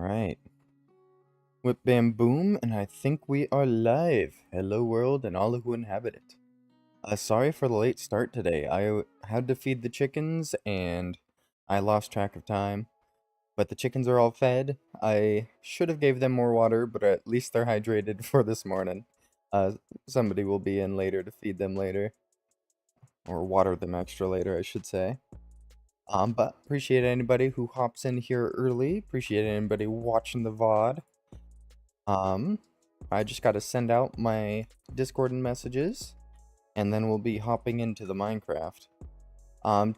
Alright. Whip bam boom, and I think we are live. Hello world and all who inhabit it. Sorry for the late start today. I had to feed the chickens and I lost track of time. But the chickens are all fed. I should have gave them more water, but at least they're hydrated for this morning. Uh, Somebody will be in later to feed them later. Or water them extra later, I should say. But appreciate anybody who hops in here early. Appreciate anybody watching the VOD. I just gotta send out my Discord messages, and then we'll be hopping into the Minecraft.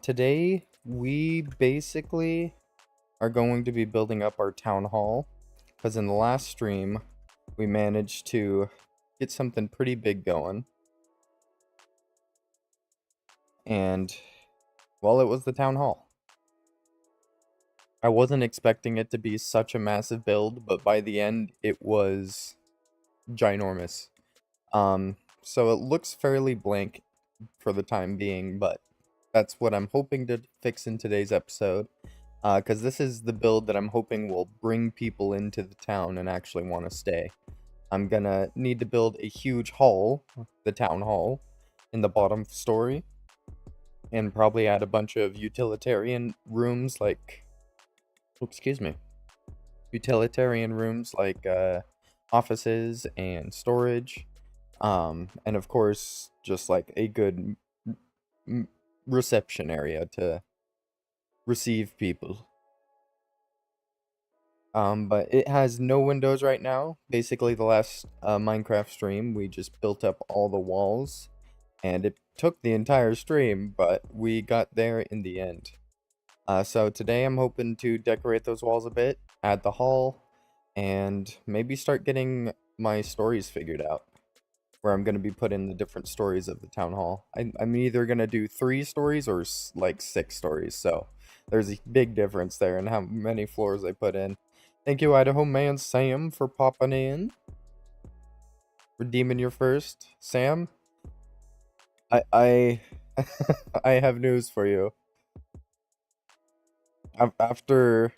Today, we basically are going to be building up our town hall, because in the last stream, we managed to get something pretty big going. And, well, it was the town hall. I wasn't expecting it to be such a massive build, but by the end, it was ginormous. So it looks fairly blank for the time being, but that's what I'm hoping to fix in today's episode. Because this is the build that I'm hoping will bring people into the town and actually want to stay. I'm gonna need to build a huge hall, the town hall, in the bottom story. And probably add a bunch of utilitarian rooms like... excuse me. Utilitarian rooms like offices and storage. And of course, just like a good reception area to receive people. But it has no windows right now. Basically, the last Minecraft stream, we just built up all the walls. And it took the entire stream, but we got there in the end. So today I'm hoping to decorate those walls a bit, add the hall, and maybe start getting my stories figured out. Where I'm going to be putting the different stories of the town hall. I'm either going to do 3 stories or like 6 stories, so there's a big difference there in how many floors I put in. Thank you, Idaho Man Sam, for popping in. Redeeming your first. Sam, I I have news for you. After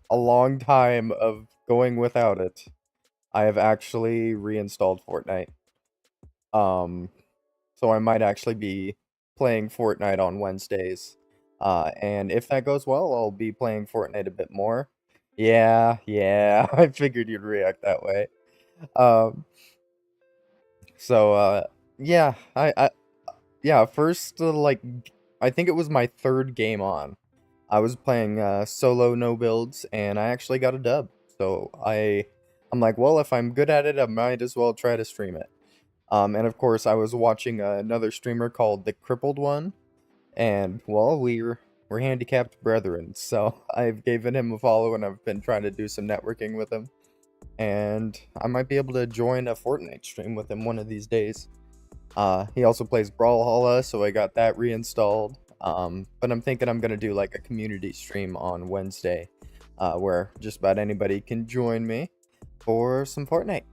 a long time of going without it, I have actually reinstalled Fortnite. So I might actually be playing Fortnite on Wednesdays. And if that goes well, I'll be playing Fortnite a bit more. Yeah, I figured you'd react that way. So, yeah, first, like, I think it was my 3rd game on. I was playing, solo no builds, and I actually got a dub. So I'm like, well, if I'm good at it, I might as well try to stream it. And of course, I was watching another streamer called The Crippled One, and, well, we're handicapped brethren, so I've given him a follow, and I've been trying to do some networking with him. And I might be able to join a Fortnite stream with him one of these days. He also plays Brawlhalla, so I got that reinstalled. But I'm thinking I'm gonna do like a community stream on Wednesday, where just about anybody can join me for some Fortnite.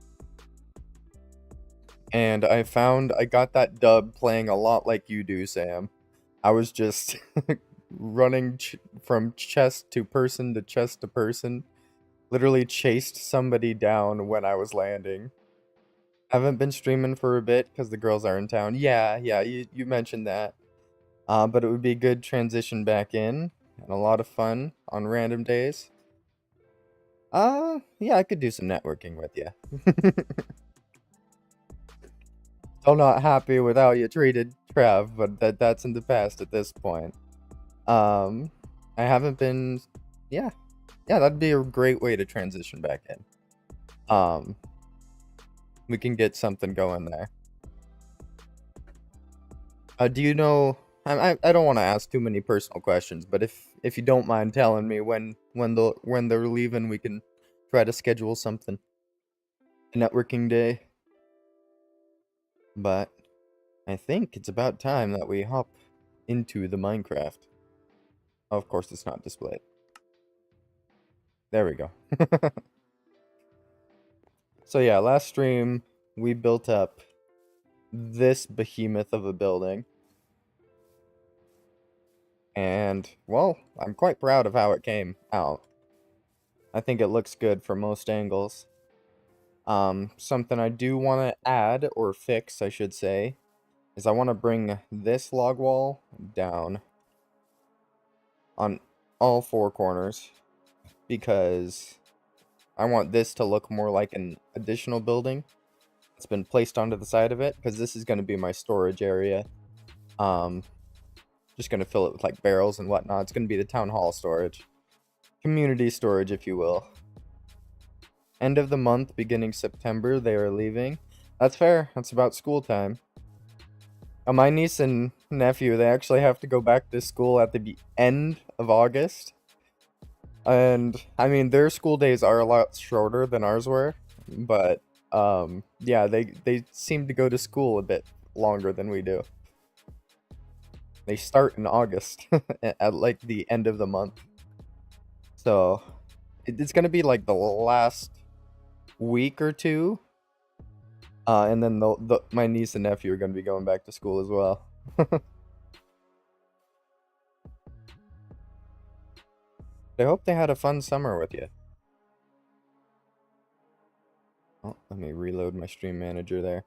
And I found I got that dub playing a lot like you do, Sam. I was just running from chest to person to chest to person. Literally chased somebody down when I was landing. Haven't been streaming for a bit because the girls are in town. Yeah, you mentioned that. But it would be a good transition back in. And a lot of fun on random days. Yeah, I could do some networking with you. Still not happy with how you treated Trev, but that's in the past at this point. I haven't been... Yeah, that'd be a great way to transition back in. We can get something going there. Do you know... I don't want to ask too many personal questions, but if you don't mind telling me when they're leaving, we can try to schedule something. A networking day. But I think it's about time that we hop into the Minecraft. Oh, of course, it's not displayed. There we go. So yeah, last stream we built up this behemoth of a building. And, well, I'm quite proud of how it came out. I think it looks good from most angles. Something I do want to add, or fix, I should say, is I want to bring this log wall down on all four corners, because I want this to look more like an additional building that's been placed onto the side of it, because this is going to be my storage area. Just going to fill it with like barrels and whatnot. It's going to be the town hall storage. Community storage, if you will. End of the month, beginning September, they are leaving. That's fair. That's about school time. My niece and nephew, they actually have to go back to school at the end of August. And, I mean, their school days are a lot shorter than ours were. But, yeah, they seem to go to school a bit longer than we do. They start in August, at, like, the end of the month. So, it's gonna be, like, the last week or two. And then my niece and nephew are gonna be going back to school as well. I hope they had a fun summer with you. Oh, let me reload my stream manager there.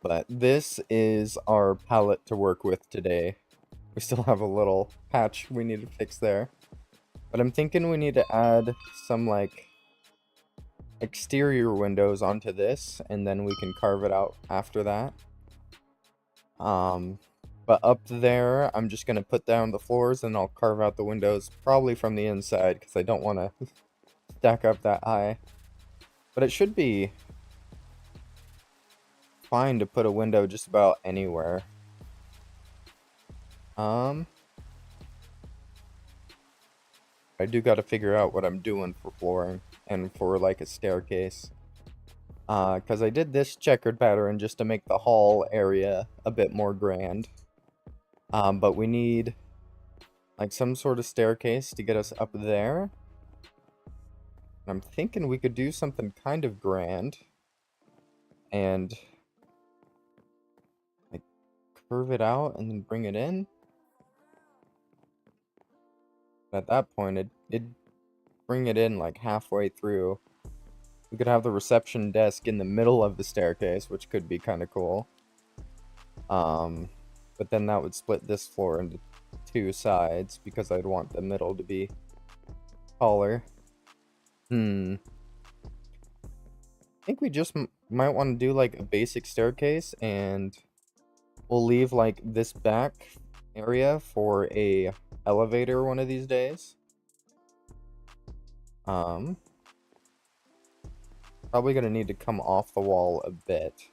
But this is our palette to work with today. We still have a little patch we need to fix there. But I'm thinking we need to add some, like, exterior windows onto this, and then we can carve it out after that. But up there, I'm just going to put down the floors, and I'll carve out the windows, probably from the inside, because I don't want to stack up that high. But it should be fine to put a window just about anywhere. I do got to figure out what I'm doing for flooring and for, like, a staircase. Because I did this checkered pattern just to make the hall area a bit more grand. But we need, like, some sort of staircase to get us up there. I'm thinking we could do something kind of grand and, like, curve it out and then bring it in. At that point, it'd bring it in, like, halfway through. We could have the reception desk in the middle of the staircase, which could be kind of cool. But then that would split this floor into two sides, because I'd want the middle to be taller. I think we just might want to do, like, a basic staircase, and we'll leave, like, this back area for a elevator one of these days. Probably gonna need to come off the wall a bit,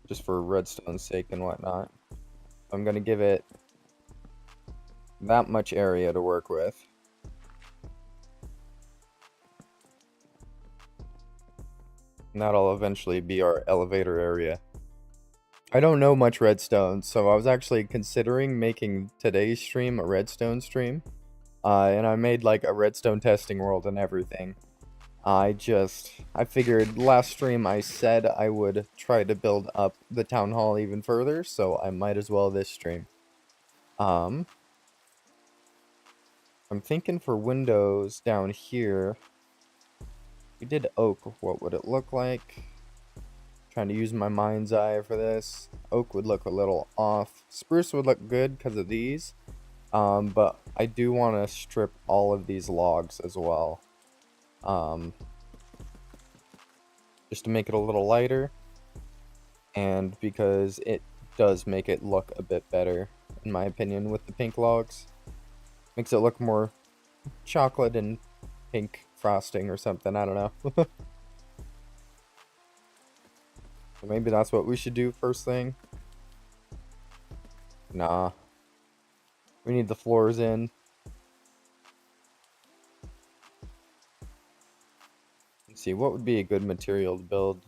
just for redstone's sake and whatnot. I'm gonna give it that much area to work with. And that'll eventually be our elevator area. I don't know much redstone, so I was actually considering making today's stream a redstone stream. And I made, like, a redstone testing world and everything. I figured last stream I said I would try to build up the town hall even further, so I might as well this stream. I'm thinking for windows down here, we did oak, what would it look like? Trying to use my mind's eye for this. Oak would look a little off. Spruce would look good because of these. But I do want to strip all of these logs as well. Just to make it a little lighter. And because it does make it look a bit better, in my opinion, with the pink logs. Makes it look more chocolate and pink frosting or something, I don't know. So maybe that's what we should do first thing. Nah. We need the floors in. Let's see, what would be a good material to build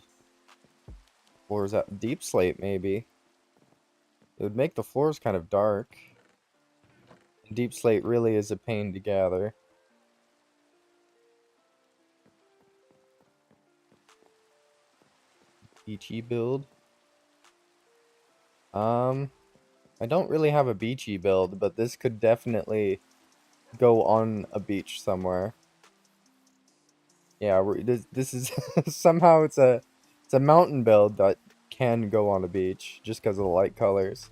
floors at? Deep slate, maybe. It would make the floors kind of dark. Deep slate really is a pain to gather. Peachy build. I don't really have a beachy build, but this could definitely go on a beach somewhere. Yeah, this is somehow it's a mountain build that can go on a beach just because of the light colors.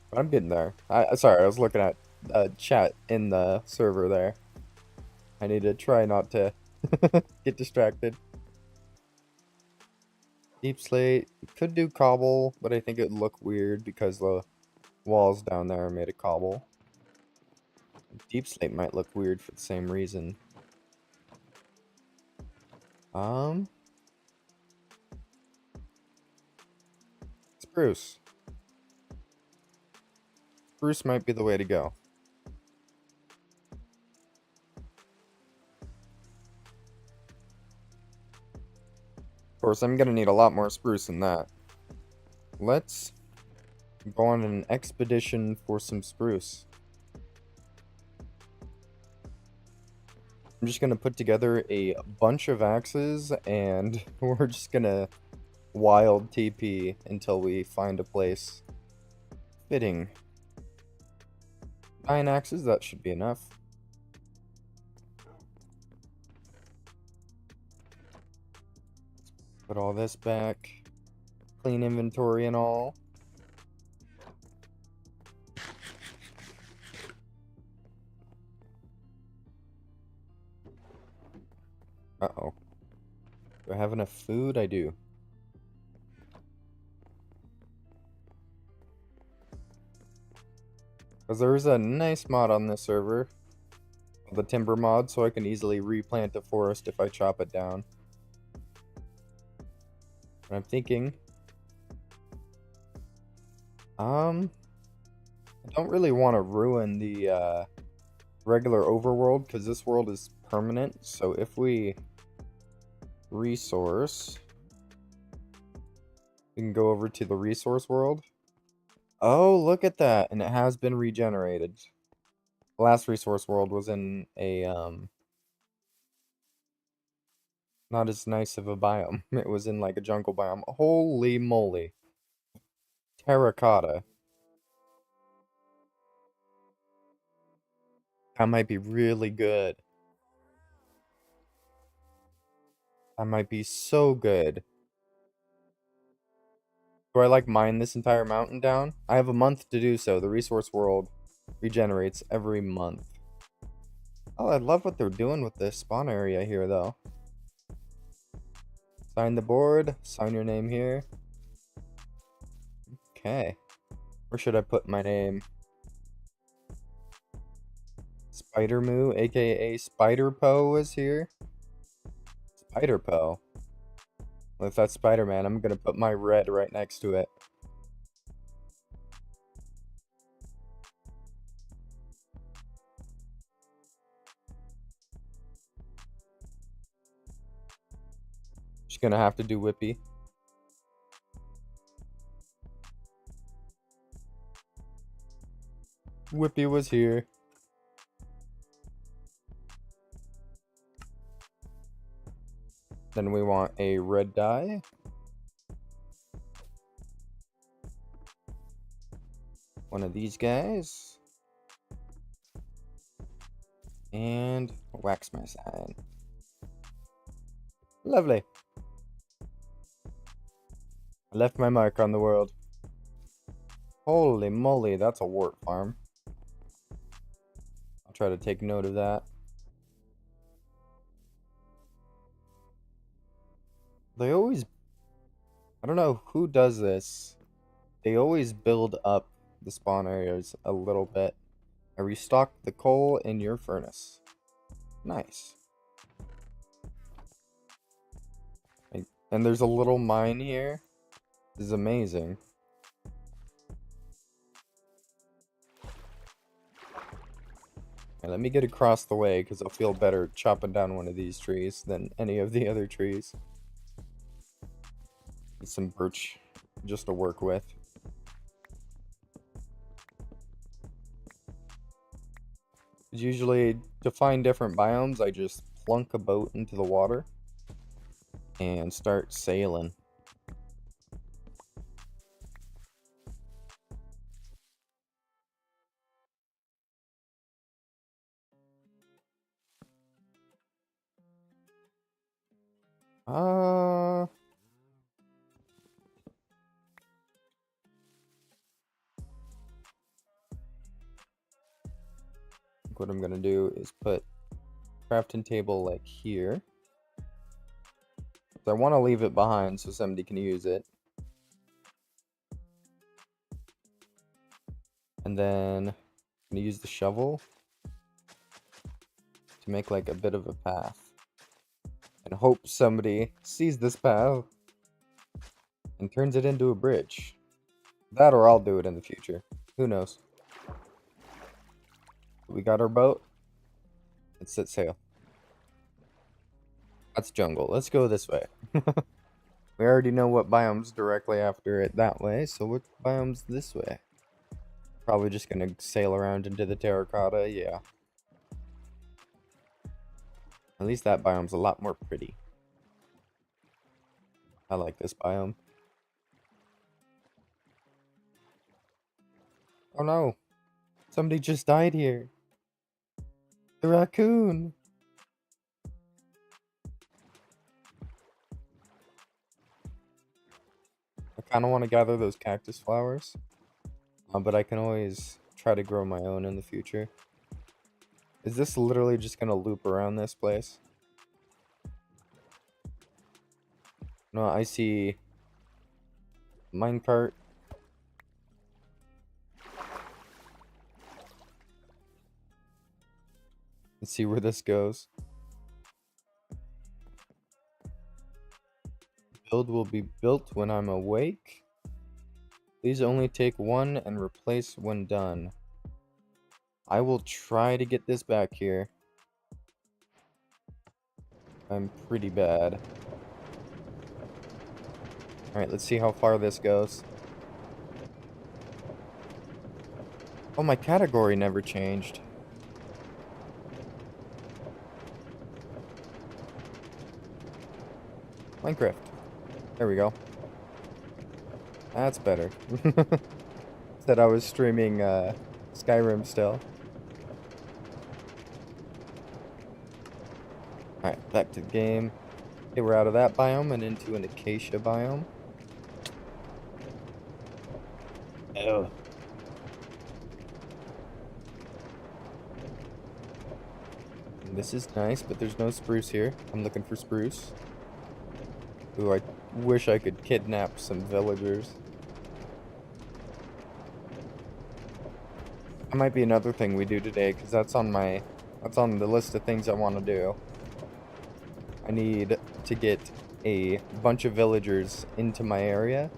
But I'm getting there. Sorry, I was looking at chat in the server there. I need to try not to get distracted. Deep slate could do cobble, but I think it would look weird because the walls down there are made of cobble. Deep slate might look weird for the same reason. Spruce. Spruce might be the way to go. Of course, I'm gonna need a lot more spruce than that. Let's go on an expedition for some spruce. I'm just gonna put together a bunch of axes and we're just gonna wild TP until we find a place fitting. 9 axes, that should be enough. Put all this back. Clean inventory and all. Uh-oh. Do I have enough food? I do. Because there's a nice mod on this server. The timber mod, so I can easily replant a forest if I chop it down. And I'm thinking... I don't really want to ruin the regular overworld, because this world is permanent. So if we resource... we can go over to the resource world. Oh, look at that! And it has been regenerated. The last resource world was in a, not as nice of a biome. It was in, like, a jungle biome. Holy moly. Terracotta. That might be really good. That might be so good. Do I, like, mine this entire mountain down? I have a month to do so. The resource world regenerates every month. Oh, I love what they're doing with this spawn area here, though. Sign the board. Sign your name here. Okay. Where should I put my name? Spider Moo, aka Spider Po, is here. Spider Po. Well, if that's Spider-Man, I'm gonna put my red right next to it. Just gonna have to do Whippy. Whippy was here. Then we want a red dye. One of these guys. And wax my sign. Lovely. I left my mark on the world. Holy moly, that's a wart farm. I'll try to take note of that. They always... I don't know who does this. They always build up the spawn areas a little bit. I restocked the coal in your furnace. Nice. And there's a little mine here. This is amazing. Okay, let me get across the way because I'll feel better chopping down one of these trees than any of the other trees. Get some birch just to work with. Usually, to find different biomes, I just plunk a boat into the water and start sailing. Uh, what I'm gonna do is put crafting table like here. I want to leave it behind so somebody can use it. And then I'm gonna use the shovel to make like a bit of a path. And hope somebody sees this path and turns it into a bridge. That or I'll do it in the future. Who knows? We got our boat. Let's set sail. That's jungle. Let's go this way. We already know what biome's directly after it that way, so what biome's this way? Probably just gonna sail around into the terracotta, yeah. At least that biome's a lot more pretty. I like this biome. Oh no! Somebody just died here! The raccoon! I kinda wanna gather those cactus flowers. But I can always try to grow my own in the future. Is this literally just gonna loop around this place? No, I see minecart. Let's see where this goes. Build will be built when I'm awake. Please only take one and replace when done. I will try to get this back here. I'm pretty bad. Alright, let's see how far this goes. Oh, my category never changed. Minecraft. There we go. That's better. Said I was streaming Skyrim still. Alright, back to the game. Okay, we're out of that biome and into an acacia biome. Oh. This is nice, but there's no spruce here. I'm looking for spruce. Ooh, I wish I could kidnap some villagers. That might be another thing we do today, because that's on the list of things I want to do. I need to get a bunch of villagers into my area.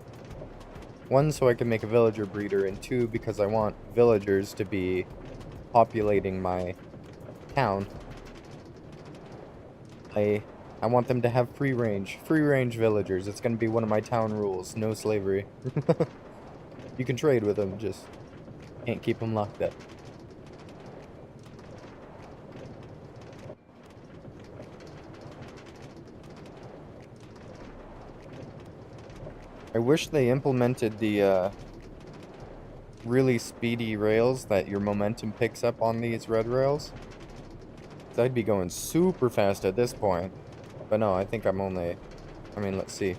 One, so I can make a villager breeder, and two, because I want villagers to be populating my town. I want them to have free range villagers. It's gonna be one of my town rules. No slavery. You can trade with them, just can't keep them locked up. I wish they implemented the really speedy rails that your momentum picks up on these red rails. 'Cause I'd be going super fast at this point. But no, I think I'm only... I mean, let's see.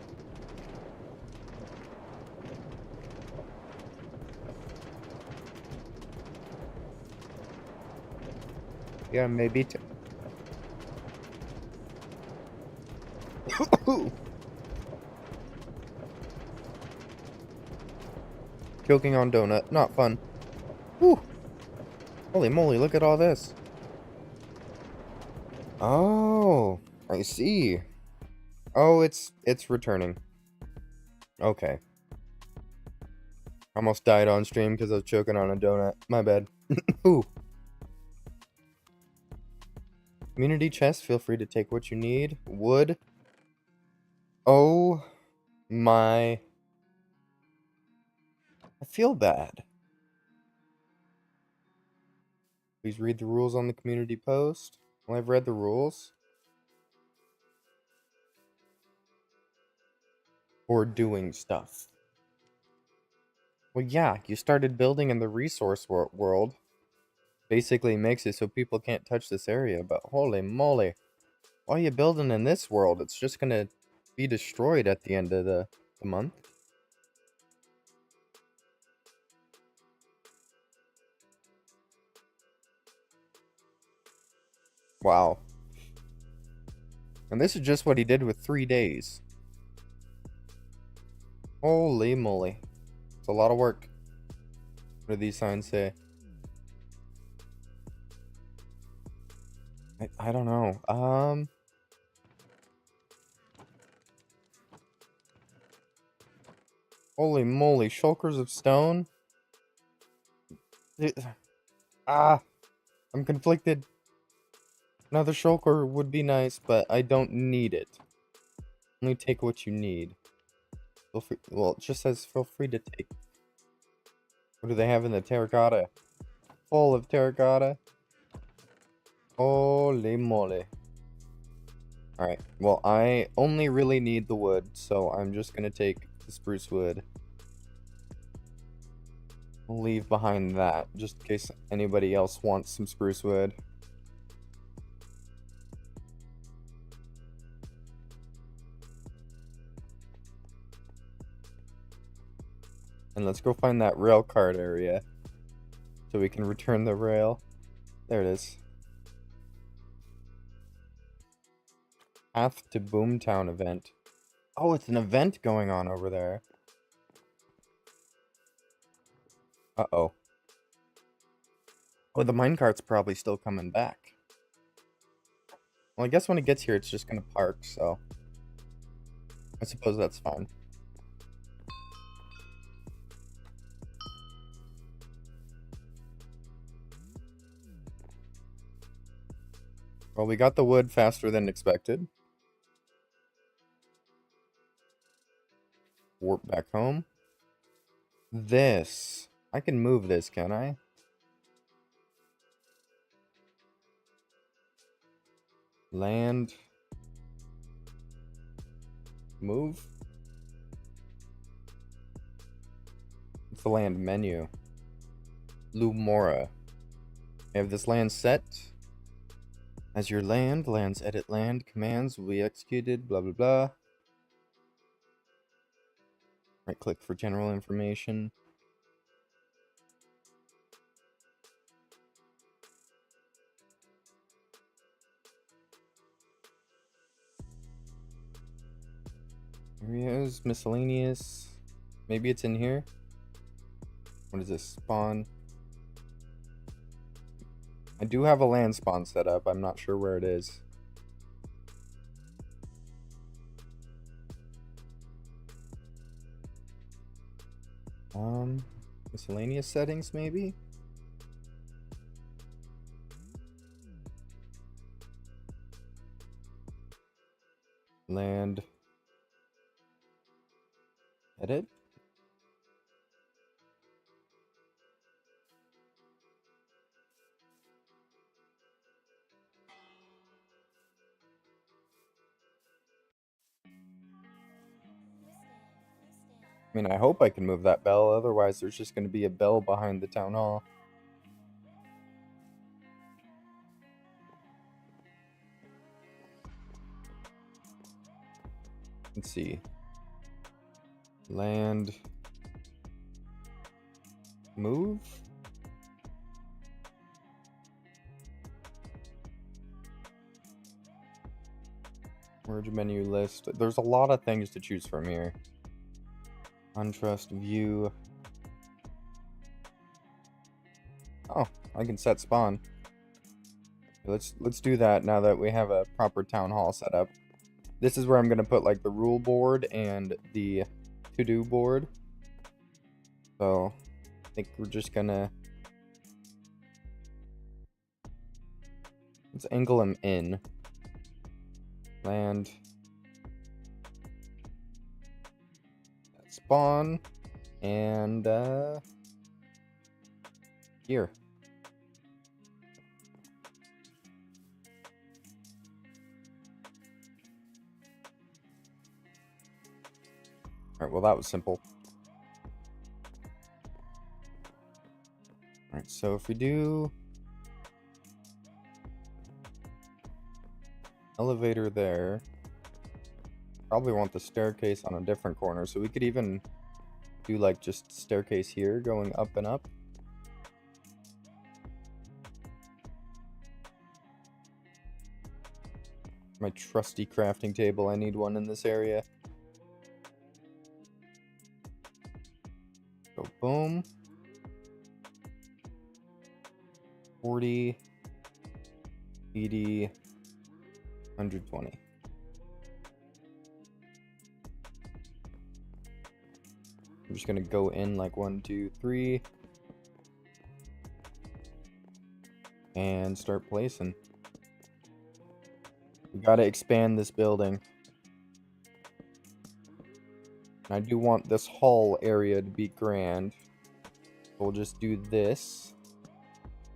Yeah, maybe... Choking on donut. Not fun. Whew. Holy moly, look at all this. Oh, I see. Oh, it's returning. Okay. Almost died on stream because I was choking on a donut. My bad. Ooh. Community chest, feel free to take what you need. Wood. Oh my... I feel bad. Please read the rules on the community post. Well, I've read the rules. For doing stuff. Well, yeah, you started building in the resource world. Basically makes it so people can't touch this area, but holy moly. Why are you building in this world? It's just gonna be destroyed at the end of the month. Wow. And this is just what he did with 3 days. Holy moly. It's a lot of work. What do these signs say? I don't know. Holy moly, shulkers of stone? I'm conflicted. Another shulker would be nice, but I don't need it. Only take what you need. Feel free, well, it just says feel free to take. What do they have in the terracotta? Full of terracotta. Holy moly. Alright, well, I only really need the wood, so I'm just gonna take the spruce wood. I'll leave behind that, just in case anybody else wants some spruce wood. And let's go find that rail cart area, so we can return the rail. There it is. Path to Boomtown event. Oh, it's an event going on over there. Uh-oh. Oh, the minecart's probably still coming back. Well, I guess when it gets here, it's just gonna park, so I suppose that's fine. Well, we got the wood faster than expected. Warp back home. This. I can move this, can I? Land. Move. It's the land menu. Lumora. I have this land set. As your land, lands edit land commands will be executed, blah blah blah. Right click for general information. Areas, miscellaneous. Maybe it's in here. What is this? Spawn. I do have a land spawn set up. I'm not sure where it is. Miscellaneous settings, maybe? Land. Edit. I mean, I hope I can move that bell, otherwise there's just going to be a bell behind the town hall. Let's see. Land. Move. Merge menu list. There's a lot of things to choose from here. Untrust view. Oh, I can set spawn. Let's do that now that we have a proper town hall set up. This is where I'm gonna put like the rule board and the to-do board. So I think we're just gonna let's angle him in. Land. Spawn. And here. Alright, well that was simple. Alright, so if we do elevator there, Probably want the staircase on a different corner, so we could even do like just staircase here going up and up. My trusty crafting table, I need one in this area. Go boom. 40, 80, 120. I'm just gonna go in like 1, 2, 3. And start placing. We gotta expand this building. I do want this hall area to be grand. We'll just do this,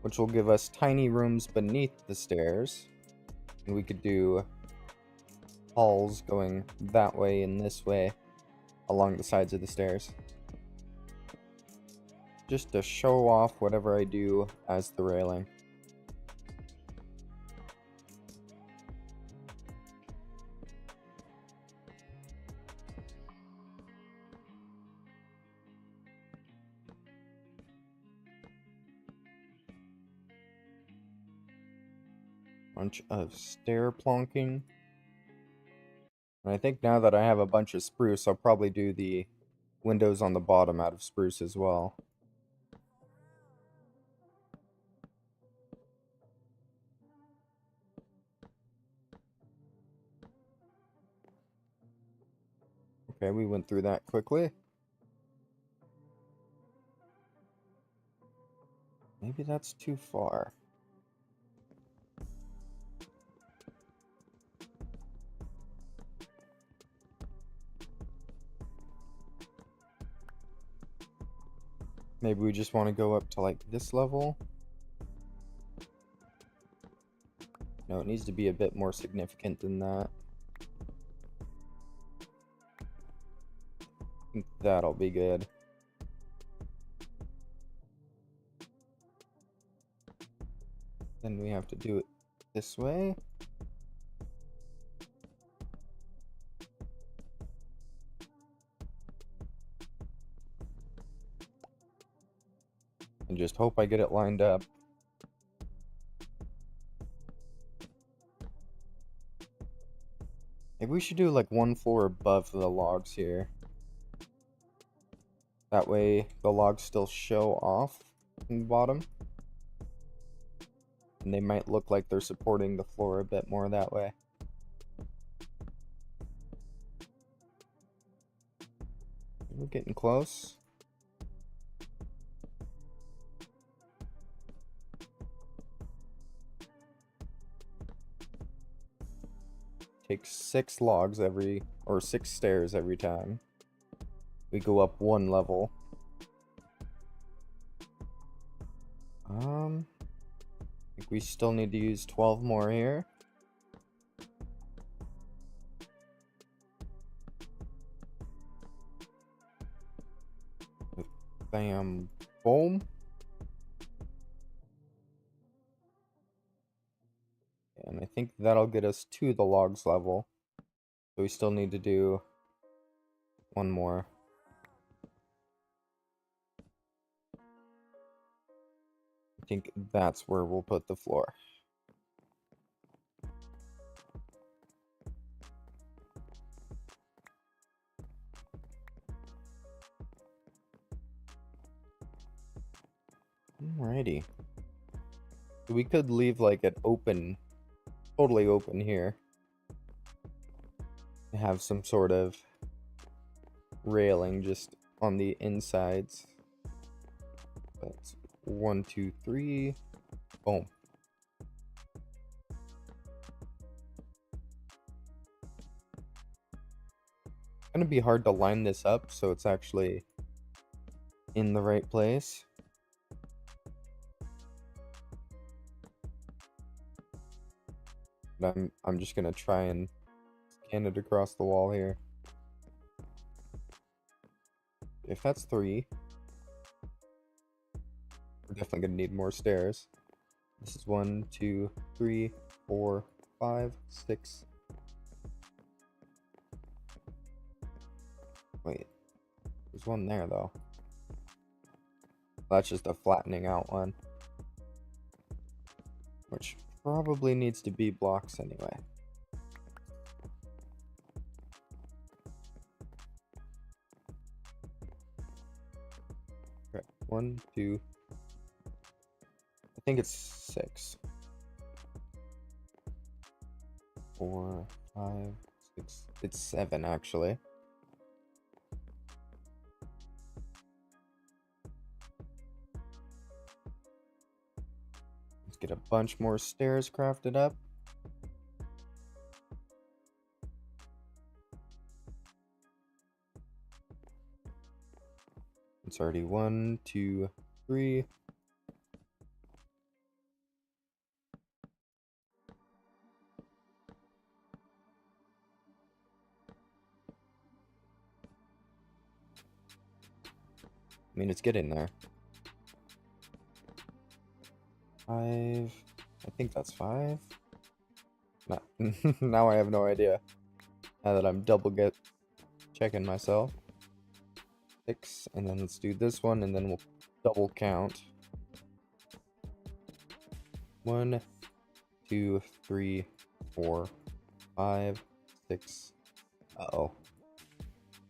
which will give us tiny rooms beneath the stairs. And we could do halls going that way and this way along the sides of the stairs. Just to show off whatever I do as the railing. Bunch of stair plonking. And I think now that I have a bunch of spruce, I'll probably do the windows on the bottom out of spruce as well. Okay, we went through that quickly. Maybe that's too far. Maybe we just want to go up to like this level. No, it needs to be a bit more significant than that. I think that'll be good. Then we have to do it this way. And just hope I get it lined up. Maybe we should do like one floor above the logs here. That way the logs still show off in the bottom. And they might look like they're supporting the floor a bit more that way. We're getting close. Take 6 logs or 6 stairs every time we go up 1 level. I think we still need to use 12 more here. Bam, boom. And I think that'll get us to the logs level. So we still need to do 1 more. I think that's where we'll put the floor. Alrighty. So we could leave like it open, totally open here. Have some sort of railing just on the insides. That's 1, 2, 3. Boom. It's gonna be hard to line this up so it's actually in the right place. But I'm just gonna try and scan it across the wall here. If that's 3, we're definitely gonna need more stairs. This is 1, 2, 3, 4, 5, 6. Wait, there's one there though. That's just a flattening out one, which probably needs to be blocks anyway. Okay, 1, 2. I think it's 6. 4, 5, 6. It's 7 actually. Let's get a bunch more stairs crafted up. It's already 1, 2, 3. I mean, it's getting there. 5. I think that's 5. Now I have no idea. Now that I'm checking myself. 6, and then let's do this one, and then we'll double count. 1, 2, 3, 4, 5, 6. Uh-oh.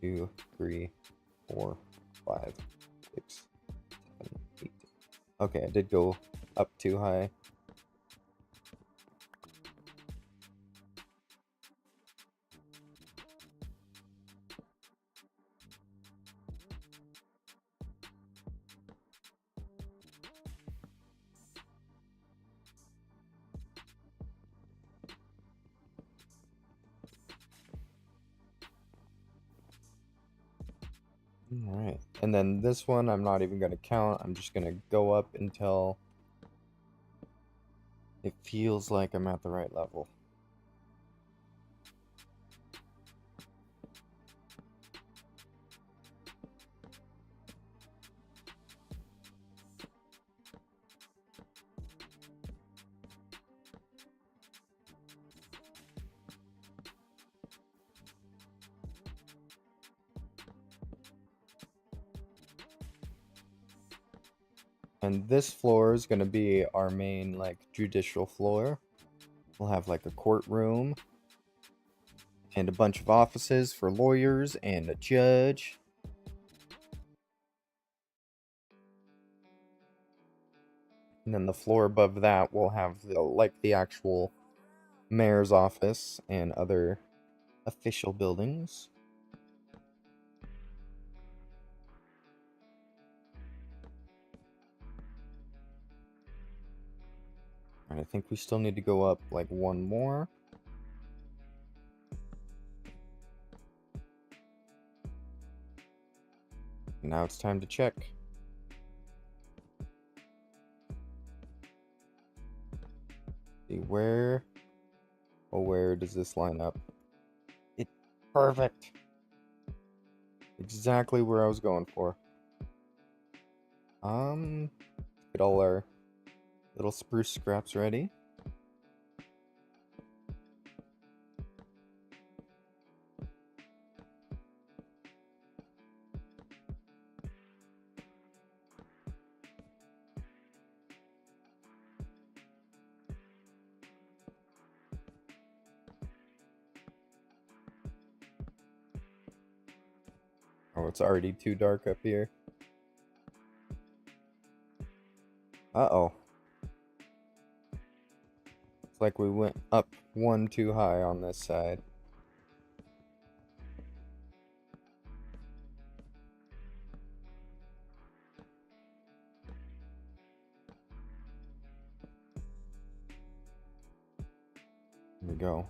2, 3, 4, 5, 6, 7, 8. Okay, I did go up too high. Alright, and then this one I'm not even going to count. I'm just going to go up until it feels like I'm at the right level. And this floor is going to be our main, like, judicial floor. We'll have, like, a courtroom. And a bunch of offices for lawyers and a judge. And then the floor above that will have, the actual mayor's office and other official buildings. And I think we still need to go up like one more. Now it's time to check. See where does this line up? It's perfect. Exactly where I was going for. Get all our little spruce scraps ready. Oh, it's already too dark up here. Uh-oh. It's like we went up one too high on this side. Here we go.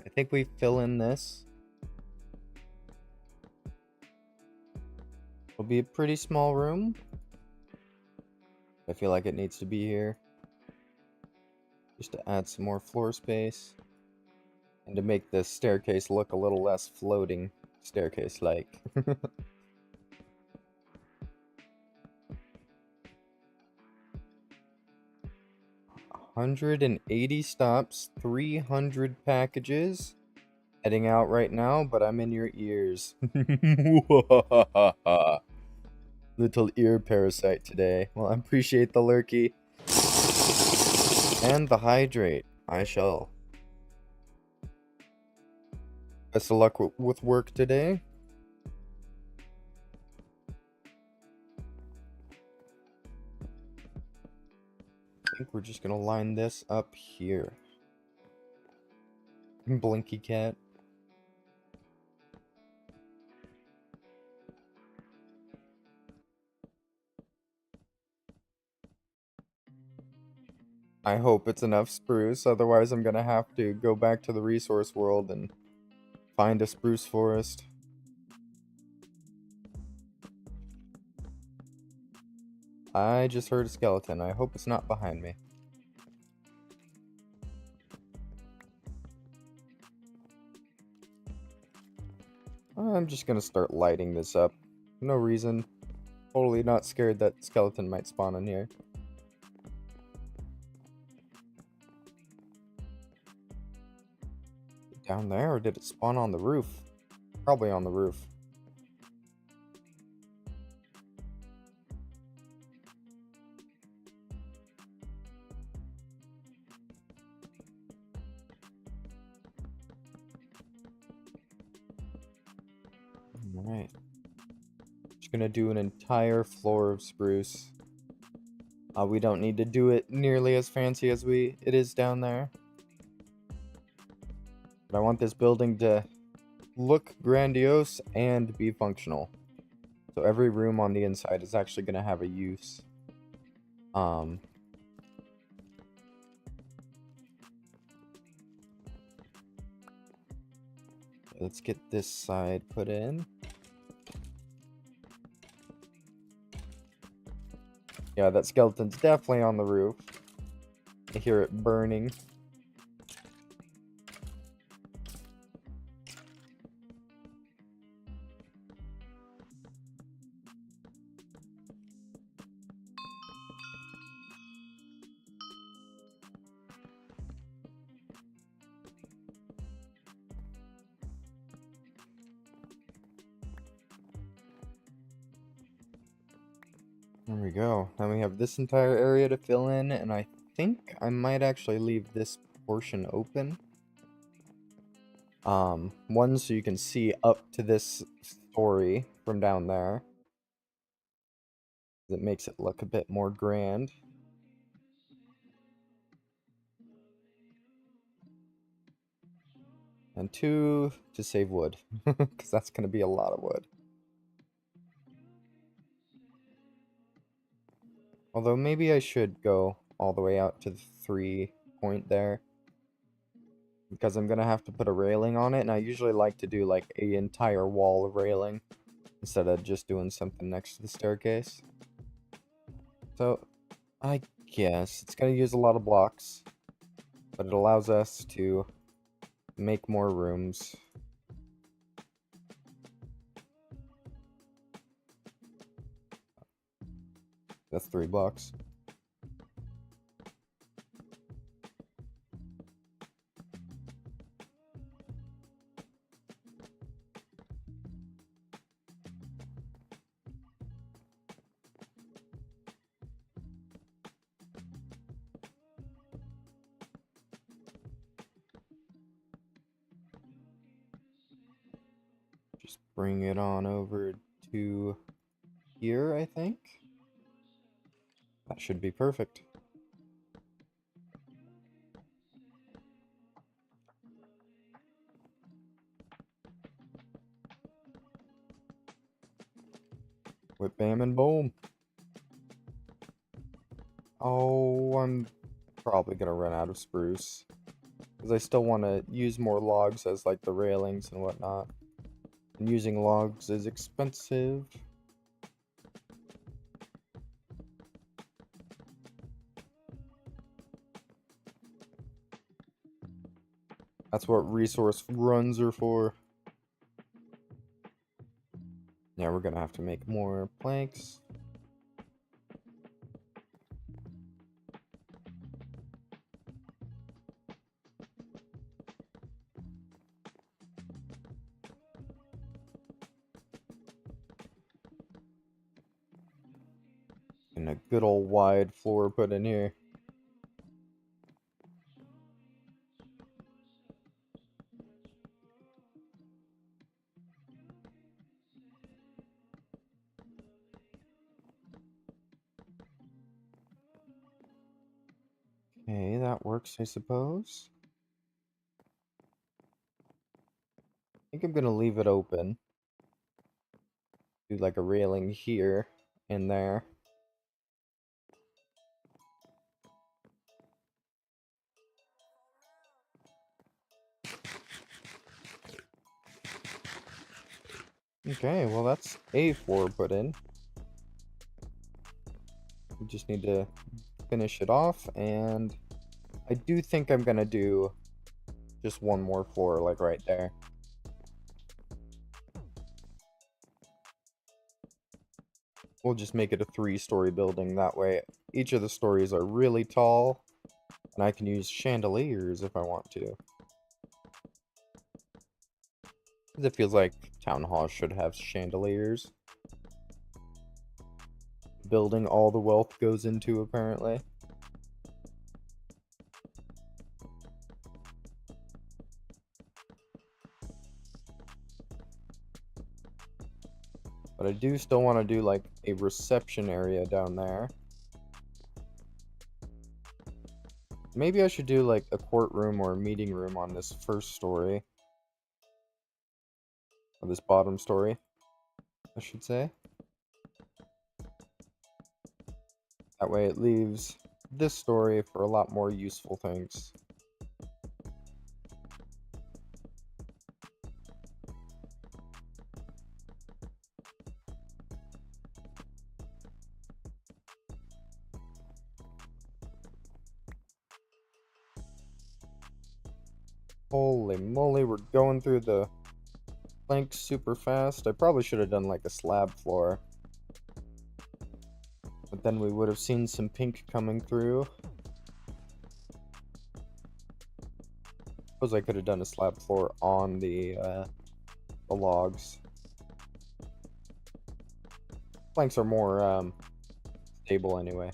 I think we fill in this. It'll be a pretty small room. I feel like it needs to be here. Just to add some more floor space. And to make this staircase look a little less floating staircase-like. 180 stops, 300 packages. Heading out right now, but I'm in your ears. Little ear parasite today. Well, I appreciate the lurky. And the hydrate. I shall. Best of luck with work today. I think we're just gonna line this up here. Blinky cat. I hope it's enough spruce, otherwise I'm gonna have to go back to the resource world and find a spruce forest. I just heard a skeleton. I hope it's not behind me. I'm just gonna start lighting this up. No reason. Totally not scared that skeleton might spawn in here. Down there, or did it spawn on the roof? Probably on the roof. Alright. Just gonna do an entire floor of spruce. We don't need to do it nearly as fancy as it is down there. But I want this building to look grandiose and be functional. So every room on the inside is actually gonna have a use. Let's get this side put in. Yeah, that skeleton's definitely on the roof. I hear it burning. There we go. Now we have this entire area to fill in, and I think I might actually leave this portion open. One, so you can see up to this story from down there. That makes it look a bit more grand. And two, to save wood, because that's going to be a lot of wood. Although maybe I should go all the way out to the 3-point there. Because I'm going to have to put a railing on it, and I usually like to do like an entire wall of railing instead of just doing something next to the staircase. So, I guess it's going to use a lot of blocks, but it allows us to make more rooms. That's 3 blocks. Just bring it on over to here, I think. That should be perfect. Whip, bam, and boom. Oh, I'm probably gonna run out of spruce. Because I still want to use more logs as like the railings and whatnot. And using logs is expensive. That's what resource runs are for. Yeah, we're gonna have to make more planks. And a good old wide floor put in here. Okay, that works, I suppose. I think I'm gonna leave it open. Do like a railing here and there. Okay, well that's a floor put in. We just need to finish it off, and I do think I'm gonna do just one more floor, like right there. We'll just make it a 3-story building, that way each of the stories are really tall, and I can use chandeliers if I want to. 'Cause it feels like town halls should have chandeliers. Building all the wealth goes into, apparently. But I do still want to do like a reception area down there. Maybe I should do like a courtroom or a meeting room on this first story. Or this bottom story, I should say. That way it leaves this story for a lot more useful things. Holy moly, we're going through the planks super fast. I probably should have done like a slab floor. But then we would have seen some pink coming through. Suppose I could have done a slab floor on the logs. Planks are more stable anyway.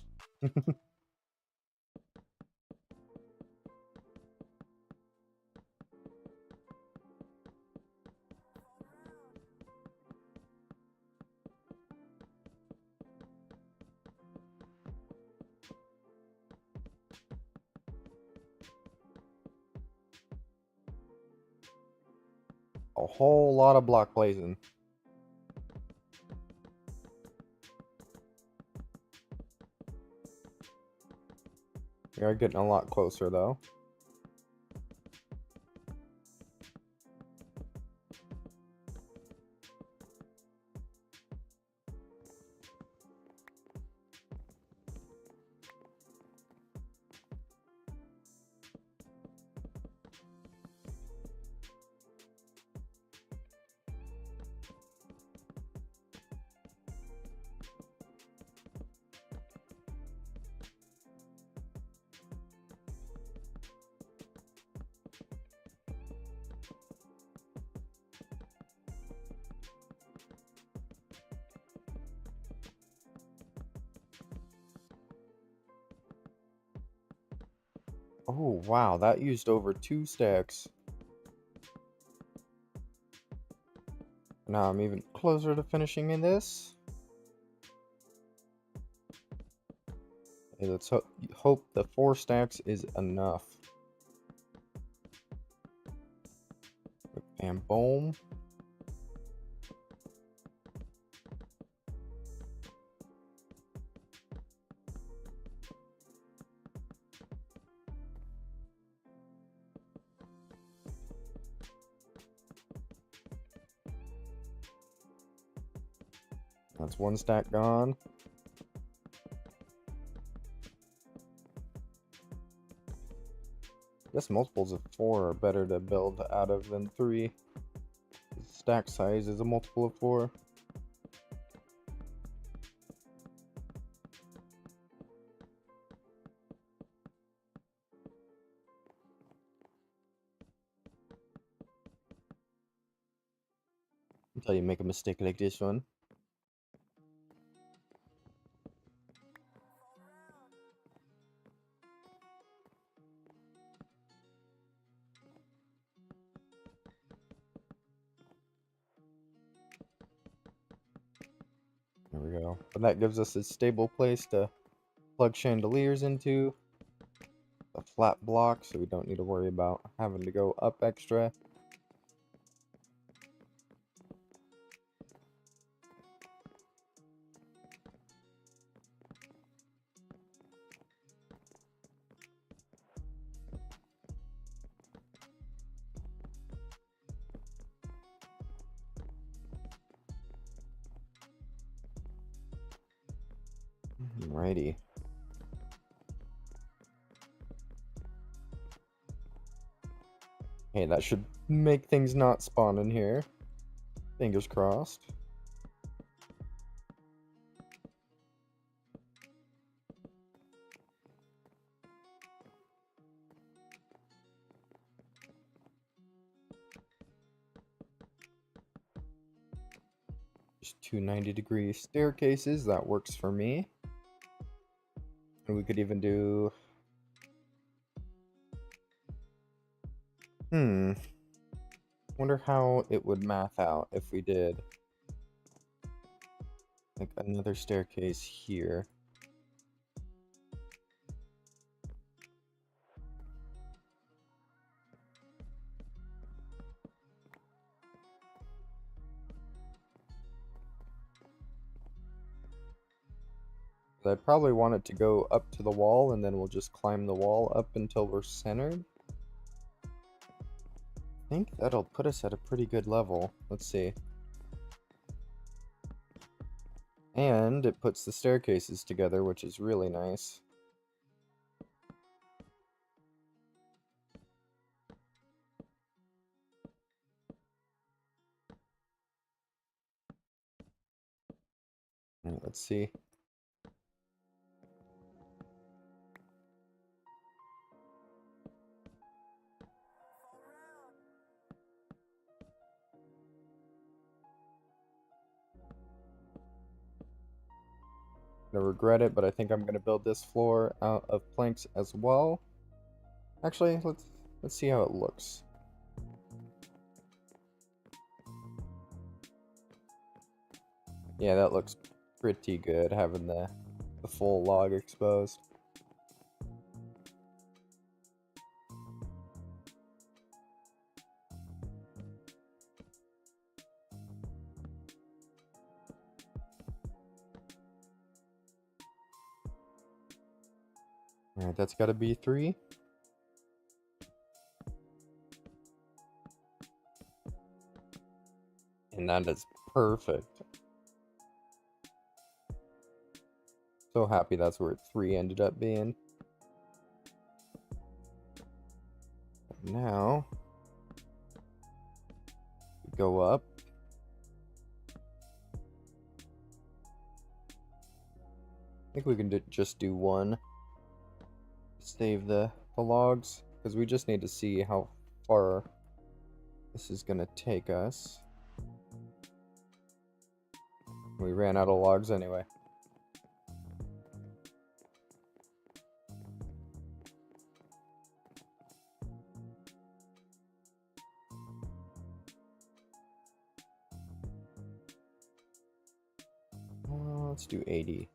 A whole lot of block blazing. We are getting a lot closer though. Oh wow, that used over 2 stacks. Now I'm even closer to finishing in this. Okay, let's hope the 4 stacks is enough. And boom. That's 1 stack gone. I guess multiples of 4 are better to build out of than 3. The stack size is a multiple of 4. Until you make a mistake like this one. we go. But that gives us a stable place to plug chandeliers into. A flat block, so we don't need to worry about having to go up extra. Alrighty. Hey, that should make things not spawn in here. Fingers crossed. Just two 90-degree staircases, that works for me. And we could even do... Wonder how it would math out if we did like another staircase here. I'd probably want it to go up to the wall, and then we'll just climb the wall up until we're centered. I think that'll put us at a pretty good level. Let's see. And it puts the staircases together, which is really nice. Alright, let's see. I regret it, but I think I'm gonna build this floor out of planks as well. Actually, let's see how it looks. Yeah, that looks pretty good, having the full log exposed. Alright, that's gotta be 3. And that is perfect. So happy that's where 3 ended up being. Now, we go up. I think we can just do 1. Save the logs, because we just need to see how far this is gonna take us. We ran out of logs anyway. Let's do 80.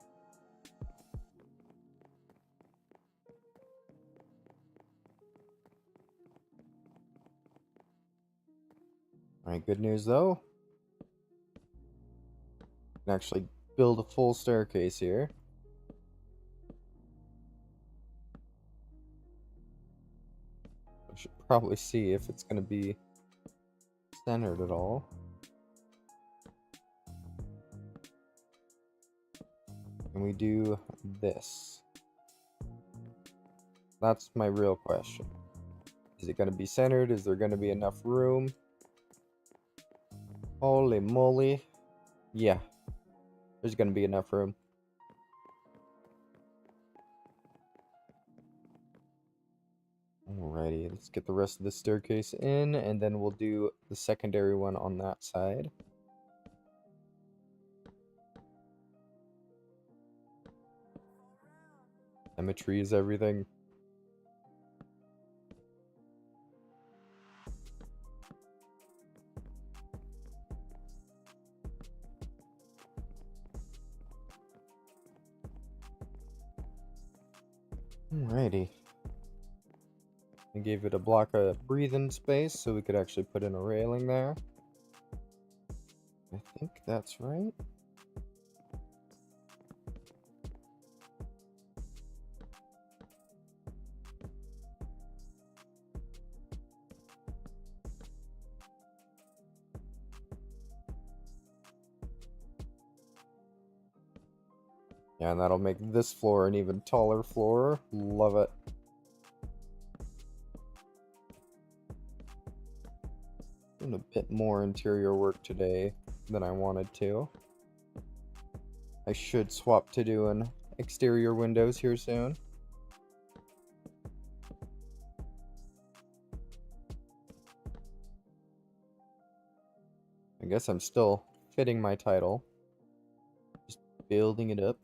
Alright, good news though. Can actually build a full staircase here. I should probably see if it's going to be centered at all. Can we do this? That's my real question. Is it going to be centered? Is there going to be enough room? Holy moly. Yeah. There's going to be enough room. Alrighty, let's get the rest of the staircase in, and then we'll do the secondary one on that side. Symmetry is everything. Alrighty. I gave it a block of breathing space so we could actually put in a railing there. I think that's right. Yeah, and that'll make this floor an even taller floor. Love it. Doing a bit more interior work today than I wanted to. I should swap to doing exterior windows here soon. I guess I'm still fitting my title. Just building it up.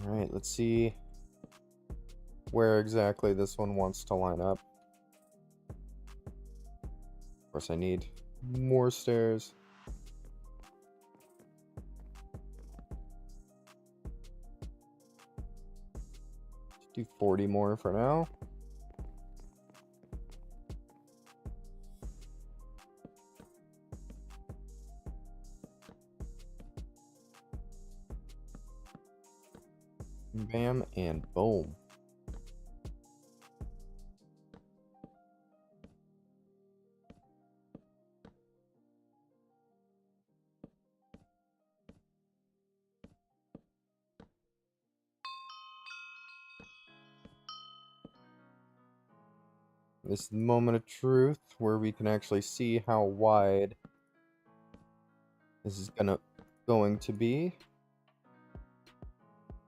Alright, let's see where exactly this one wants to line up. Of course, I need more stairs. Do 40 more for now. Bam and boom. This moment of truth where we can actually see how wide this is going to be.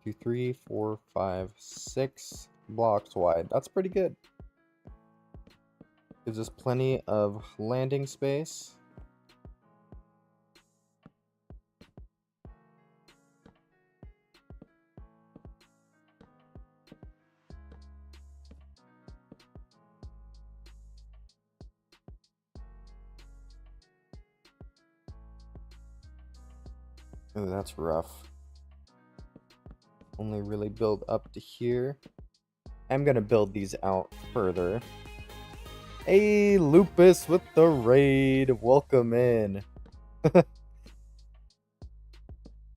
2, 3, 4, 5, 6 blocks wide. That's pretty good. Gives us plenty of landing space. Oh, that's rough. Only really build up to here. I'm gonna build these out further. Hey, Lupus with the raid. Welcome in.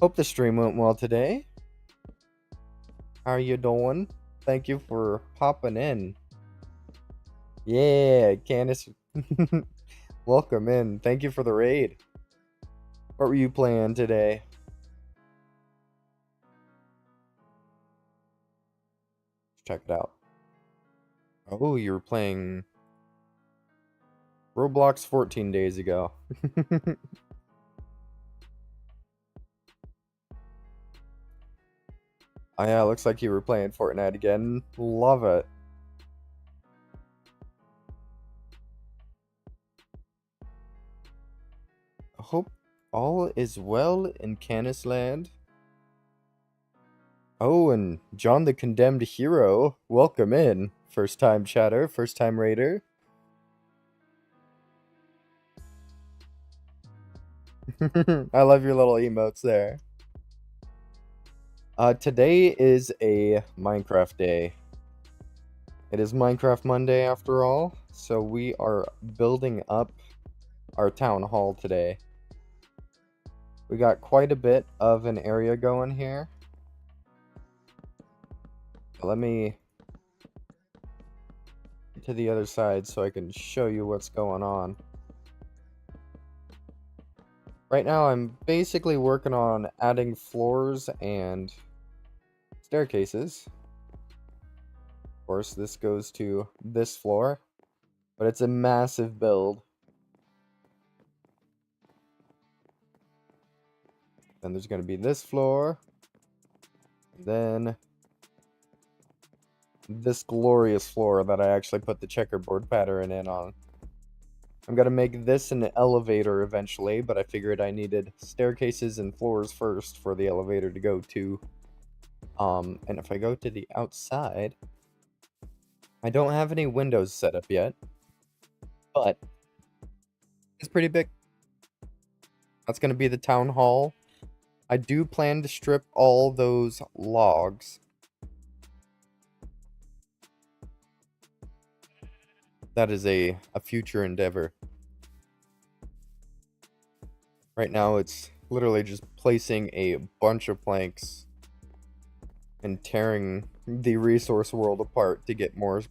Hope the stream went well today. How are you doing? Thank you for popping in. Yeah, Candace. Welcome in. Thank you for the raid. What were you playing today? Check it out. Oh, you were playing Roblox 14 days ago. Oh yeah, looks like you were playing Fortnite again. Love it. I hope all is well in Canis Land. Oh, and John the Condemned Hero, welcome in. First time chatter, first time raider. I love your little emotes there. Today is a Minecraft day. It is Minecraft Monday after all, so we are building up our town hall today. We got quite a bit of an area going here. Let me get to the other side so I can show you what's going on. Right now I'm basically working on adding floors and staircases. Of course, this goes to this floor, but it's a massive build. Then there's going to be this floor, then this glorious floor that I actually put the checkerboard pattern in on. I'm gonna make this an elevator eventually, but I figured I needed staircases and floors first for the elevator to go to. And if I go to the outside, I don't have any windows set up yet, but it's pretty big. That's gonna be the town hall. I do plan to strip all those logs. That is a future endeavor. Right now, it's literally just placing a bunch of planks and tearing the resource world apart to get more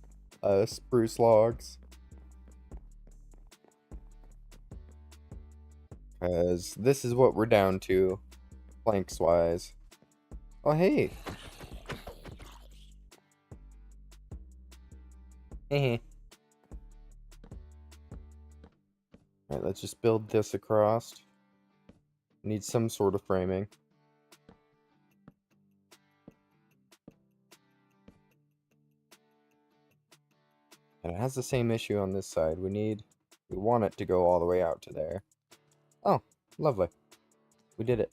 spruce logs. Because this is what we're down to, planks-wise. Oh, hey! Alright, let's just build this across. Need some sort of framing. And it has the same issue on this side. We want it to go all the way out to there. Oh, lovely. We did it.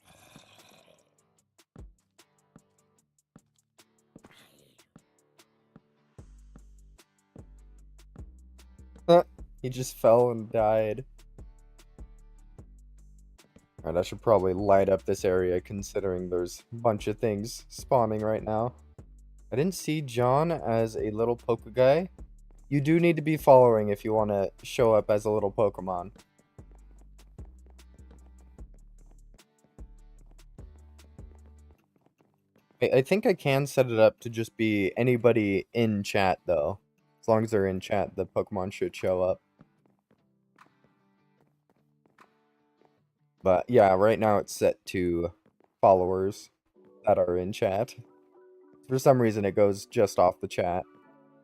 He just fell and died. Alright, I should probably light up this area considering there's a bunch of things spawning right now. I didn't see John as a little Poke guy. You do need to be following if you want to show up as a little Pokemon. I think I can set it up to just be anybody in chat, though. As long as they're in chat, the Pokemon should show up. But yeah, right now it's set to followers that are in chat. For some reason, it goes just off the chat.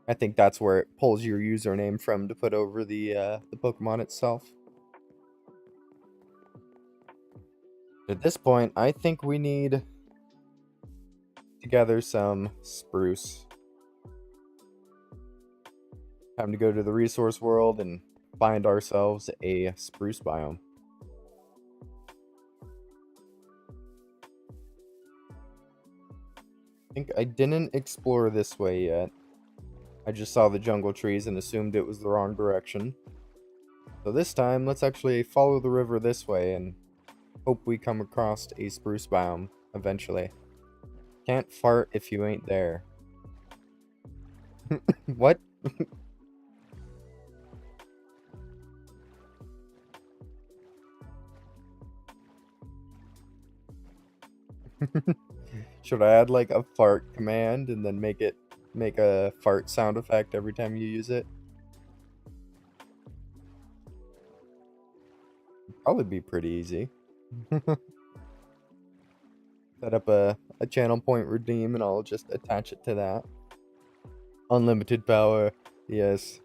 I think that's where it pulls your username from to put over the Pokemon itself. At this point, I think we need to gather some spruce. Time to go to the resource world and find ourselves a spruce biome. I think I didn't explore this way yet. I just saw the jungle trees and assumed it was the wrong direction. So this time, let's actually follow the river this way and hope we come across a spruce biome eventually. Can't fart if you ain't there. What? Should I add like a fart command and then make a fart sound effect every time you use it? Probably be pretty easy. Set up a channel point redeem and I'll just attach it to that. Unlimited power, yes.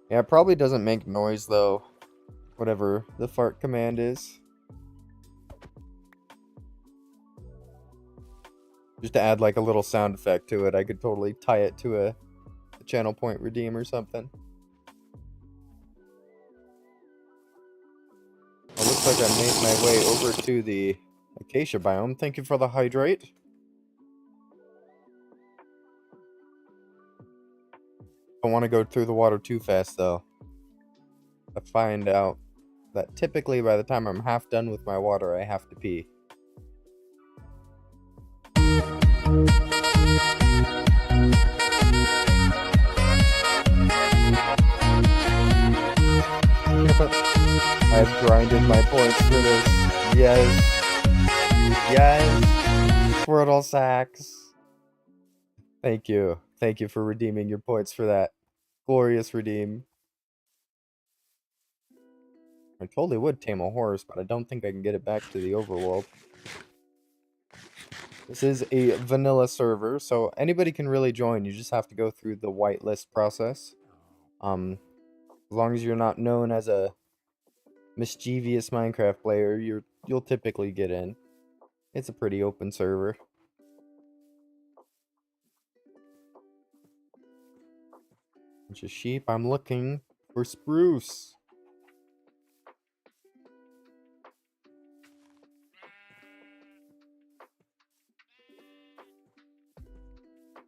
Yeah, it probably doesn't make noise though, whatever the fart command is. Just to add like a little sound effect to it, I could totally tie it to a channel point redeem or something. Well, looks like I made my way over to the acacia biome. Thank you for the hydrate. Don't want to go through the water too fast though. I find out that typically by the time I'm half done with my water, I have to pee. I've grinded my points for this. Yes. Yes. Squirtle sacks. Thank you. Thank you for redeeming your points for that. Glorious redeem. I totally would tame a horse, but I don't think I can get it back to the overworld. This is a vanilla server, so anybody can really join. You just have to go through the whitelist process. As long as you're not known as a mischievous Minecraft player, you'll typically get in. It's a pretty open server. Bunch of sheep. I'm looking for spruce.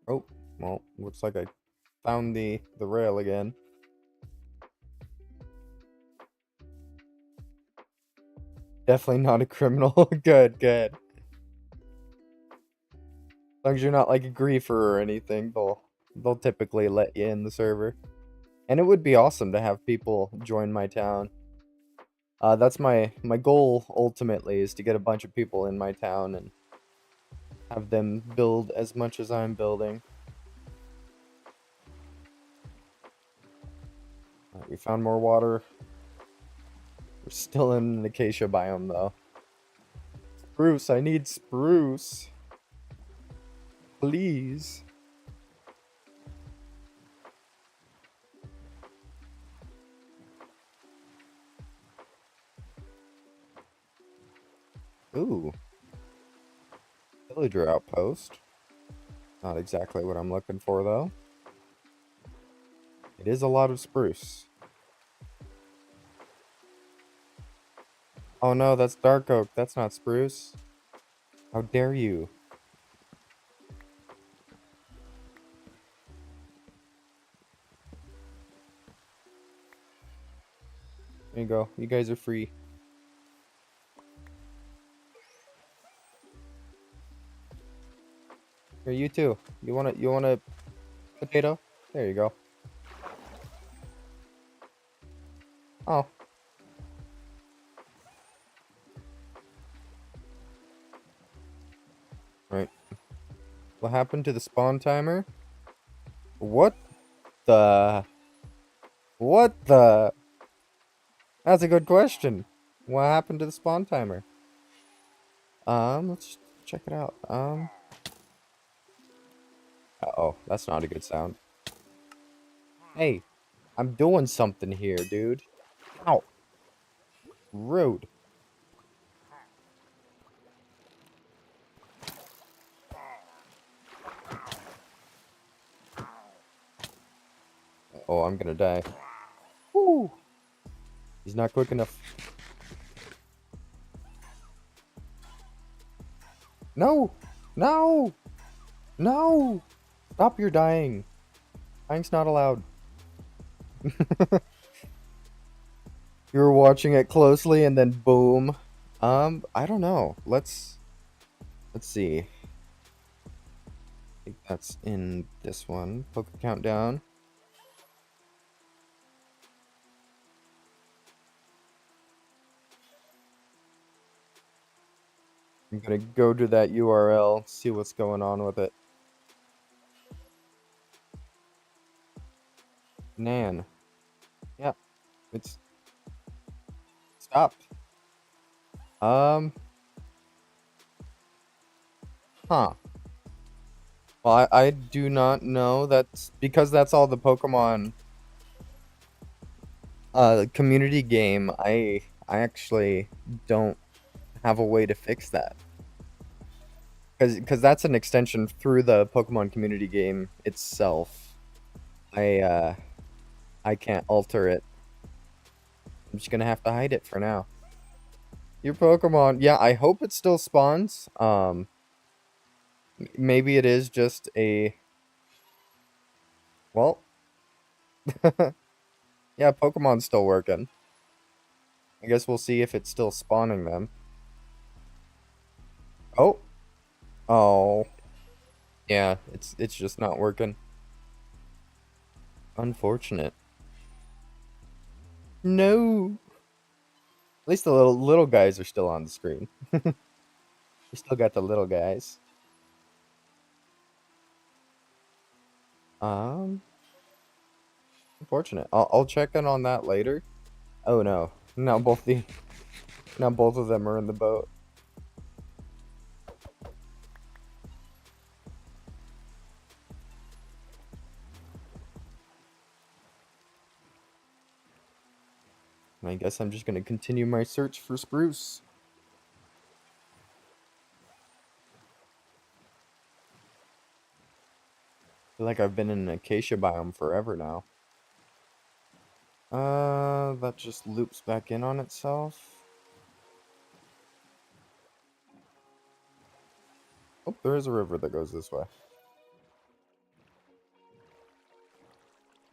Oh, well, looks like I found the rail again. Definitely not a criminal. Good, good. As long as you're not like a griefer or anything, they'll typically let you in the server. And it would be awesome to have people join my town. That's my goal ultimately, is to get a bunch of people in my town and have them build as much as I'm building. Alright, we found more water. We're still in an acacia biome though. Spruce, I need spruce. Please. Ooh. Villager outpost. Not exactly what I'm looking for though. It is a lot of spruce. Oh no, that's dark oak. That's not spruce. How dare you? There you go. You guys are free. Here, you too. You want a potato? There you go. Oh. Right. What happened to the spawn timer? What the? What the? That's a good question. What happened to the spawn timer? Let's check it out. Uh-oh, that's not a good sound. Hey, I'm doing something here, dude. Ow. Rude. Oh, I'm gonna die. Woo! He's not quick enough. No! No! No! Stop your dying. Dying's not allowed. You were watching it closely and then boom. I don't know. Let's see. I think that's in this one. Poke countdown. I'm gonna go to that URL, see what's going on with it. Nan. Yeah, it's stopped. Huh. Well, I do not know. That's because that's all the Pokemon community game. I actually don't have a way to fix that. Because that's an extension through the Pokemon community game itself. I can't alter it. I'm just gonna have to hide it for now. Your Pokemon, yeah, I hope it still spawns. Maybe it is just a, well, yeah, Pokemon's still working. I guess we'll see if it's still spawning them. Oh, oh, yeah, it's just not working. Unfortunate. No. At least the little guys are still on the screen. We still got the little guys. Um, Unfortunate. I'll check in on that later. Oh no. Now both of them are in the boat. I guess I'm just gonna continue my search for spruce. I feel like I've been in an acacia biome forever now. That just loops back in on itself. Oh, there is a river that goes this way.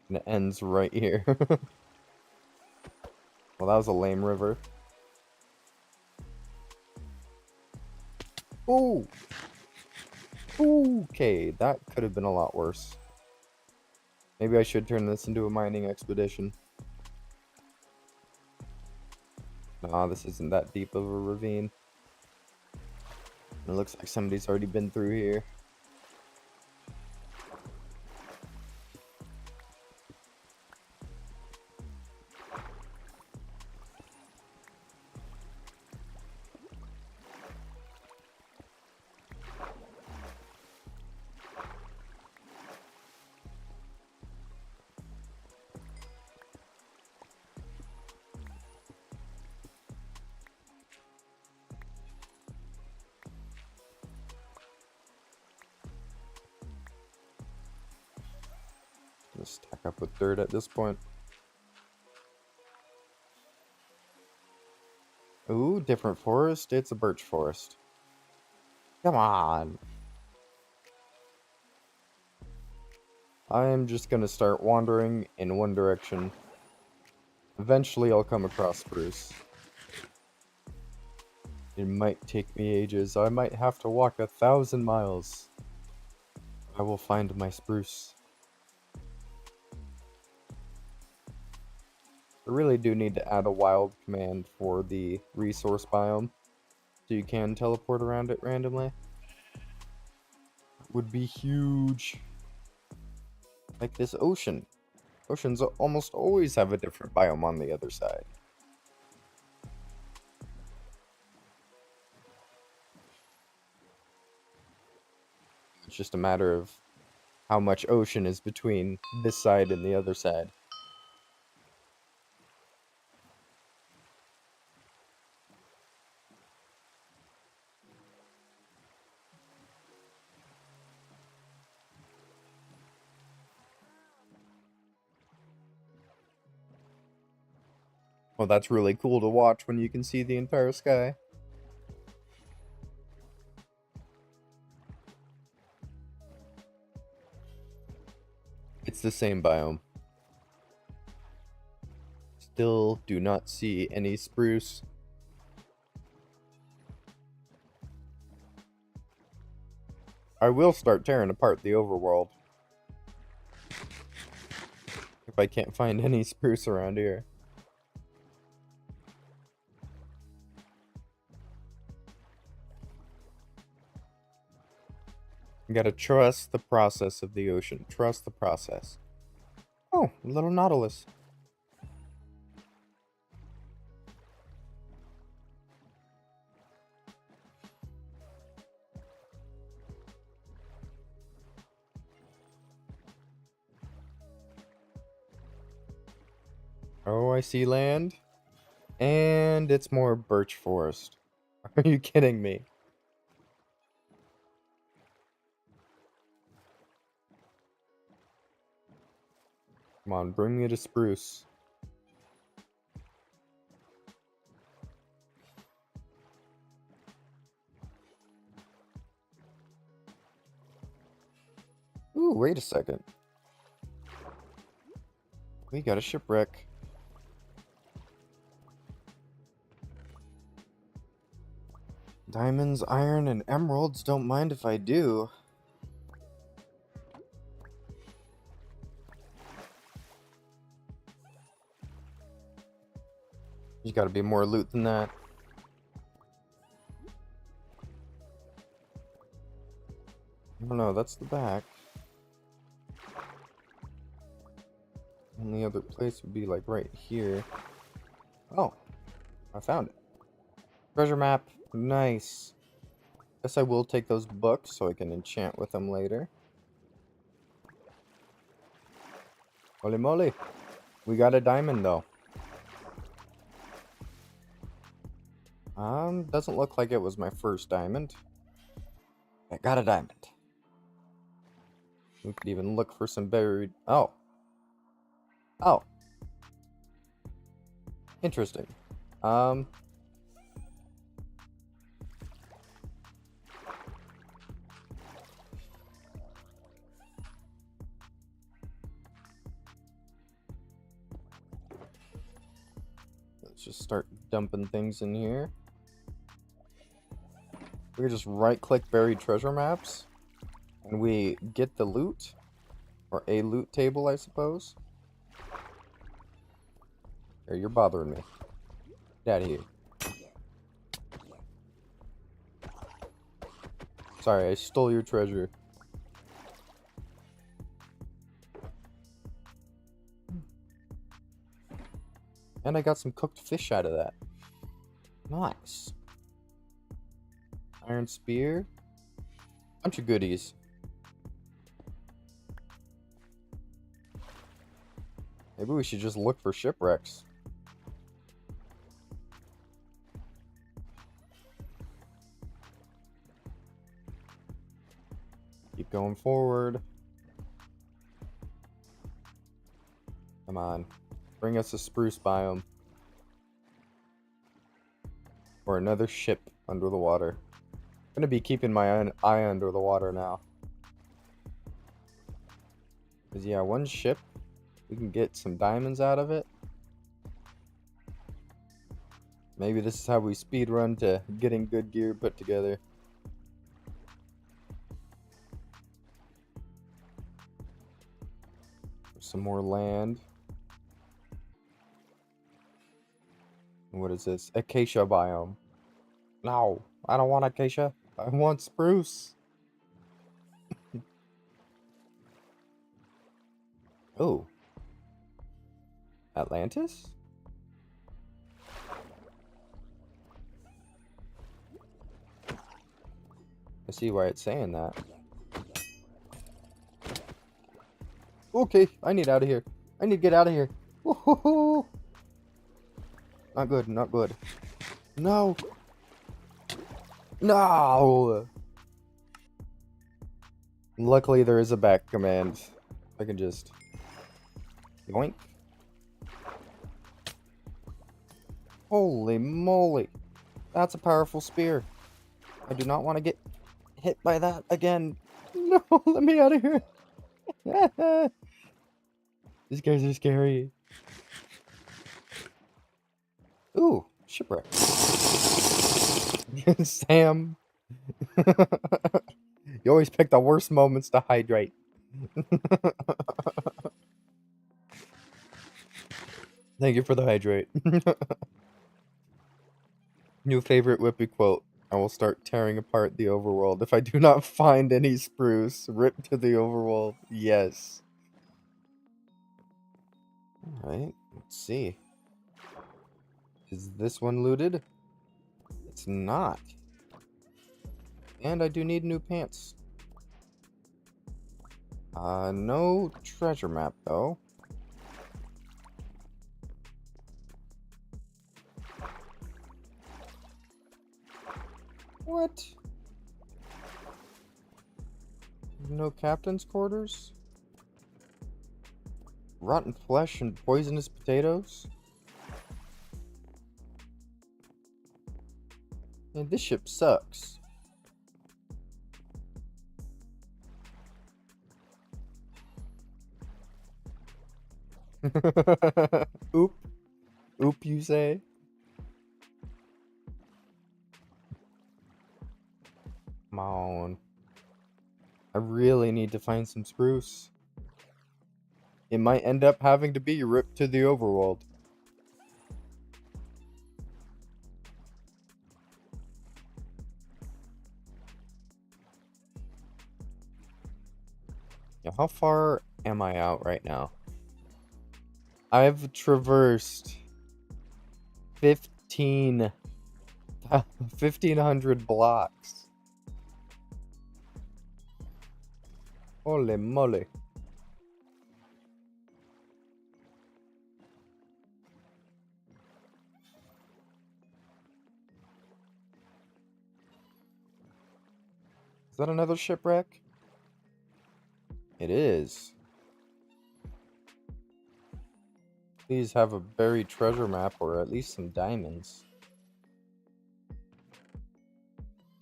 And it ends right here. Well, that was a lame river. Ooh! Okay, that could have been a lot worse. Maybe I should turn this into a mining expedition. Nah, this isn't that deep of a ravine. It looks like somebody's already been through here. Just stack up with dirt at this point. Ooh, different forest. It's a birch forest. Come on. I am just gonna start wandering in one direction. Eventually I'll come across spruce. It might take me ages. I might have to walk 1,000 miles. I will find my spruce. I really do need to add a wild command for the resource biome, so you can teleport around it randomly. Would be huge. Like this ocean. Oceans almost always have a different biome on the other side. It's just a matter of how much ocean is between this side and the other side. Well, that's really cool to watch when you can see the entire sky. It's the same biome. Still do not see any spruce. I will start tearing apart the overworld if I can't find any spruce around here. You gotta trust the process of the ocean. Trust the process. Oh, a little nautilus. Oh, I see land. And it's more birch forest. Are you kidding me? Come on, bring me to spruce. Ooh, wait a second. We got a shipwreck. Diamonds, iron, and emeralds. Don't mind if I do. There's gotta be more loot than that. Oh no, that's the back. Only other place would be like right here. Oh, I found it. Treasure map. Nice. Guess I will take those books so I can enchant with them later. Holy moly. We got a diamond though. Doesn't look like it was my first diamond. I got a diamond. We could even look for some buried... Oh. Oh. Interesting. Let's just start dumping things in here. We can just right-click buried treasure maps, and we get the loot, or a loot table, I suppose. Here, you're bothering me. Get out of here. Sorry, I stole your treasure. And I got some cooked fish out of that. Nice. Iron spear. Bunch of goodies. Maybe we should just look for shipwrecks. Keep going forward. Come on. Bring us a spruce biome. Or another ship under the water. I'm gonna be keeping my eye under the water now. Because yeah, one ship, we can get some diamonds out of it. Maybe this is how we speed run to getting good gear put together. Some more land. What is this? Acacia biome. No, I don't want acacia. I want spruce. Oh. Atlantis? I see why it's saying that. Okay, I need out of here. I need to get out of here. Woohoo! Not good, not good. No! No! Luckily, there is a back command. I can just... yoink. Holy moly! That's a powerful spear. I do not want to get hit by that again. No, let me out of here. These guys are scary. Ooh, shipwreck. Sam. You always pick the worst moments to hydrate. Thank you for the hydrate. New favorite Whippy quote. I will start tearing apart the overworld if I do not find any spruce. Rip to the overworld. Yes. Alright, let's see. Is this one looted? It's not. And I do need new pants. No treasure map though. What? No captain's quarters? Rotten flesh and poisonous potatoes? Man, this ship sucks. Oop. Oop, you say? Come on. I really need to find some spruce. It might end up having to be ripped to the overworld. Yeah, how far am I out right now? I've traversed 1,500 blocks. Holy moly. Is that another shipwreck? It is. Please have a buried treasure map or at least some diamonds.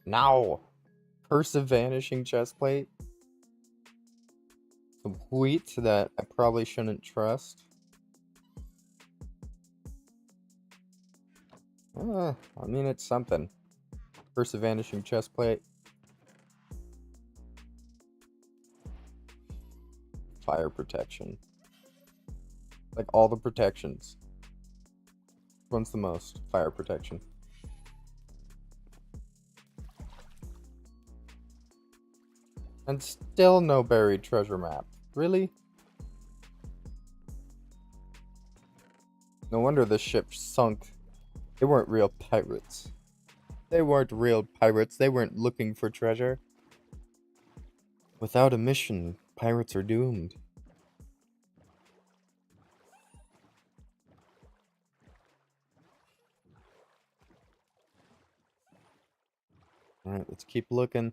Now! Curse of Vanishing chestplate. Some wheat that I probably shouldn't trust. I mean, it's something. Curse of Vanishing chestplate. Fire protection. Like all the protections. Which one's the most? Fire protection. And still no buried treasure map. Really? No wonder the ship sunk. They weren't real pirates. They weren't real pirates. They weren't looking for treasure. Without a mission, pirates are doomed. Alright, let's keep looking.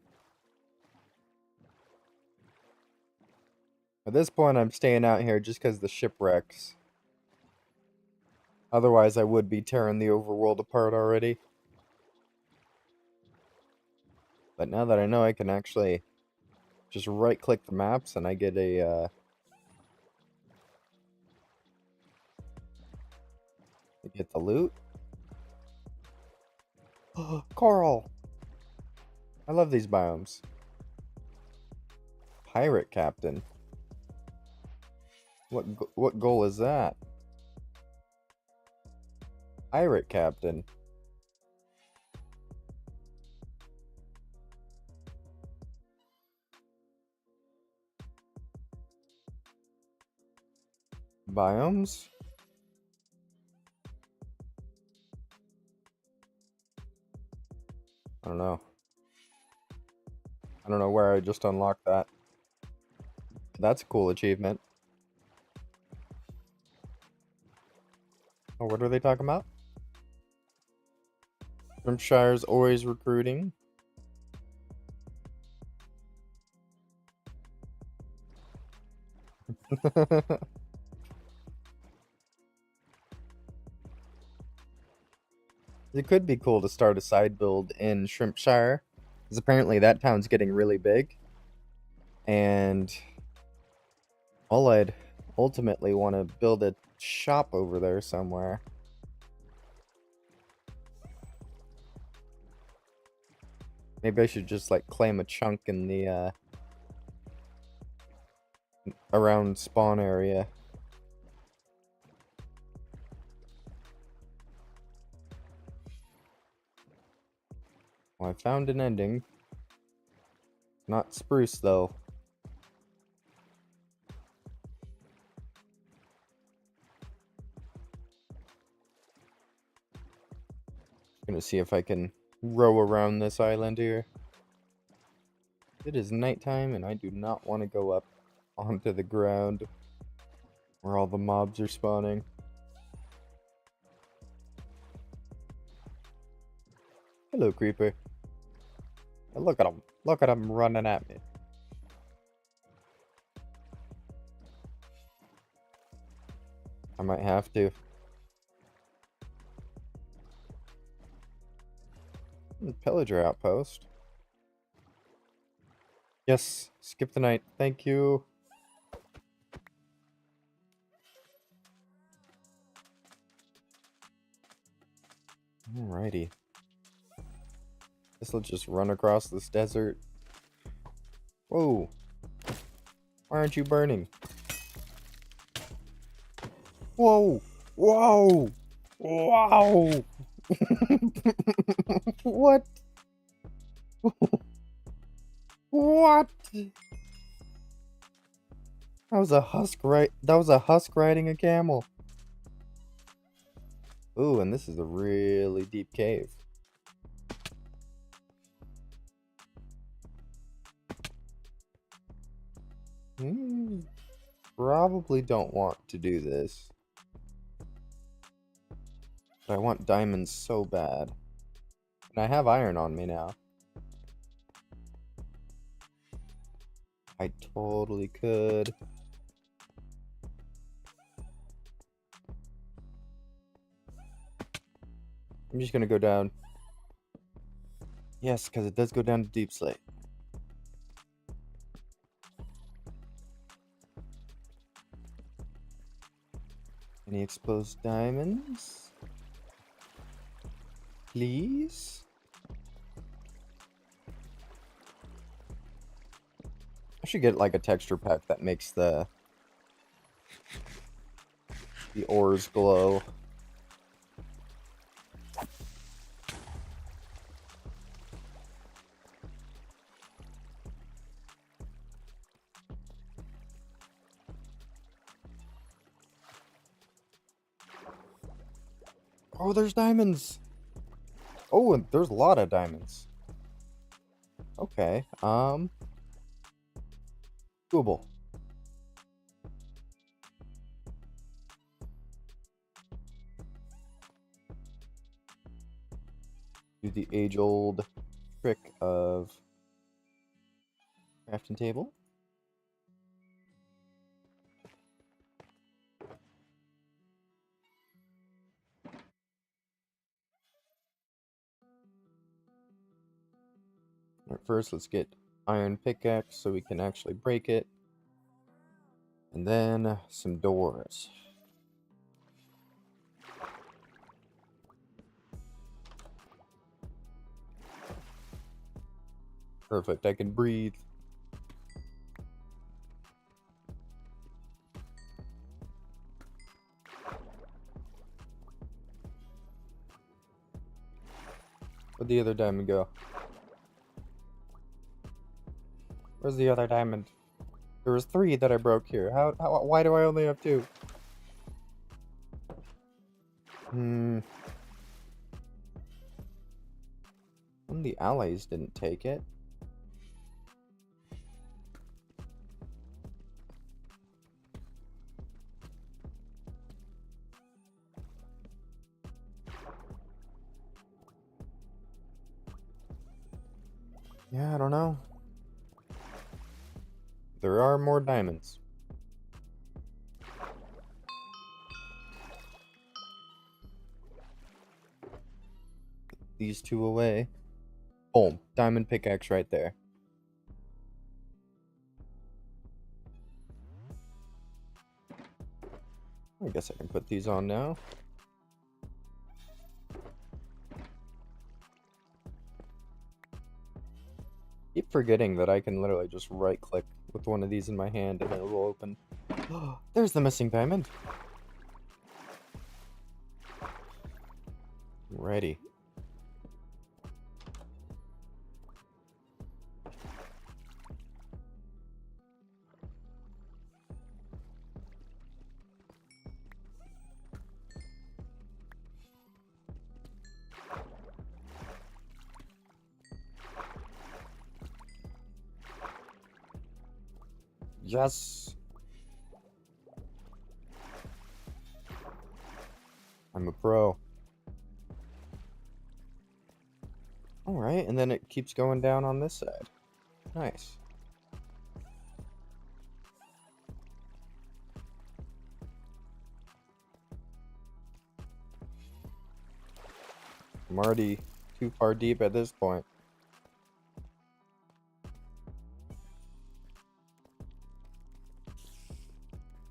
At this point, I'm staying out here just because the shipwrecks. Otherwise, I would be tearing the overworld apart already. But now that I know I can actually just right-click the maps and I get a, I get the loot. Coral! I love these biomes. Pirate Captain. What goal is that? Pirate Captain. Biomes? I don't know. I don't know where I just unlocked that. That's a cool achievement. Oh, what are they talking about? Shrimpshire's always recruiting. It could be cool to start a side build in Shrimpshire, because apparently that town's getting really big. And all I'd ultimately want to build a shop over there somewhere. Maybe I should just like claim a chunk in the around spawn area. Well, I found an ending. Not spruce though. Gonna see if I can row around this island here. It is nighttime and I do not want to go up onto the ground where all the mobs are spawning. Hello, creeper. Look at him. Look at him running at me. I might have to. Pillager outpost. Yes, skip the night. Thank you. Alrighty. Guess let's just run across this desert. Whoa. Why aren't you burning? Whoa! Whoa! Wow! What? What? That was a husk riding a camel. Ooh, and this is a really deep cave. Probably don't want to do this. But I want diamonds so bad. And I have iron on me now. I totally could. I'm just gonna go down. Yes, because it does go down to deep slate. Any exposed diamonds? Please? I should get like a texture pack that makes the ores glow. Oh, there's diamonds. Oh, and there's a lot of diamonds. Okay. Doable. Do the age-old trick of crafting table. Alright, first let's get iron pickaxe so we can actually break it. And then some doors. Perfect, I can breathe. Where'd the other diamond go? Where's the other diamond? There was 3 that I broke here. Why do I only have 2? One of the allies didn't take it. Yeah, I don't know. There are more diamonds. Put these 2 away. Boom. Diamond pickaxe right there. I guess I can put these on now. Keep forgetting that I can literally just right click with one of these in my hand and it will open. There's the missing diamond. Ready. Yes. I'm a pro. Alright, and then it keeps going down on this side. Nice. I'm already too far deep at this point.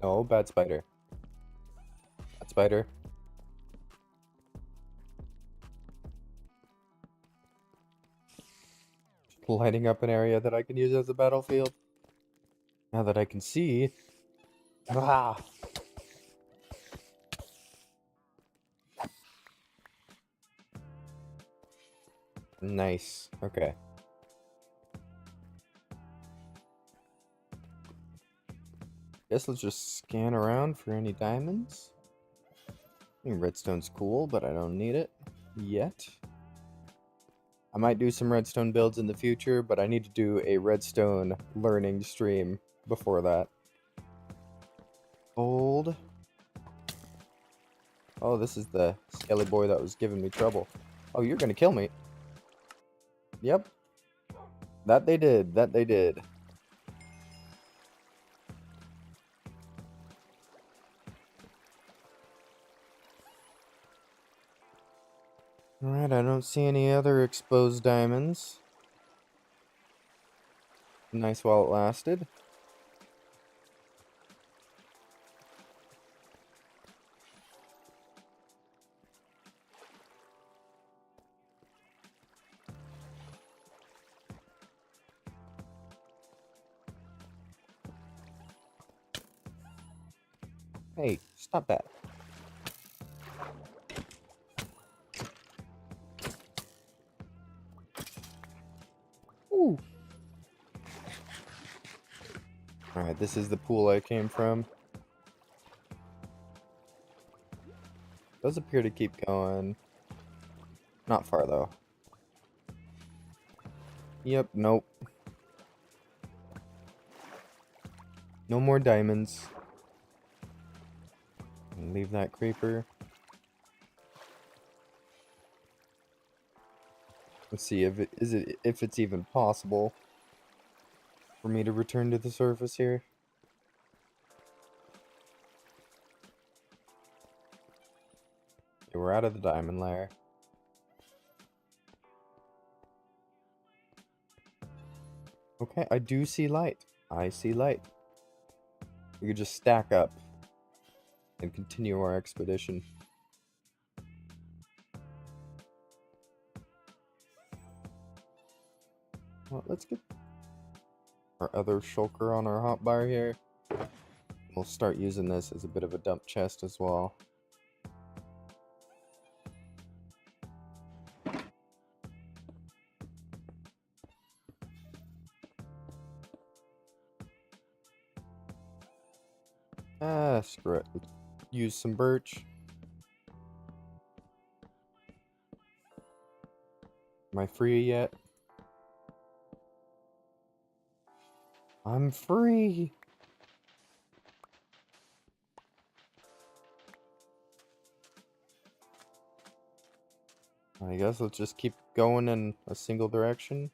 Oh, bad spider. Bad spider. Lighting up an area that I can use as a battlefield. Now that I can see. Ah! Nice. Okay. Guess let's just scan around for any diamonds. I mean, redstone's cool, but I don't need it yet. I might do some redstone builds in the future, but I need to do a redstone learning stream before that. Gold. Oh, this is the skelly boy that was giving me trouble. Oh, you're gonna kill me. Yep. That they did. That they did. Alright, I don't see any other exposed diamonds. Nice while it lasted. Hey, stop that. Ooh. Alright, this is the pool I came from. Does appear to keep going. Not far, though. Yep, nope. No more diamonds. Leave that creeper. Let's see if it's even possible for me to return to the surface here. Okay, we're out of the diamond layer. Okay, I do see light. I see light. We could just stack up and continue our expedition. Well, let's get our other shulker on our hotbar here. We'll start using this as a bit of a dump chest as well. Screw it. Let's use some birch. Am I free yet? I'm free! I guess let's just keep going in a single direction.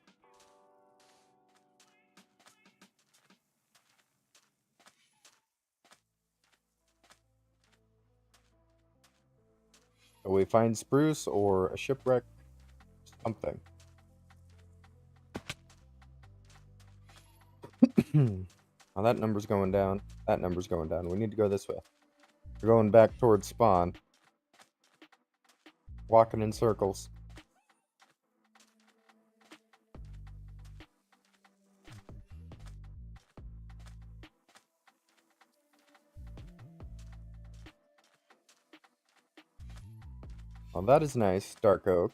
So we find spruce or a shipwreck, something. Now that number's going down. That number's going down. We need to go this way. We're going back towards spawn. Walking in circles. Well, that is nice. Dark oak.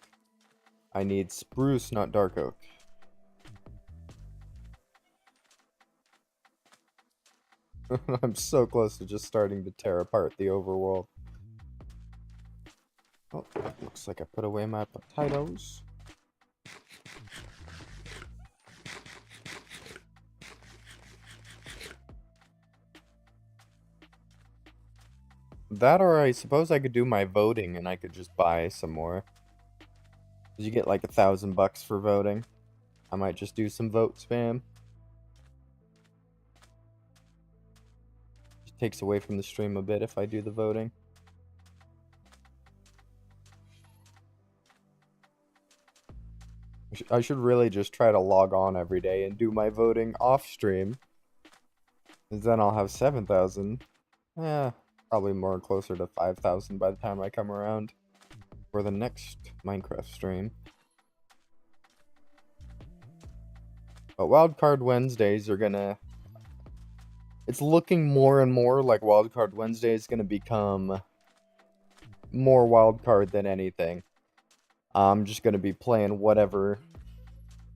I need spruce, not dark oak. I'm so close to just starting to tear apart the overworld. Oh, looks like I put away my potatoes. That, or I suppose I could do my voting and I could just buy some more. You get like $1,000 for voting. I might just do some vote spam. Just takes away from the stream a bit if I do the voting. I should really just try to log on every day and do my voting off stream. Because then I'll have 7,000. Yeah, probably more closer to 5,000 by the time I come around for the next Minecraft stream. But Wildcard Wednesdays are gonna... It's looking more and more like Wildcard Wednesday is gonna become more wildcard than anything. I'm just gonna be playing whatever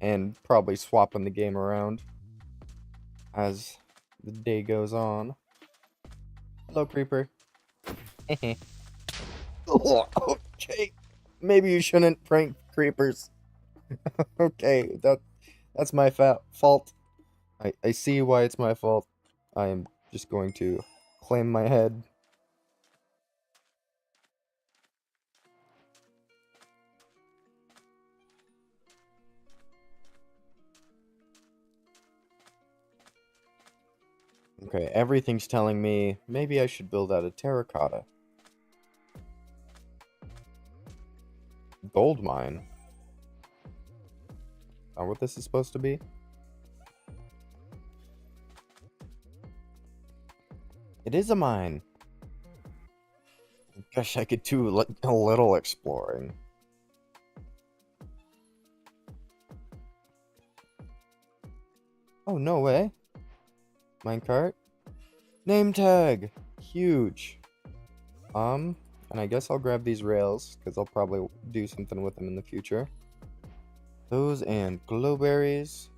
and probably swapping the game around as the day goes on. Hello, creeper. Okay. Maybe you shouldn't prank creepers. Okay, that's my fault. I see why it's my fault. I am just going to claim my head. Okay, everything's telling me maybe I should build out a terracotta. Gold mine. Is that what this is supposed to be? It is a mine. Gosh, I could do like a little exploring. Oh, no way. Minecart. Name tag. Huge. And I guess I'll grab these rails, because I'll probably do something with them in the future. Those and glowberries.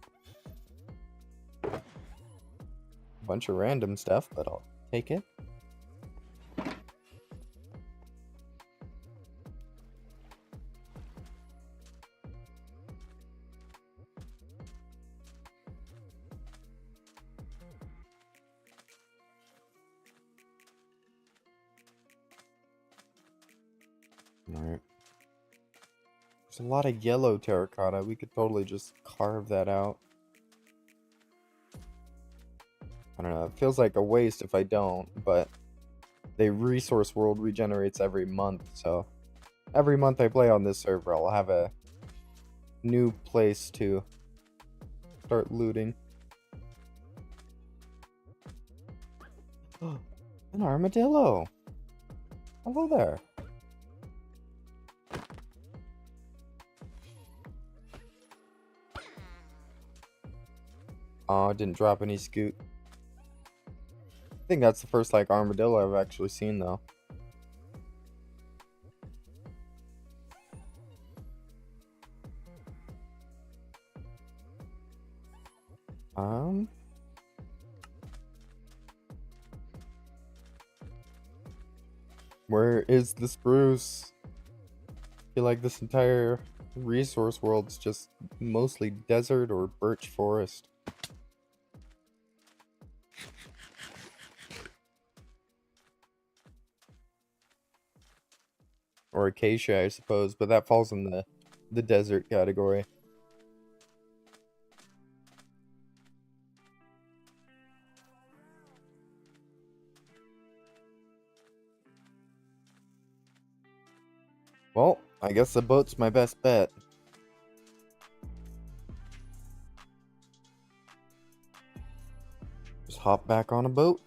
A bunch of random stuff, but I'll take it. Alright. There's a lot of yellow terracotta. We could totally just carve that out. I don't know. It feels like a waste if I don't, but the resource world regenerates every month, so every month I play on this server, I'll have a new place to start looting. An armadillo! Hello there. Oh, I didn't drop any scoot. I think that's the first like armadillo I've actually seen though. Where is the spruce? I feel like this entire resource world's just mostly desert or birch forest. Or acacia, I suppose, but that falls in the desert category. Well, I guess the boat's my best bet. Just hop back on a boat.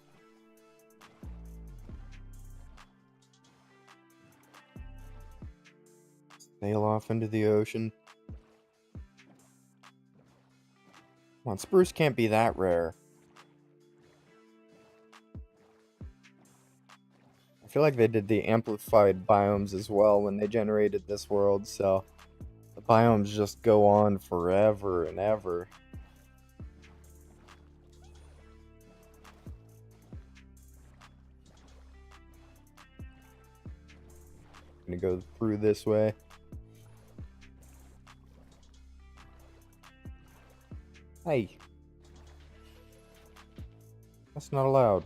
Sail off into the ocean. Come on, spruce can't be that rare. I feel like they did the amplified biomes as well when they generated this world, so the biomes just go on forever and ever. I'm gonna go through this way. Hey. That's not allowed.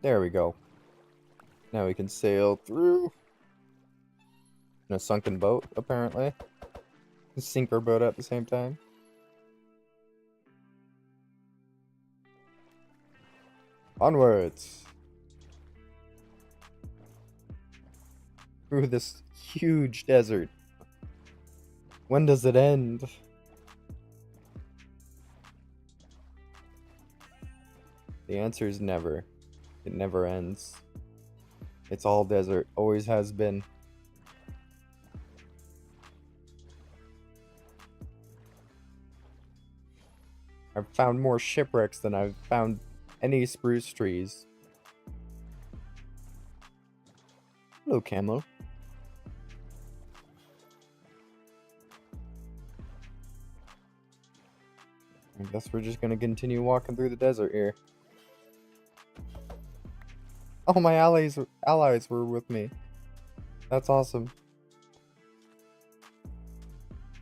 There we go. Now we can sail through. In a sunken boat, apparently. Sink our boat at the same time. Onwards! Through this huge desert. When does it end? The answer is never. It never ends. It's all desert. Always has been. I've found more shipwrecks than I've found any spruce trees. Hello, Camo. I guess we're just gonna continue walking through the desert here. Oh, my allies were with me. That's awesome.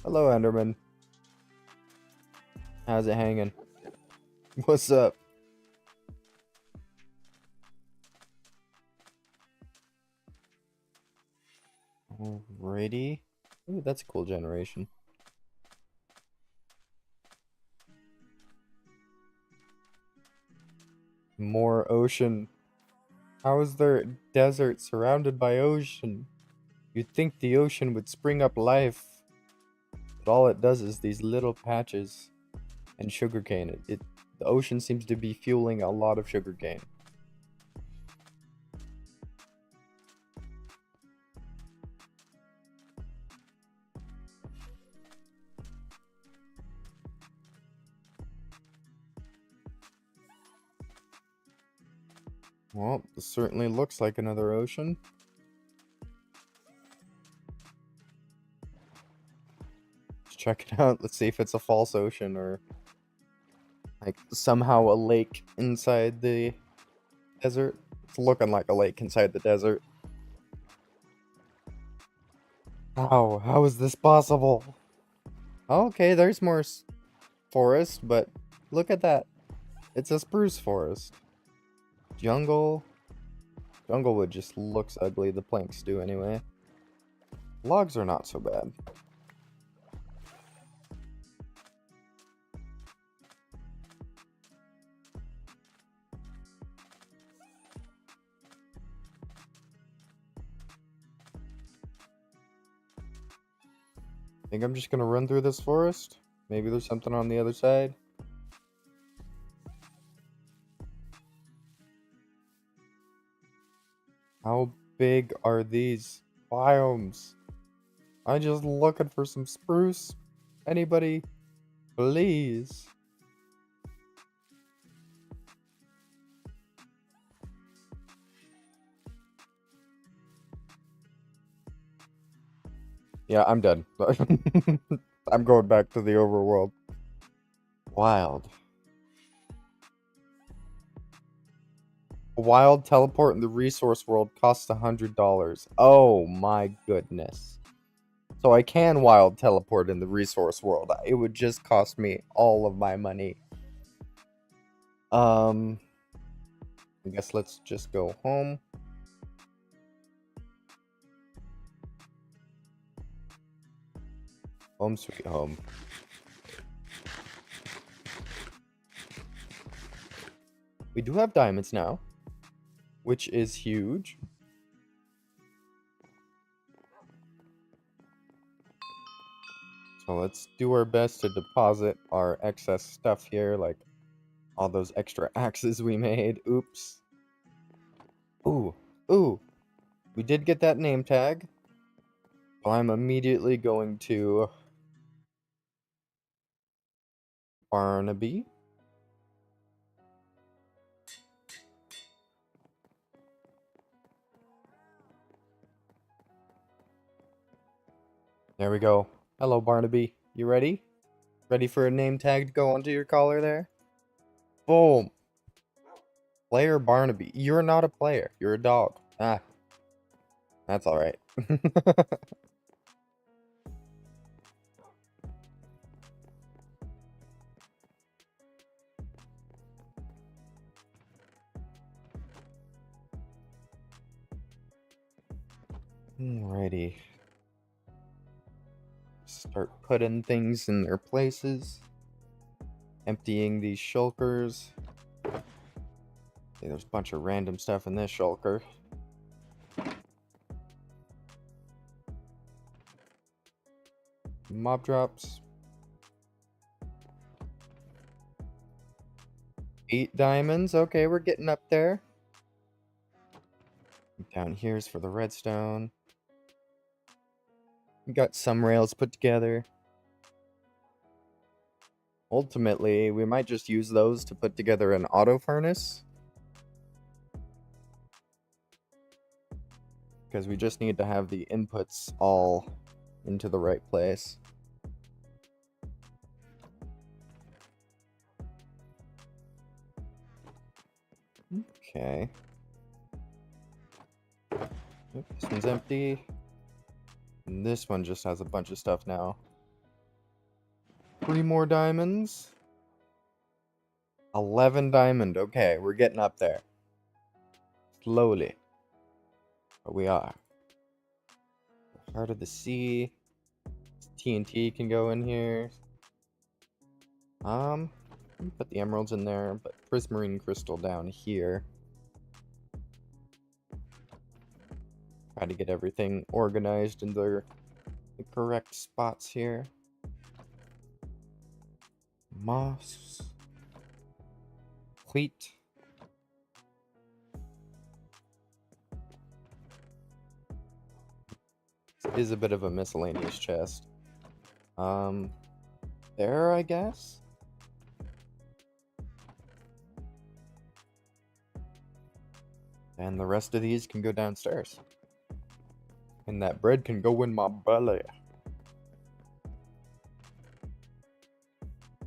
Hello, Enderman. How's it hanging? What's up? Alrighty. Ooh, that's a cool generation. More ocean. How is there desert surrounded by ocean? You'd think the ocean would spring up life, but all it does is these little patches and sugarcane. The ocean seems to be fueling a lot of sugarcane. Well, this certainly looks like another ocean. Let's check it out. Let's see if it's a false ocean or like somehow a lake inside the desert. It's looking like a lake inside the desert. How is this possible? Okay, there's more forest, but look at that. It's a spruce forest. Jungle. Junglewood just looks ugly. The planks do anyway. Logs are not so bad. I think I'm just gonna run through this forest. Maybe there's something on the other side. How big are these biomes? I'm just looking for some spruce. Anybody, please. Yeah, I'm done. I'm going back to the overworld. Wild. A wild teleport in the resource world costs $100. Oh my goodness. So I can wild teleport in the resource world. It would just cost me all of my money. I guess let's just go home. Home sweet home. We do have diamonds now, which is huge. So let's do our best to deposit our excess stuff here, like all those extra axes we made. Oops. Ooh, ooh. We did get that name tag. So I'm immediately going to Barnaby. There we go. Hello, Barnaby. You ready? Ready for a name tag to go onto your collar there? Boom. Player Barnaby. You're not a player. You're a dog. Ah. That's alright. Alrighty. Start putting things in their places. Emptying these shulkers. Okay, there's a bunch of random stuff in this shulker. Mob drops. 8 diamonds. Okay, we're getting up there. Down here's for the redstone. We got some rails put together. Ultimately, we might just use those to put together an auto furnace. Because we just need to have the inputs all into the right place. Okay. Yep, this one's empty. And this one just has a bunch of stuff now. 3 more diamonds. 11 diamond. Okay, we're getting up there. Slowly. But we are. Heart of the Sea. TNT can go in here. Put the emeralds in there, but prismarine crystal down here. Try to get everything organized in the correct spots here. Moss. Wheat. This is a bit of a miscellaneous chest. There, I guess? And the rest of these can go downstairs. And that bread can go in my belly.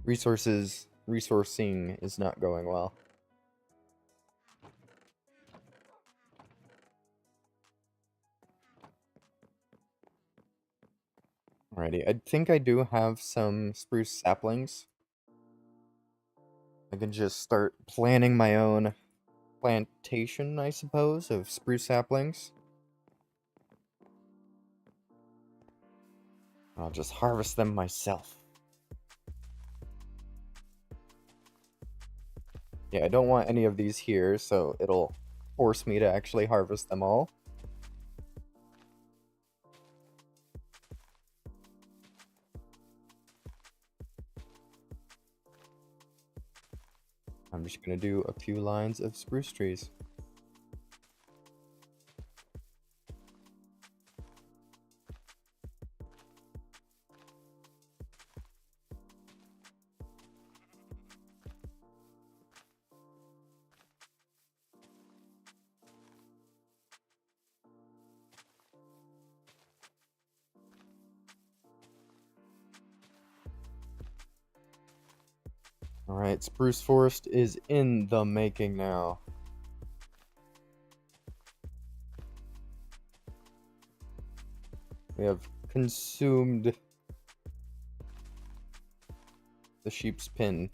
Resourcing is not going well. Alrighty, I think I do have some spruce saplings. I can just start planning my own plantation, I suppose, of spruce saplings. I'll just harvest them myself. Yeah, I don't want any of these here, so it'll force me to actually harvest them all. I'm just going to do a few lines of spruce trees. Alright, spruce forest is in the making now. We have consumed the sheep's pin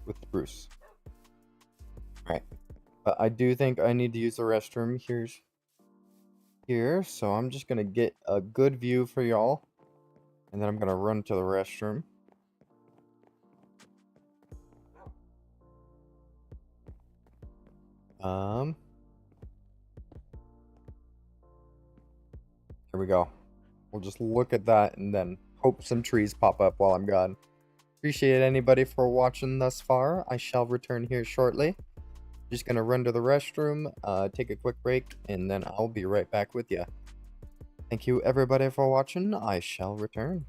with spruce. Alright, but I do think I need to use the restroom here, so I'm just gonna get a good view for y'all, and then I'm gonna run to the restroom. Here we go. We'll just look at that and then hope some trees pop up while I'm gone. Appreciate anybody for watching thus far. I shall return here shortly. Just gonna run to the restroom, take a quick break, and then I'll be right back with you. Thank you everybody for watching. I shall return.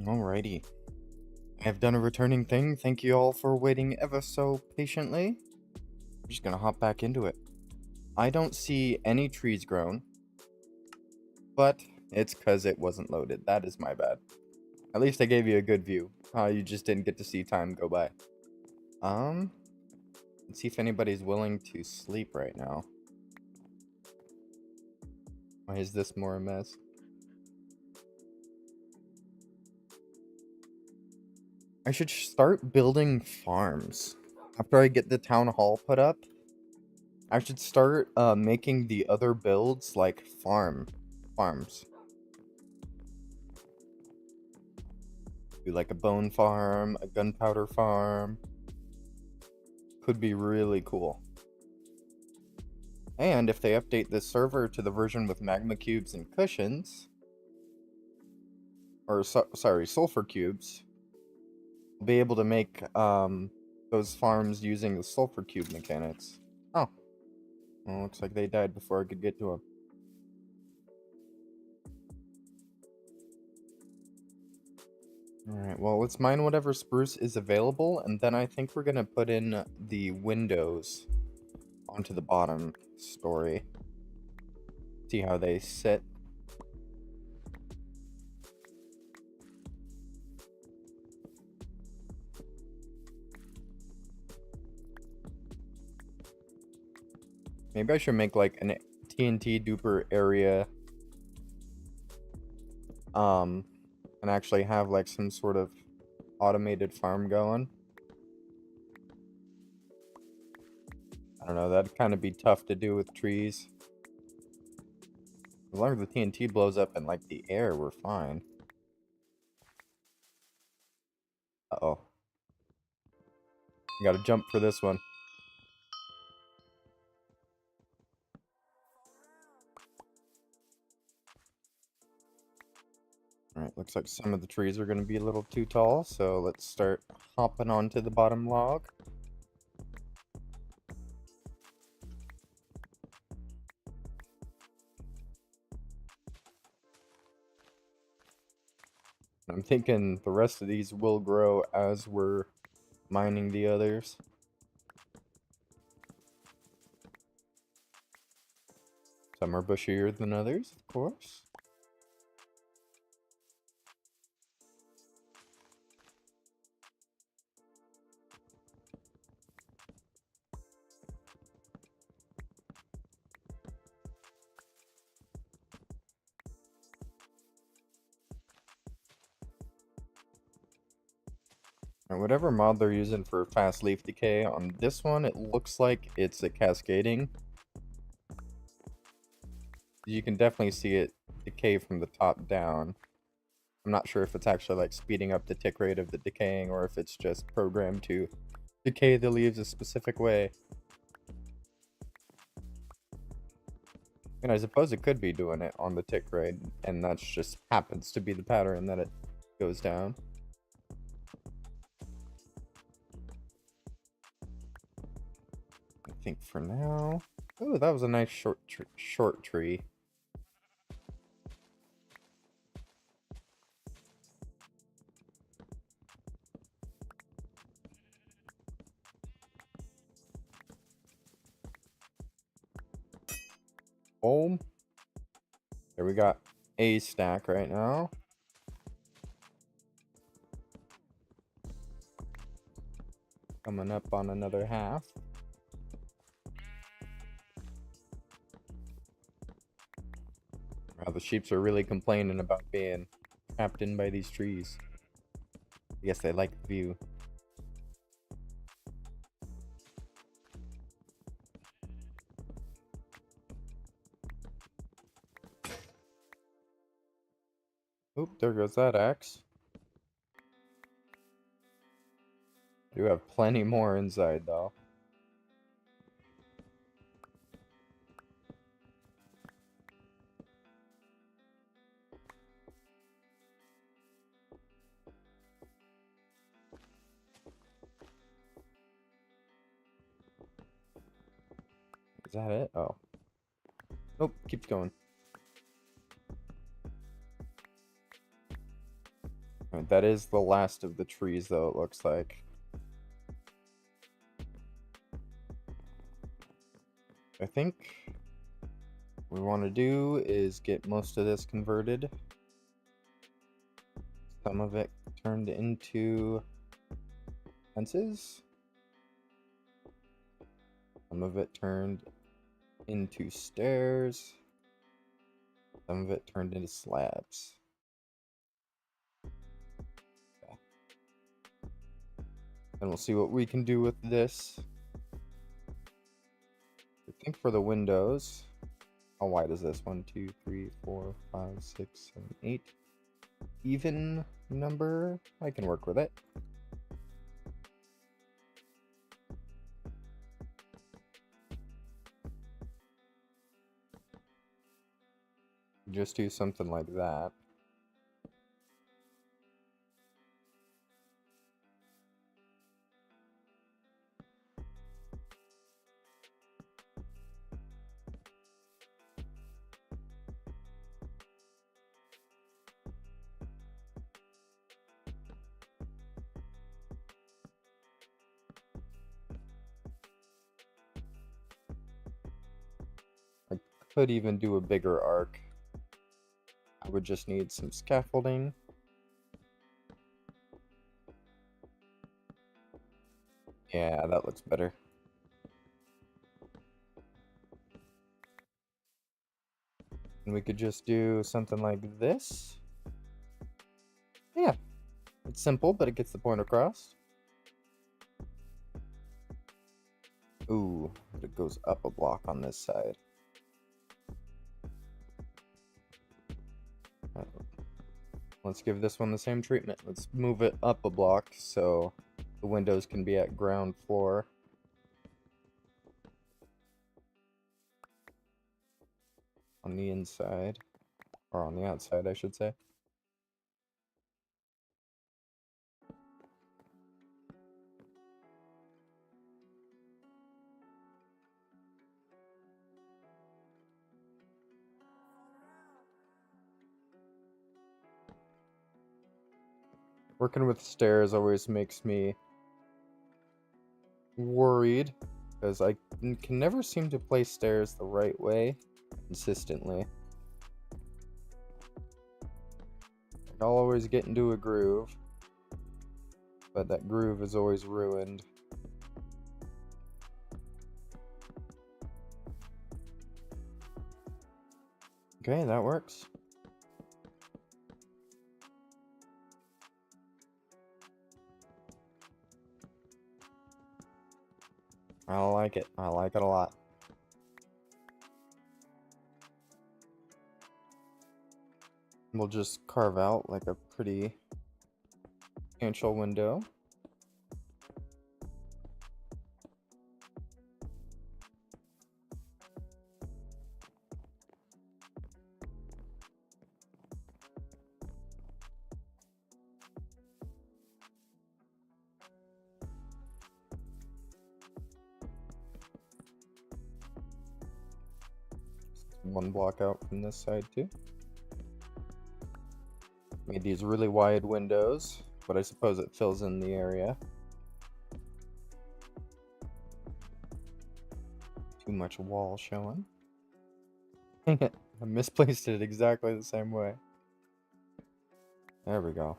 Alrighty. I have done a returning thing. Thank you all for waiting ever so patiently. I'm just gonna hop back into it. I don't see any trees grown, but it's because it wasn't loaded. That is my bad. At least I gave you a good view. You just didn't get to see time go by. Let's see if anybody's willing to sleep right now. Why is this more a mess? I should start building farms. After I get the town hall put up, I should start making the other builds like farms. Do like a bone farm, a gunpowder farm. Could be really cool. And if they update this server to the version with magma cubes and cushions, or sorry, sulfur cubes, I'll be able to make those farms using the sulfur cube mechanics. Oh, well, looks like they died before I could get to them. Alright, well, let's mine whatever spruce is available, and then I think we're gonna put in the windows onto the bottom story. See how they sit. Maybe I should make like an TNT duper area. And actually have like some sort of automated farm going. I don't know, that'd kind of be tough to do with trees. As long as the TNT blows up in like the air, we're fine. Uh-oh. You gotta jump for this one. Alright, looks like some of the trees are gonna be a little too tall, so let's start hopping onto the bottom log. I'm thinking the rest of these will grow as we're mining the others. Some are bushier than others, of course. And whatever mod they're using for fast leaf decay, on this one it looks like it's a cascading. You can definitely see it decay from the top down. I'm not sure if it's actually like speeding up the tick rate of the decaying or if it's just programmed to decay the leaves a specific way. And I suppose it could be doing it on the tick rate, and that just happens to be the pattern that it goes down. I think for now... Oh, that was a nice short tree. Oh, there we got a stack right now. Coming up on another half. Wow, the sheeps are really complaining about being trapped in by these trees. I guess they like the view. Oop, there goes that axe. You have plenty more inside, though. Is that it? Oh. Nope, keeps going. Alright, that is the last of the trees, though, it looks like. I think what we want to do is get most of this converted. Some of it turned into fences. Some of it turned into stairs. Some of it turned into slabs. Okay. And we'll see what we can do with this. I think for the windows, how wide is this? 1, 2, 3, 4, 5, 6, 7, 8. Even number. I can work with it. Just do something like that. I could even do a bigger arc. I would just need some scaffolding. Yeah, that looks better. And we could just do something like this. Yeah, it's simple, but it gets the point across. Ooh, but it goes up a block on this side. Let's give this one the same treatment. Let's move it up a block so the windows can be at ground floor. On the inside, or on the outside, I should say. Working with stairs always makes me worried, because I can never seem to place stairs the right way consistently. I'll always get into a groove, but that groove is always ruined. Okay, that works. I like it. I like it a lot. We'll just carve out like a pretty substantial window. One block out from this side too. Made these really wide windows, but I suppose it fills in the area. Too much wall showing. Dang it, I misplaced it exactly the same way. There we go.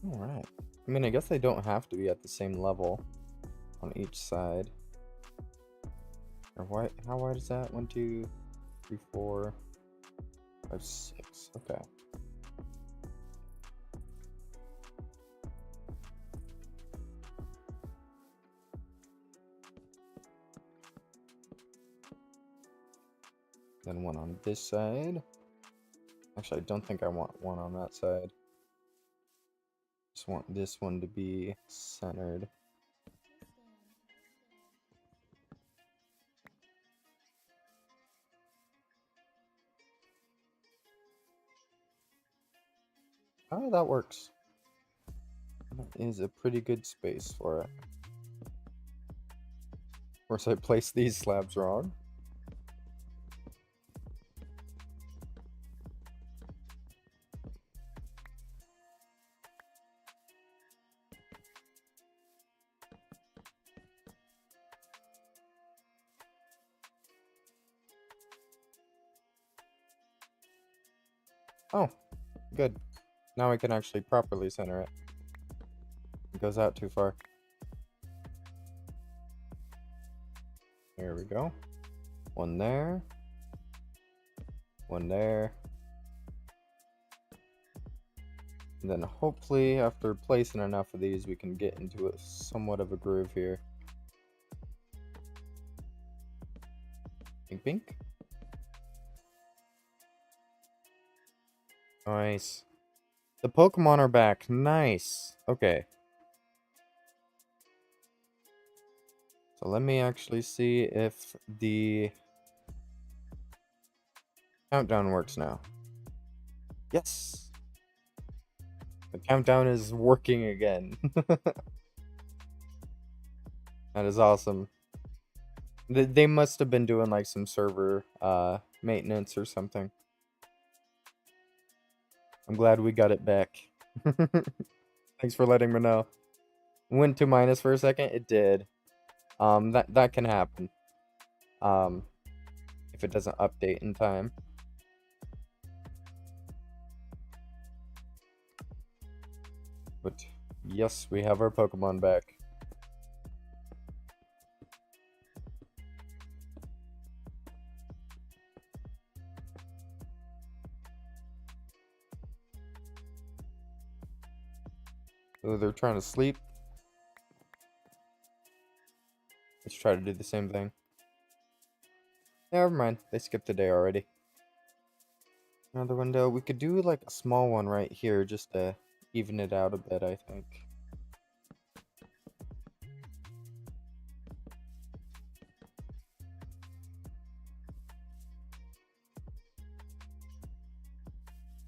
Alright. I mean, I guess they don't have to be at the same level on each side. Or why? How wide is that? 1, 2, 3, 4, 5, 6. Okay. Then one on this side. Actually, I don't think I want one on that side. Just want this one to be centered. Oh, that works. That is a pretty good space for it. Of course, I placed these slabs wrong. Oh, good. Now I can actually properly center it. It goes out too far. There we go. One there. One there. And then hopefully after placing enough of these, we can get into a somewhat of a groove here. Pink, pink. Nice. The Pokemon are back. Nice. Okay. So let me actually see if the countdown works now. Yes. The countdown is working again. That is awesome. They must have been doing like some server maintenance or something. I'm glad we got it back. Thanks for letting me know. Went to minus for a second. It did. That can happen. If it doesn't update in time. But yes, we have our Pokemon back. Oh, they're trying to sleep. Let's try to do the same thing. Never mind, they skipped a day already. Another window. We could do like a small one right here just to even it out a bit, I think.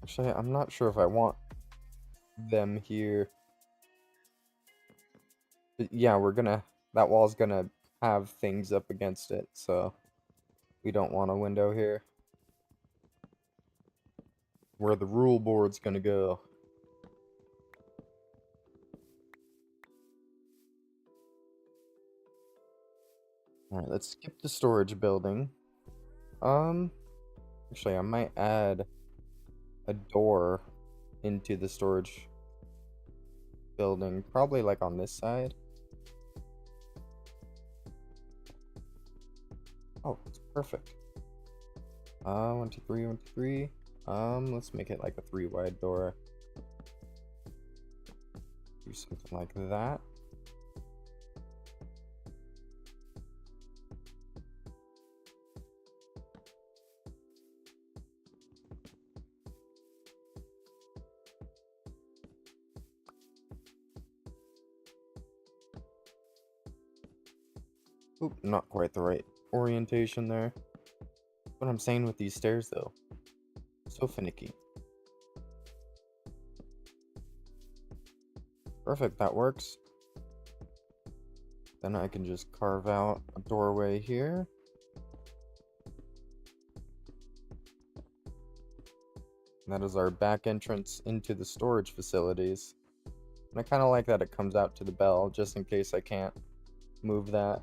Actually, I'm not sure if I want them here. But yeah, that wall's gonna have things up against it, so we don't want a window here. Where the rule board's gonna go. Alright, let's skip the storage building. Actually, I might add a door into the storage building, probably like on this side. Oh, it's perfect. 1, 2, 3, 1, 2, 3. Let's make it like a 3 wide door. Do something like that. Oop, not quite the right orientation there. What I'm saying with these stairs, though. So finicky. Perfect, that works. Then I can just carve out a doorway here. That is our back entrance into the storage facilities. And I kind of like that it comes out to the bell, just in case I can't move that.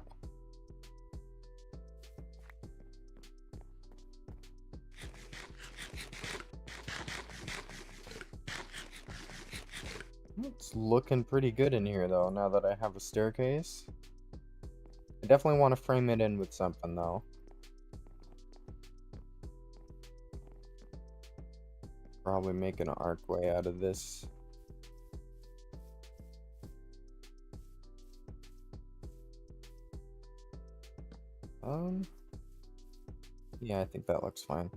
It's looking pretty good in here, though, now that I have a staircase. I definitely want to frame it in with something, though. Probably make an archway out of this. Yeah, I think that looks fine.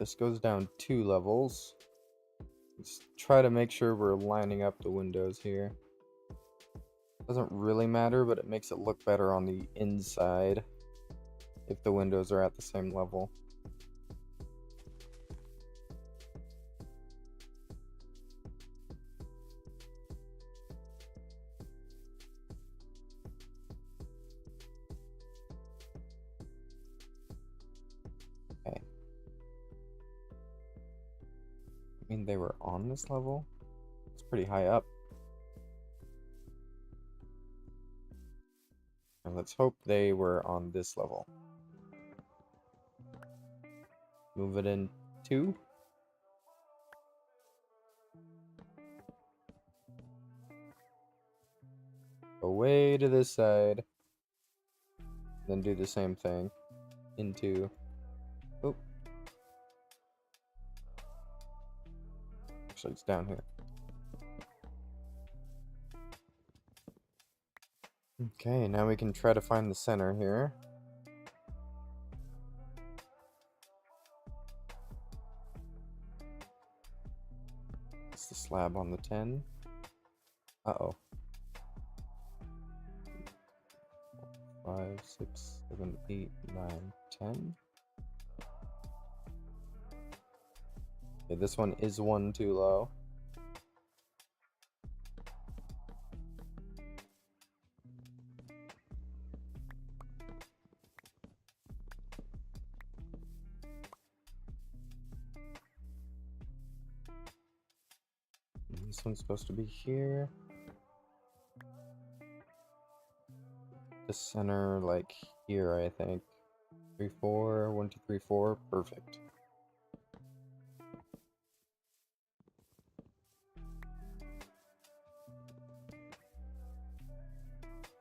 this goes down 2 levels. Let's try to make sure we're lining up the windows here. Doesn't really matter, but it makes it look better on the inside if the windows are at the same level. Okay. I mean, they were on this level. It's pretty high up. And let's hope they were on this level. Move it in 2. Go way to this side. Then do the same thing. Into. Oh. Actually, it's down here. Okay, now we can try to find the center here. It's the slab on the 10. Uh-oh. 5, 6, 7, 8, 9, 10. Okay, this one is 1 too low. This one's supposed to be here. The center, like here, I think. 3, 4, 1, 2, 3, 4. Perfect.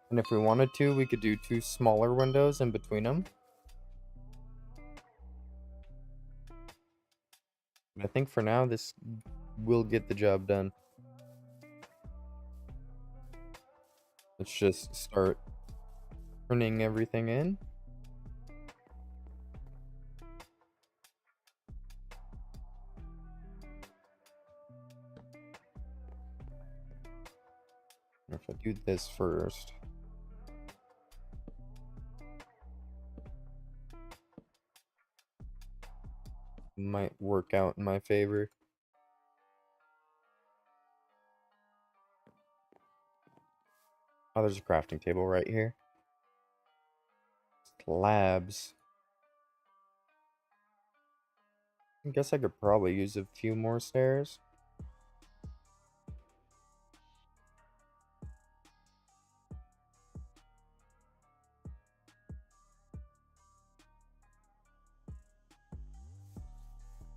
And if we wanted to, we could do 2 smaller windows in between them. But I think for now, this will get the job done. Let's just start turning everything in. If I do this first. Might work out in my favor. Oh, there's a crafting table right here. Slabs. I guess I could probably use a few more stairs.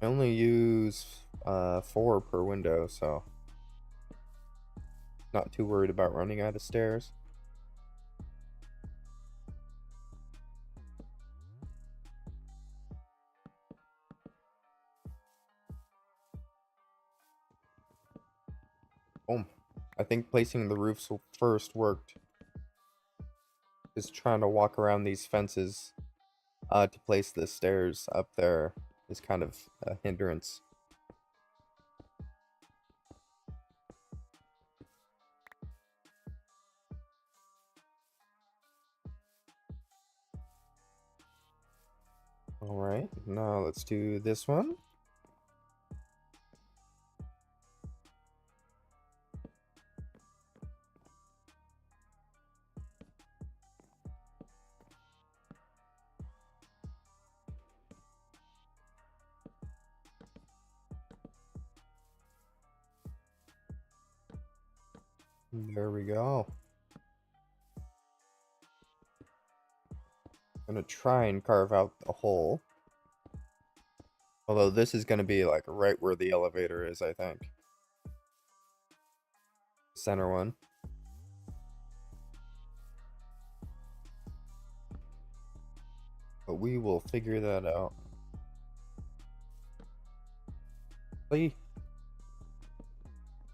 I only use 4 per window, so not too worried about running out of stairs. Boom. I think placing the roofs first worked. Just trying to walk around these fences to place the stairs up there is kind of a hindrance. Alright, now let's do this one. There we go. I'm gonna try and carve out the hole. Although this is gonna be like right where the elevator is, I think. Center one. But we will figure that out.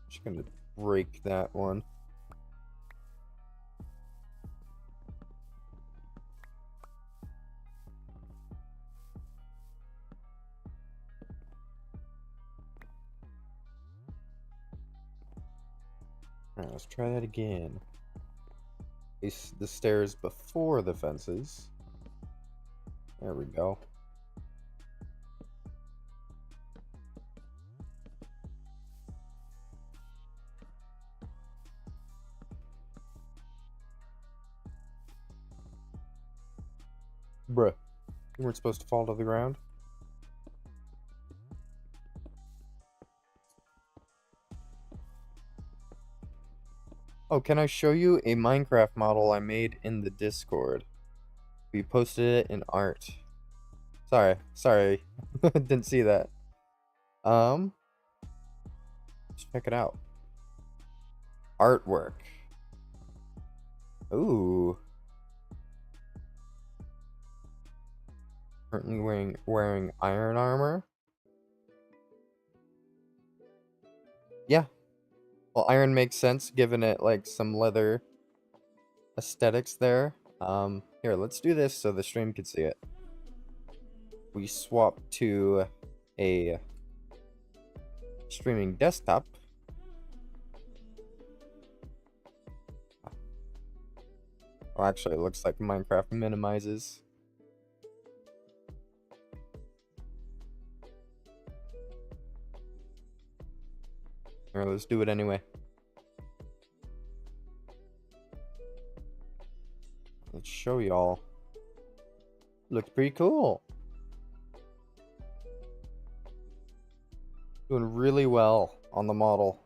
Just gonna break that one. Alright, let's try that again. Place the stairs before the fences. There we go. Bruh. You weren't supposed to fall to the ground? Oh, can I show you a Minecraft model I made in the Discord? We posted it in art. Sorry. Didn't see that. Let's check it out. Artwork. Ooh. Currently wearing iron armor. Yeah. Well, iron makes sense given it like some leather aesthetics there. Here, let's do this so the stream can see it. We swap to a streaming desktop. Well, actually, it looks like Minecraft minimizes. Here, let's do it anyway. Let's show y'all. Looks pretty cool. Doing really well on the model.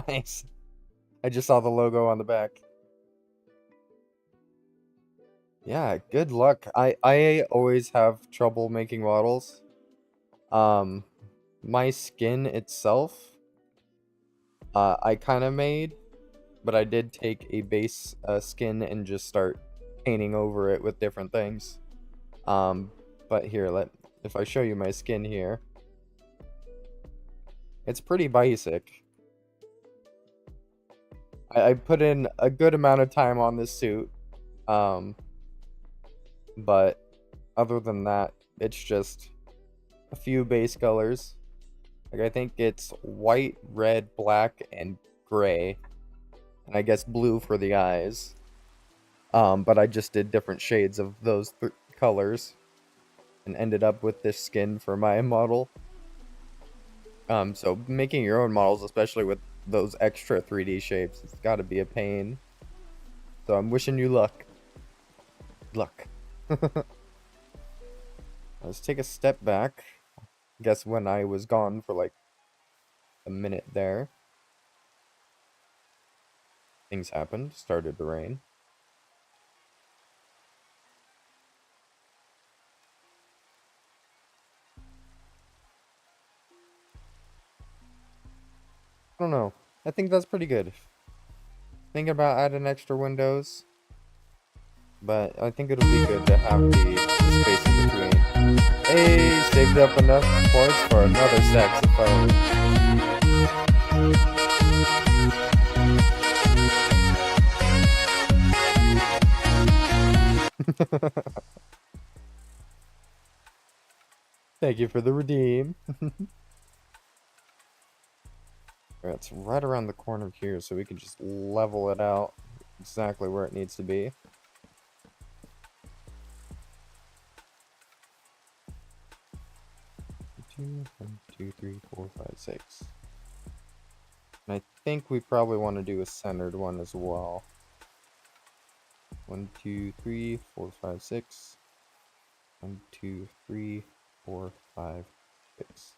Nice. I just saw the logo on the back. Yeah, good luck. I always have trouble making models. My skin itself, I kind of made, but I did take a base skin and just start painting over it with different things. But here, if I show you my skin here, it's pretty basic. I put in a good amount of time on this suit, but other than that, it's just a few base colors. Like, I think it's white, red, black, and gray. And I guess blue for the eyes. But I just did different shades of those colors. And ended up with this skin for my model. So making your own models, especially with those extra 3D shapes, it's gotta be a pain. So I'm wishing you luck. Luck. Let's take a step back. Guess when I was gone for like a minute there, things happened. Started to rain. I don't know. I think that's pretty good. Thinking about adding extra windows, but I think it'll be good to have the space in between. Hey, saved up enough parts for another saxophone. Thank you for the redeem. It's right around the corner here, so we can just level it out exactly where it needs to be. One, two, three, four, five, six. And I think we probably want to do a centered one as well. 1, 2, 3, 4, 5, 6. 1, 2, 3, 4, 5, 6.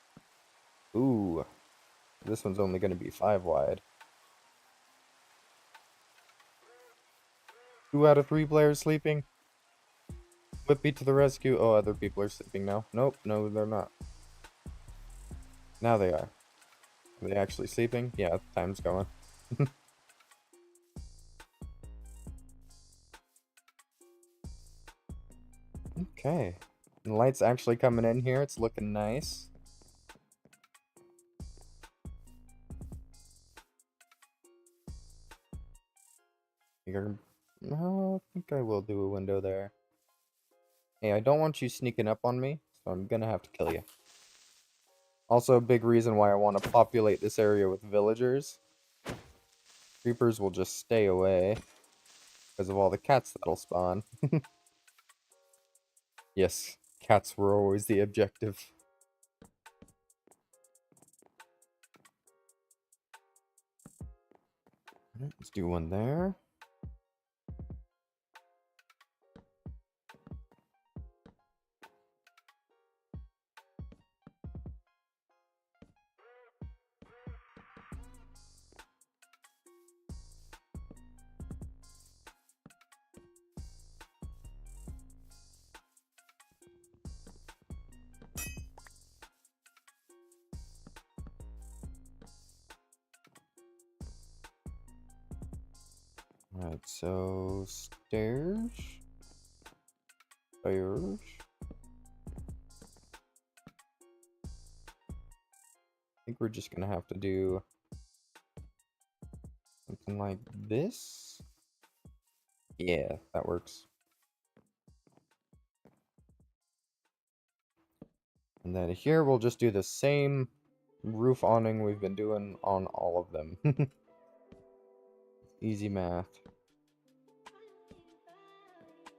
Ooh. This one's only going to be 5 wide. 2 out of 3 players sleeping. Whippy to the rescue. Oh, other people are sleeping now. Nope, no, they're not. Now they are. Are they actually sleeping? Yeah, time's going. Okay. And the light's actually coming in here. It's looking nice. No, I think I will do a window there. Hey, I don't want you sneaking up on me, so I'm gonna have to kill you. Also, a big reason why I want to populate this area with villagers. Creepers will just stay away because of all the cats that'll spawn. Yes, cats were always the objective. Let's do one there. Alright, so stairs. Stairs. I think we're just gonna have to do something like this. Yeah, that works. And then here we'll just do the same roof awning we've been doing on all of them. Easy math.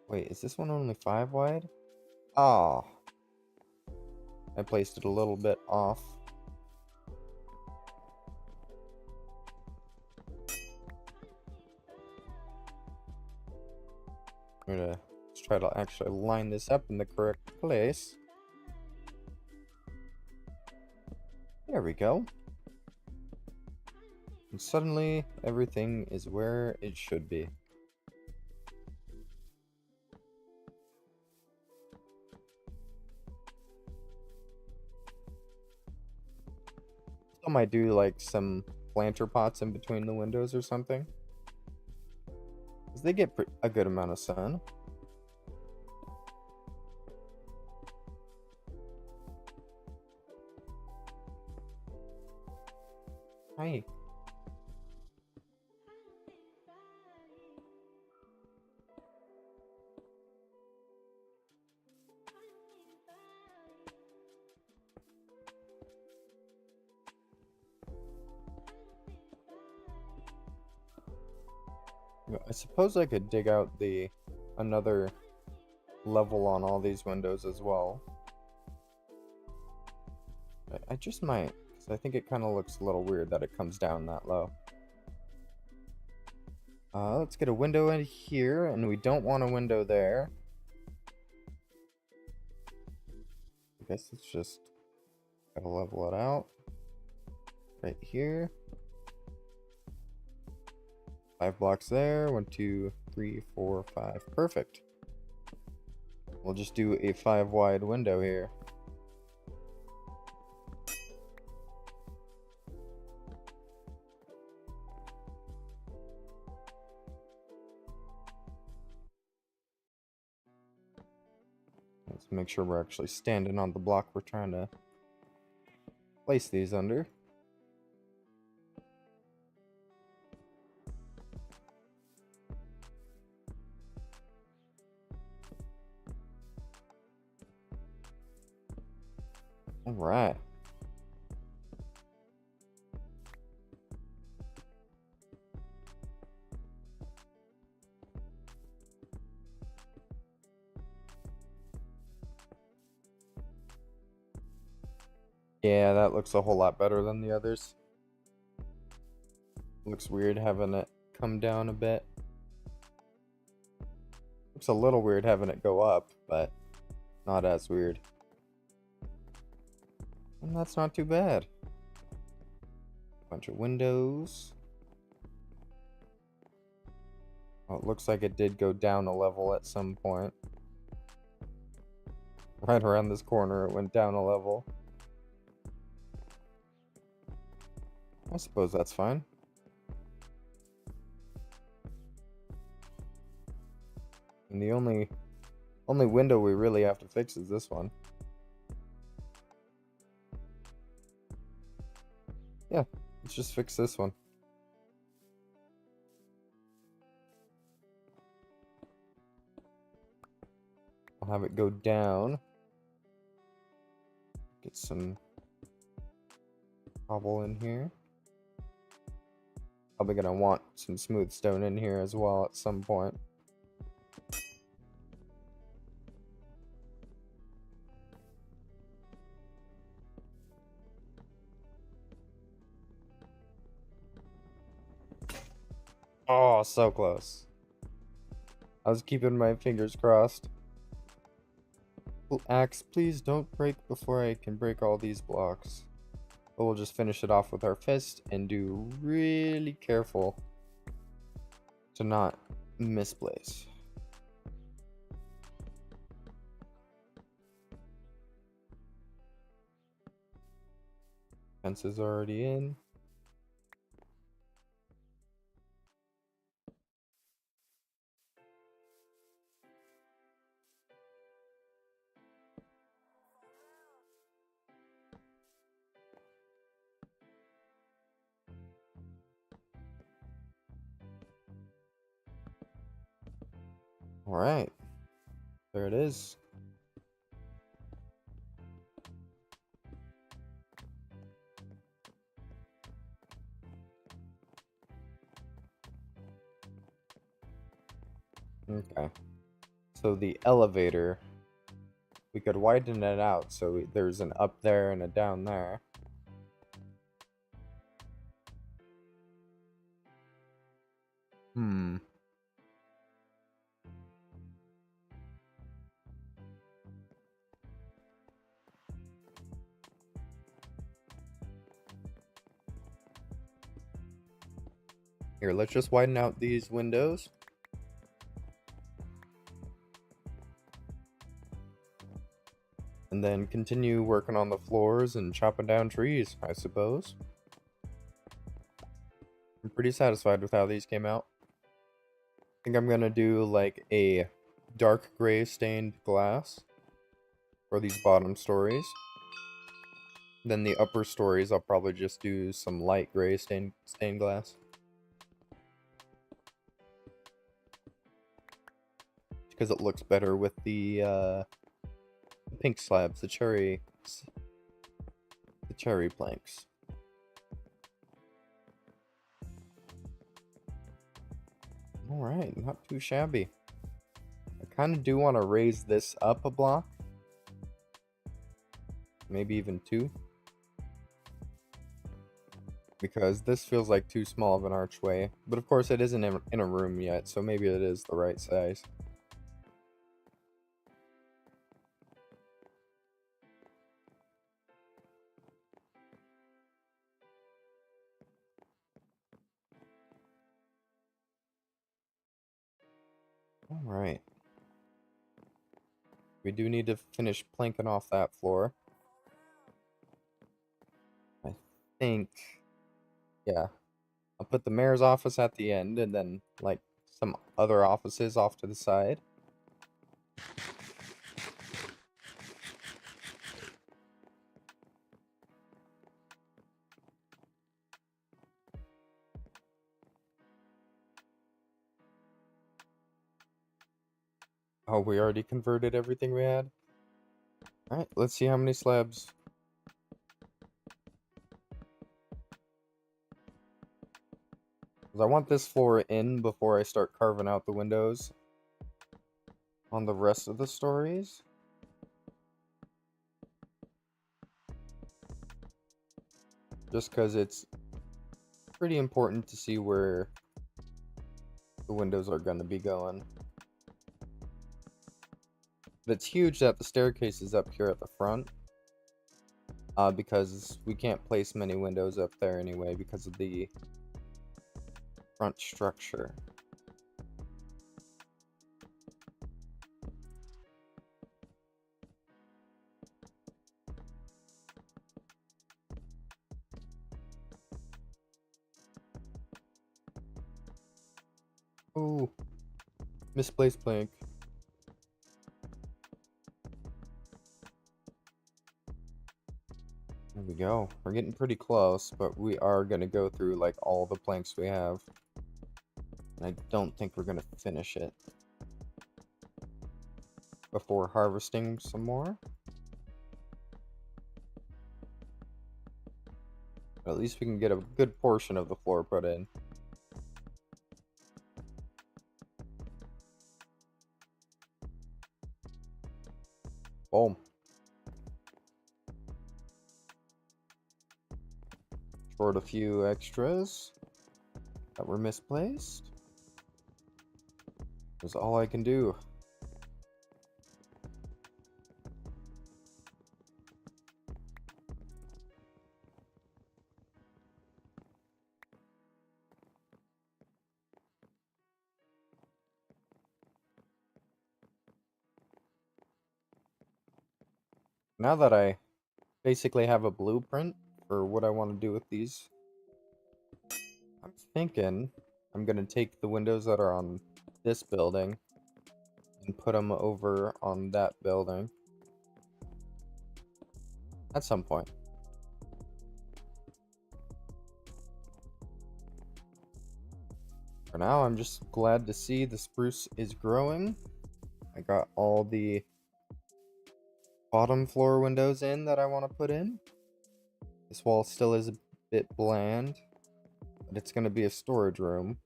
Wait, is this one only 5 wide? Ah, I placed it a little bit off. Let's try to actually line this up in the correct place. There we go. And suddenly, everything is where it should be. I might do like some planter pots in between the windows or something. Because they get a good amount of sun. Hi. I suppose I could dig out another level on all these windows as well. I just might, because I think it kind of looks a little weird that it comes down that low. Let's get a window in here, and we don't want a window there. I guess it's just gotta level it out. Right here. 5 blocks there. 1, 2, 3, 4, 5. Perfect. We'll just do a 5 wide window here. Let's make sure we're actually standing on the block we're trying to place these under. All right. Yeah, that looks a whole lot better than the others. Looks weird having it come down a bit. Looks a little weird having it go up, but not as weird. And that's not too bad. Bunch of windows. Oh, it looks like it did go down a level at some point. Right around this corner, it went down a level. I suppose that's fine. And the only window we really have to fix is this one. Yeah, let's just fix this one. I'll have it go down. Get some Cobble in here. Probably gonna want some smooth stone in here as well at some point. Oh, so close. I was keeping my fingers crossed. Axe, please don't break before I can break all these blocks. But we'll just finish it off with our fist and do really careful to not misplace. Fence is already in. Alright. There it is. Okay. So the elevator, we could widen it out so there's an up there and a down there. Hmm. Here, let's just widen out these windows. And then continue working on the floors and chopping down trees, I suppose. I'm pretty satisfied with how these came out. I think I'm gonna do like a dark gray stained glass for these bottom stories. Then the upper stories, I'll probably just do some light gray stained glass. Because it looks better with the pink slabs, the cherry planks. Alright, not too shabby. I kind of do want to raise this up a block. Maybe even two. Because this feels like too small of an archway. But of course it isn't in a room yet, so maybe it is the right size. Alright. We do need to finish planking off that floor. I think... yeah. I'll put the mayor's office at the end and then, like, some other offices off to the side. Oh, we already converted everything we had? Alright, let's see how many slabs. I want this floor in before I start carving out the windows on the rest of the stories. Just because it's pretty important to see where the windows are going to be going. But it's huge that the staircase is up here at the front. Because we can't place many windows up there anyway because of the front structure. Oh, misplaced plank. There we go. We're getting pretty close, but we are going to go through like all the planks we have. And I don't think we're going to finish it before harvesting some more. At least we can get a good portion of the floor put in. Boom. Short a few extras that were misplaced. That's all I can do. Now that I basically have a blueprint for what I want to do with these, I'm thinking I'm going to take the windows that are on this building and put them over on that building at some point. For now, I'm just glad to see the spruce is growing. I got all the bottom floor windows in that I want to put in. This wall still is a bit bland, but it's going to be a storage room.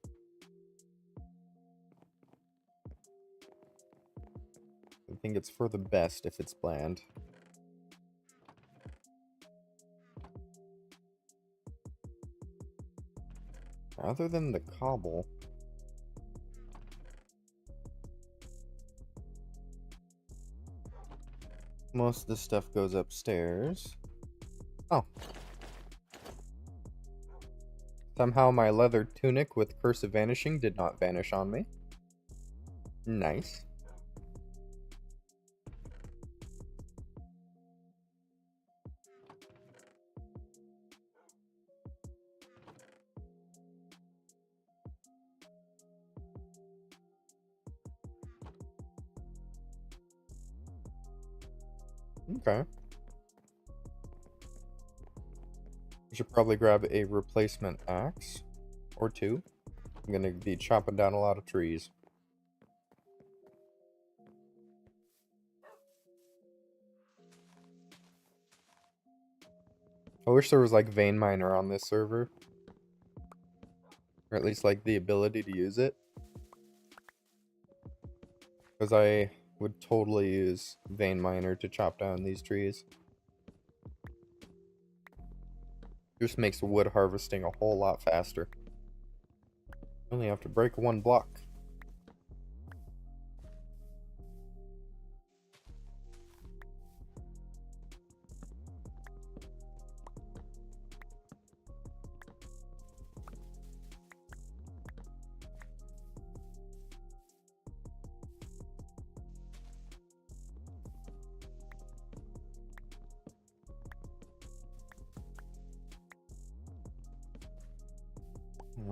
I think it's for the best if it's bland. Other than the cobble, most of the stuff goes upstairs. Oh. Somehow my leather tunic with Curse of Vanishing did not vanish on me. Nice. Okay. I should probably grab a replacement axe or two. I'm gonna be chopping down a lot of trees. I wish there was like vein miner on this server. Or at least like the ability to use it. Because I would totally use vein miner to chop down these trees. Just makes wood harvesting a whole lot faster. Only have to break one block.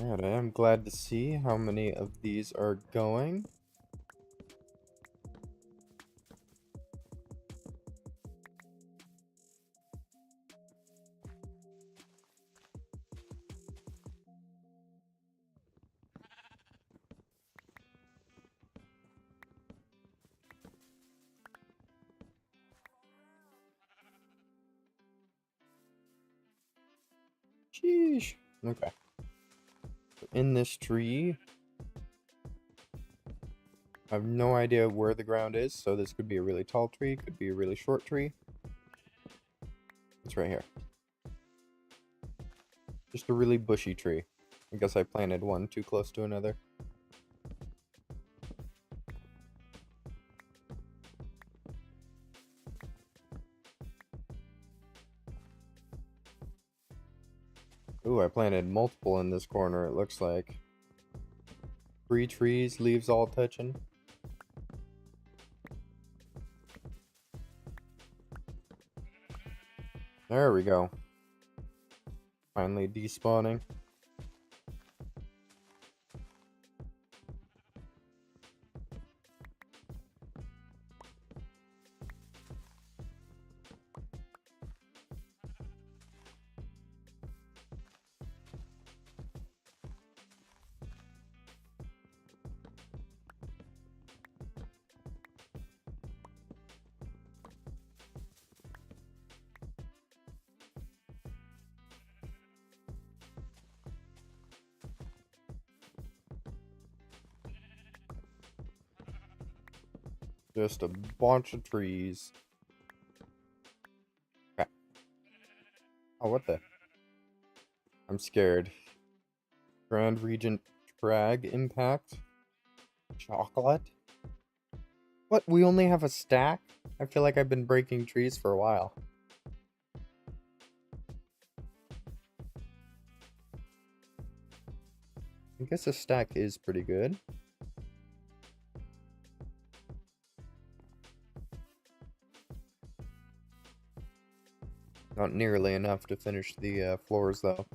Alright, I am glad to see how many of these are going. Sheesh. Okay. In this tree, I have no idea where the ground is, so this could be a really tall tree, could be a really short tree. It's right here. Just a really bushy tree. I guess I planted one too close to another. Ooh, I planted multiple in this corner, it looks like. 3 trees, leaves all touching. There we go. Finally despawning. Just a bunch of trees. Okay. Oh, what the? I'm scared. Grand Regent Drag Impact? Chocolate? What? We only have a stack? I feel like I've been breaking trees for a while. I guess a stack is pretty good. Not nearly enough to finish the floors, though.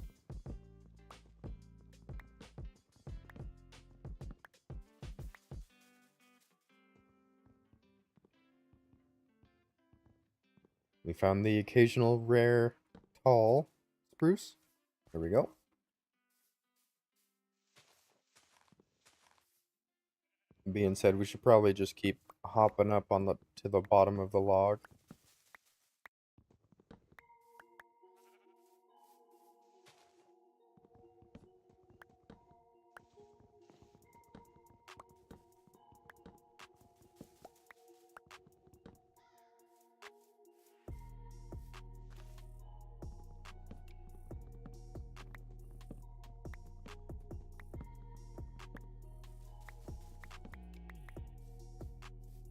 We found the occasional rare tall spruce. There we go. Being said, we should probably just keep hopping up on to the bottom of the log.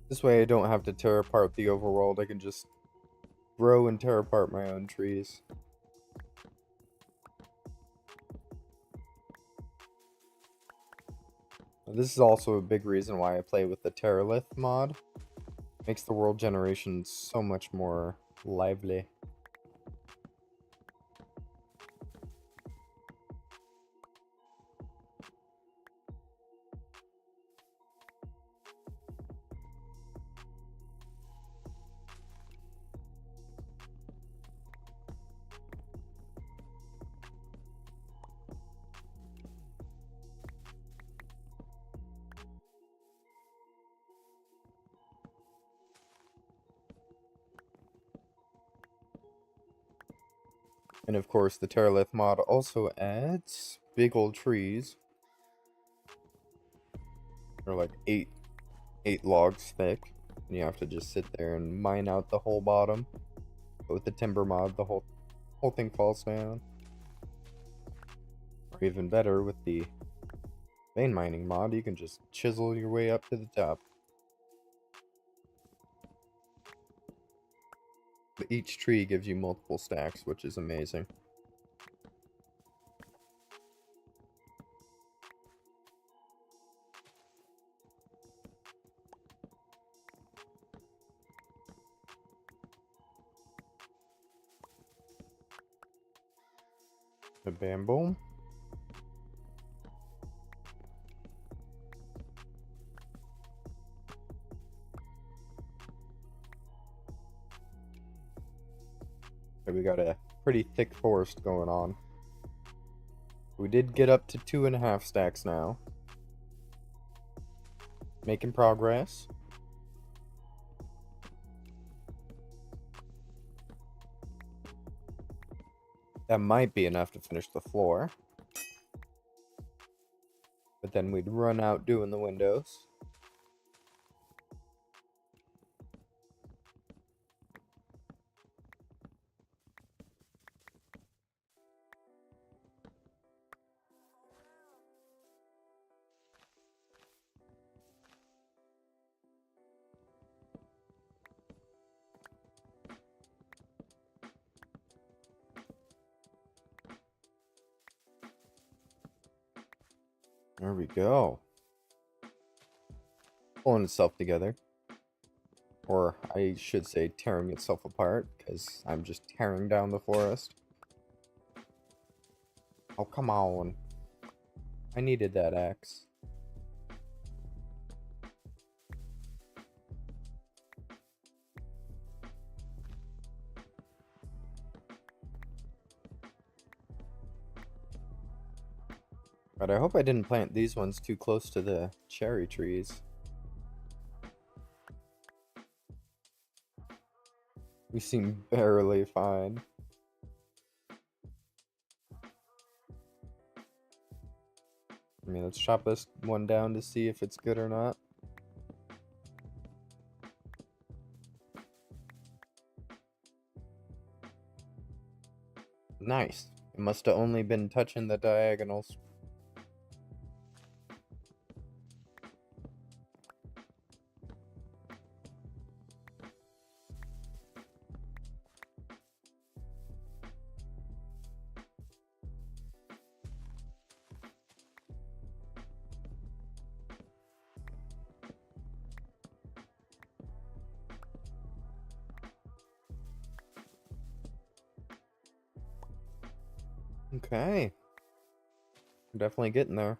This way I don't have to tear apart the overworld, I can just grow and tear apart my own trees. This is also a big reason why I play with the Terralith mod. Makes the world generation so much more lively. And of course, the Terralith mod also adds big old trees. They're like eight logs thick. And you have to just sit there and mine out the whole bottom. But with the timber mod, the whole thing falls down. Or even better, with the vein mining mod, you can just chisel your way up to the top. But each tree gives you multiple stacks, which is amazing. The bamboo. Okay, we got a pretty thick forest going on. We did get up to 2.5 stacks now. Making progress. That might be enough to finish the floor. But then we'd run out doing the windows. There we go. Pulling itself together. Or I should say tearing itself apart, because I'm just tearing down the forest. Oh, come on. I needed that axe. But I hope I didn't plant these ones too close to the cherry trees. We seem barely fine. I mean, let's chop this one down to see if it's good or not. Nice. It must have only been touching the diagonals. Okay. I'm definitely getting there. I'm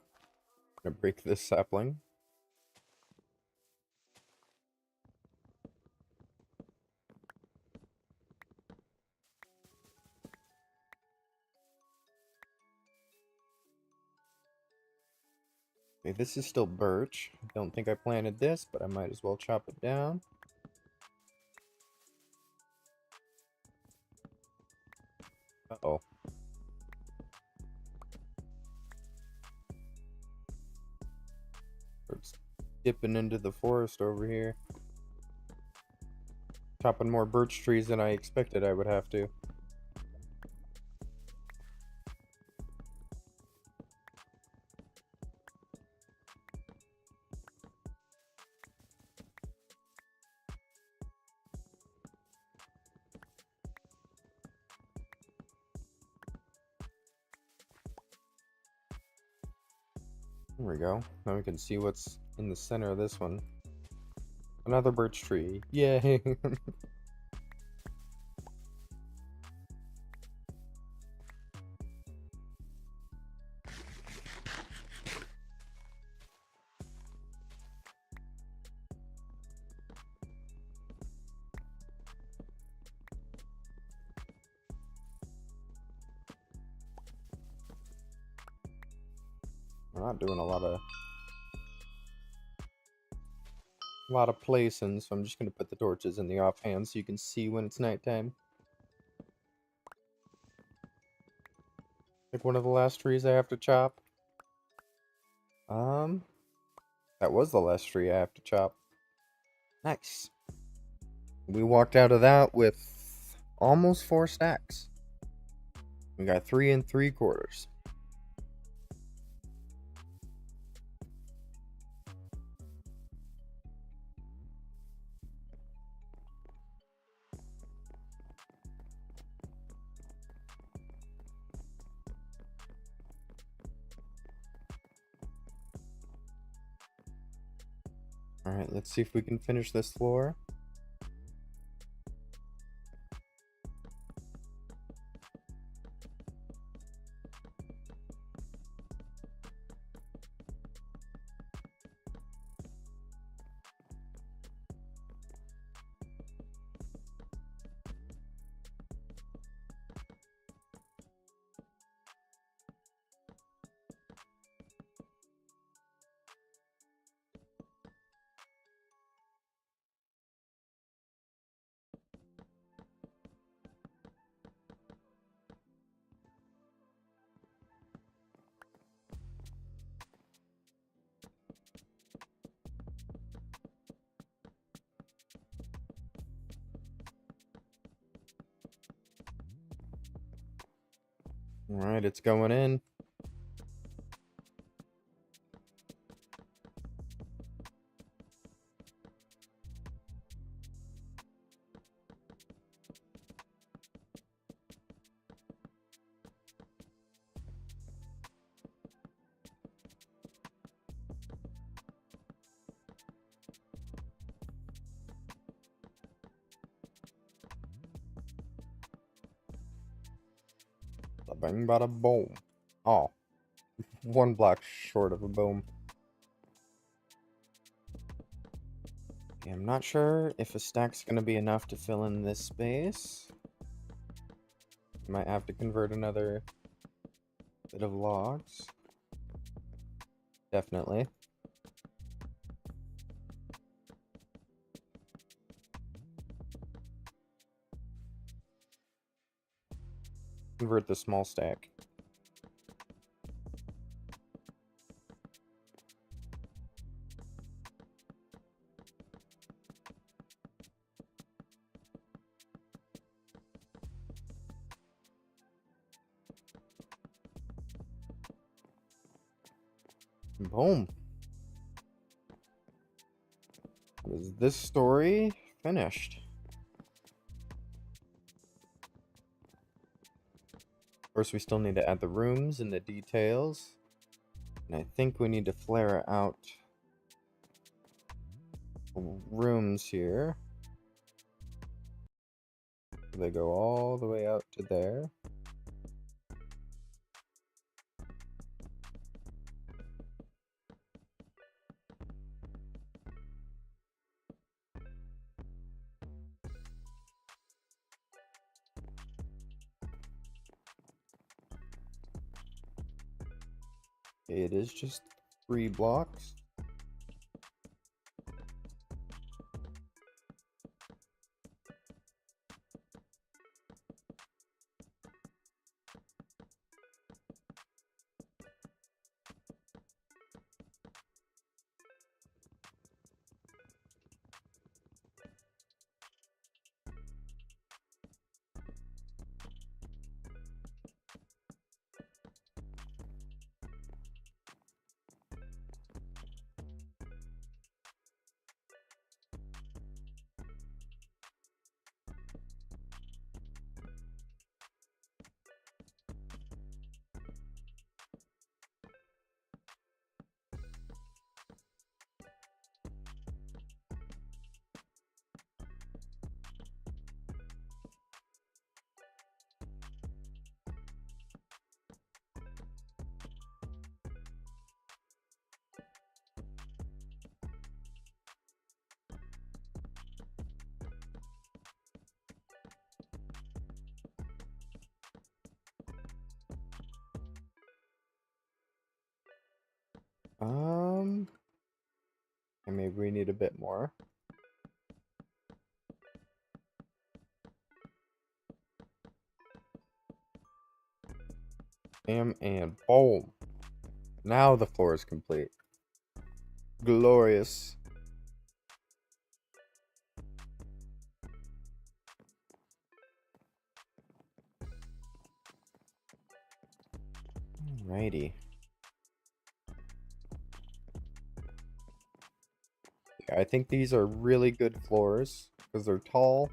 gonna break this sapling. Okay, this is still birch. I don't think I planted this, but I might as well chop it down. Uh-oh. It's dipping into the forest over here. Chopping more birch trees than I expected I would have to. There we go. Now we can see what's in the center of this one. Another birch tree. Yay! We're not doing a lot of placing, so I'm just gonna put the torches in the offhand so you can see when it's nighttime. Like one of the last trees I have to chop. That was the last tree I have to chop. Nice. We walked out of that with almost 4 stacks. We got 3 3/4. Alright, let's see if we can finish this floor. Alright, it's going in. Bing bada boom. Oh, 1 block short of a boom. Okay, I'm not sure if a stack's gonna be enough to fill in this space. Might have to convert another bit of logs. Definitely. Convert the small stack. Boom. Is this story finished? Of course, we still need to add the rooms and the details. And I think we need to flare out rooms here. They go all the way out to there. It is just 3 blocks. And maybe we need a bit more. And boom. Now the floor is complete. Glorious. Alrighty. Yeah, I think these are really good floors because they're tall.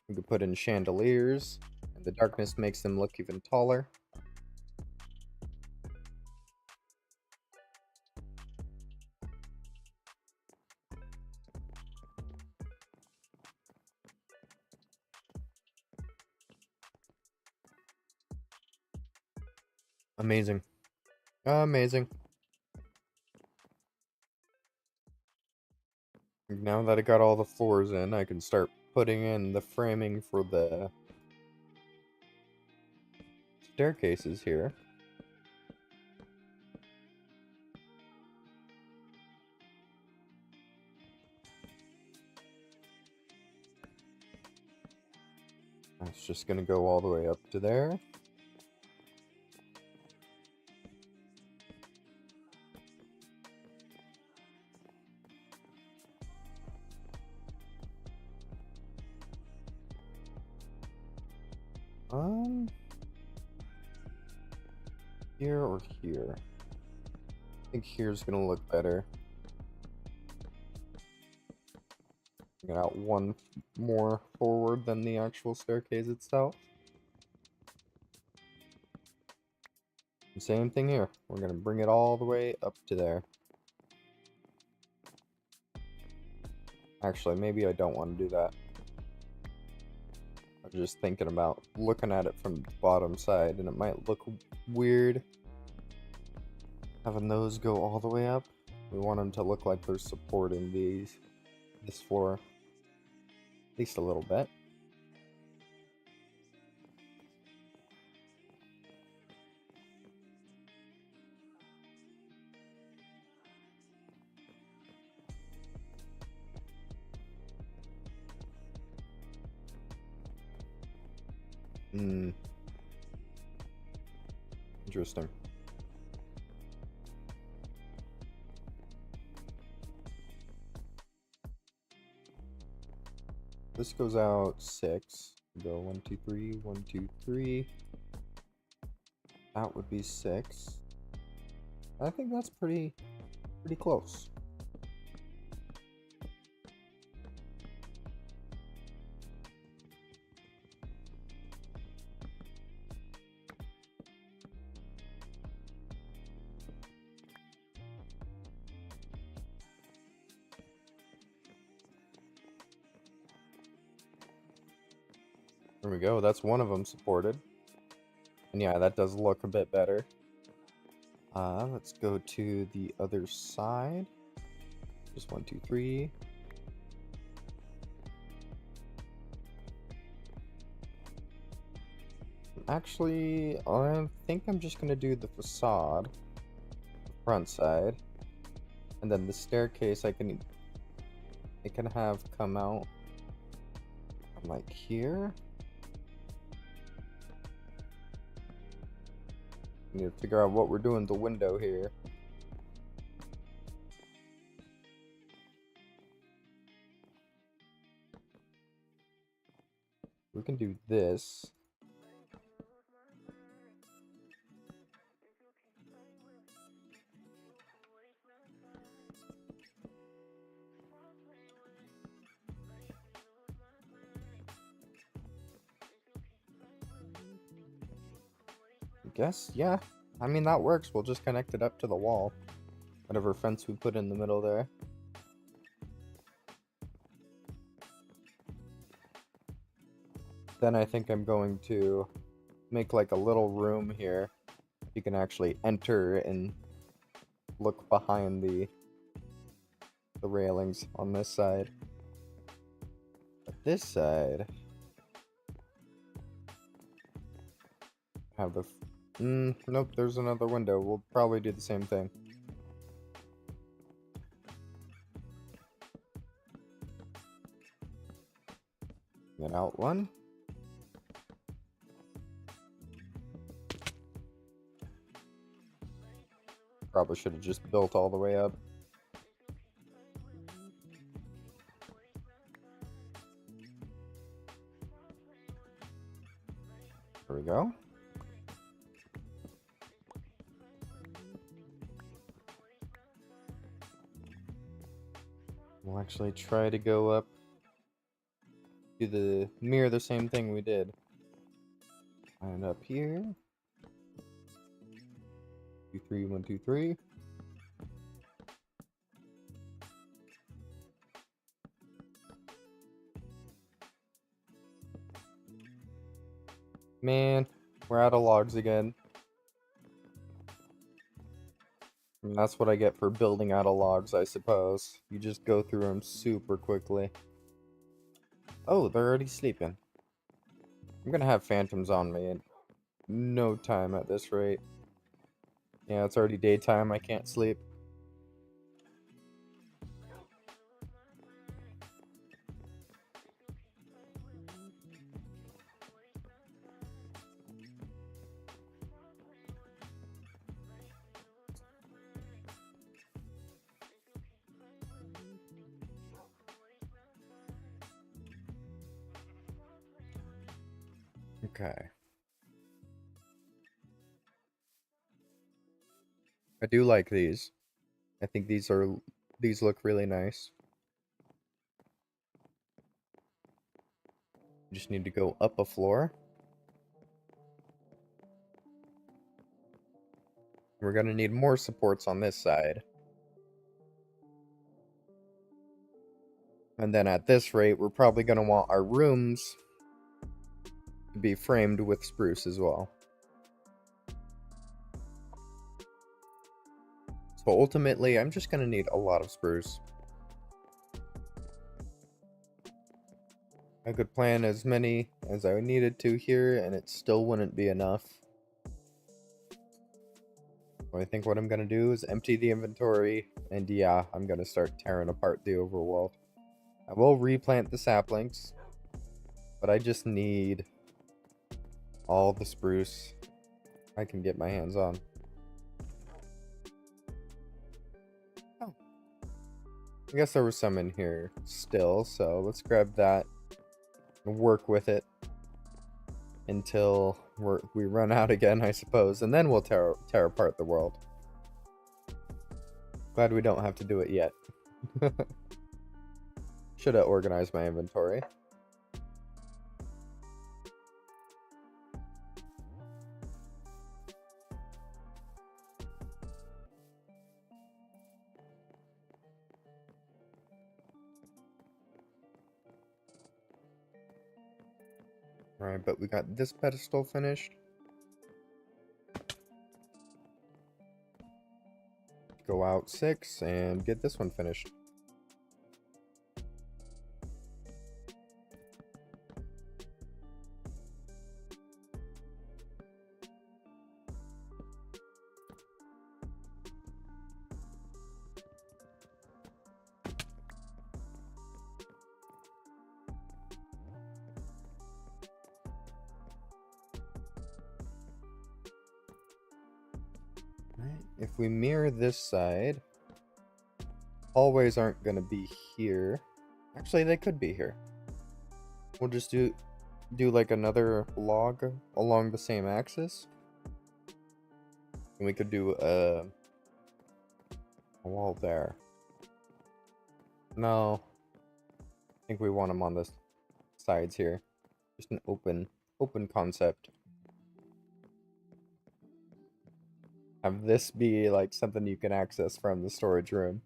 We could put in chandeliers, and the darkness makes them look even taller. Amazing. Amazing. Now that I got all the floors in, I can start putting in the framing for the staircases here. That's just gonna go all the way up to there. Here or here? I think here's gonna look better. Get out one more forward than the actual staircase itself. Same thing here. We're gonna bring it all the way up to there. Actually, maybe I don't want to do that. I'm just thinking about looking at it from the bottom side, and it might look weird having those go all the way up. We want them to look like they're supporting this floor at least a little bit. Interesting. This goes out 6. Go 1, 2, 3, 1, 2, 3. That would be 6. I think that's pretty close. There we go. That's one of them supported. And yeah, that does look a bit better. Let's go to the other side. Just 1, 2, 3. Actually, I think I'm just gonna do the facade, the front side, and then the staircase it can have come out from like here. Need to figure out what we're doing with the window here. We can do this. Guess, yeah. I mean, that works. We'll just connect it up to the wall. Whatever fence we put in the middle there. Then I think I'm going to make like a little room here. You can actually enter and look behind the railings on this side. But this side have the nope, there's another window. We'll probably do the same thing. Then out one. Probably should have just built all the way up. There we go. We'll actually try to go up to mirror the same thing we did. And up here. 2, 3, 1, 2, 3. Man, we're out of logs again. And that's what I get for building out of logs, I suppose. You just go through them super quickly. Oh, they're already sleeping. I'm gonna have phantoms on me in no time at this rate. Yeah, it's already daytime, I can't sleep. Okay. I do like these. I think these look really nice. You just need to go up a floor. We're gonna need more supports on this side. And then at this rate, we're probably gonna want our rooms to be framed with spruce as well. So ultimately, I'm just gonna need a lot of spruce. I could plan as many as I needed to here, and it still wouldn't be enough. So I think what I'm gonna do is empty the inventory, and yeah, I'm gonna start tearing apart the overworld. I will replant the saplings, but I just need all the spruce I can get my hands on. Oh, I guess there was some in here still, so let's grab that and work with it until we run out again, I suppose, and then we'll tear apart the world. Glad we don't have to do it yet. Should have organized my inventory. Alright, but we got this pedestal finished. Go out 6 and get this one finished. If we mirror this side, hallways aren't going to be here. Actually, they could be here. We'll just do like another log along the same axis. And we could do a wall there. No. I think we want them on the sides here. Just an open concept. Have this be like something you can access from the storage room.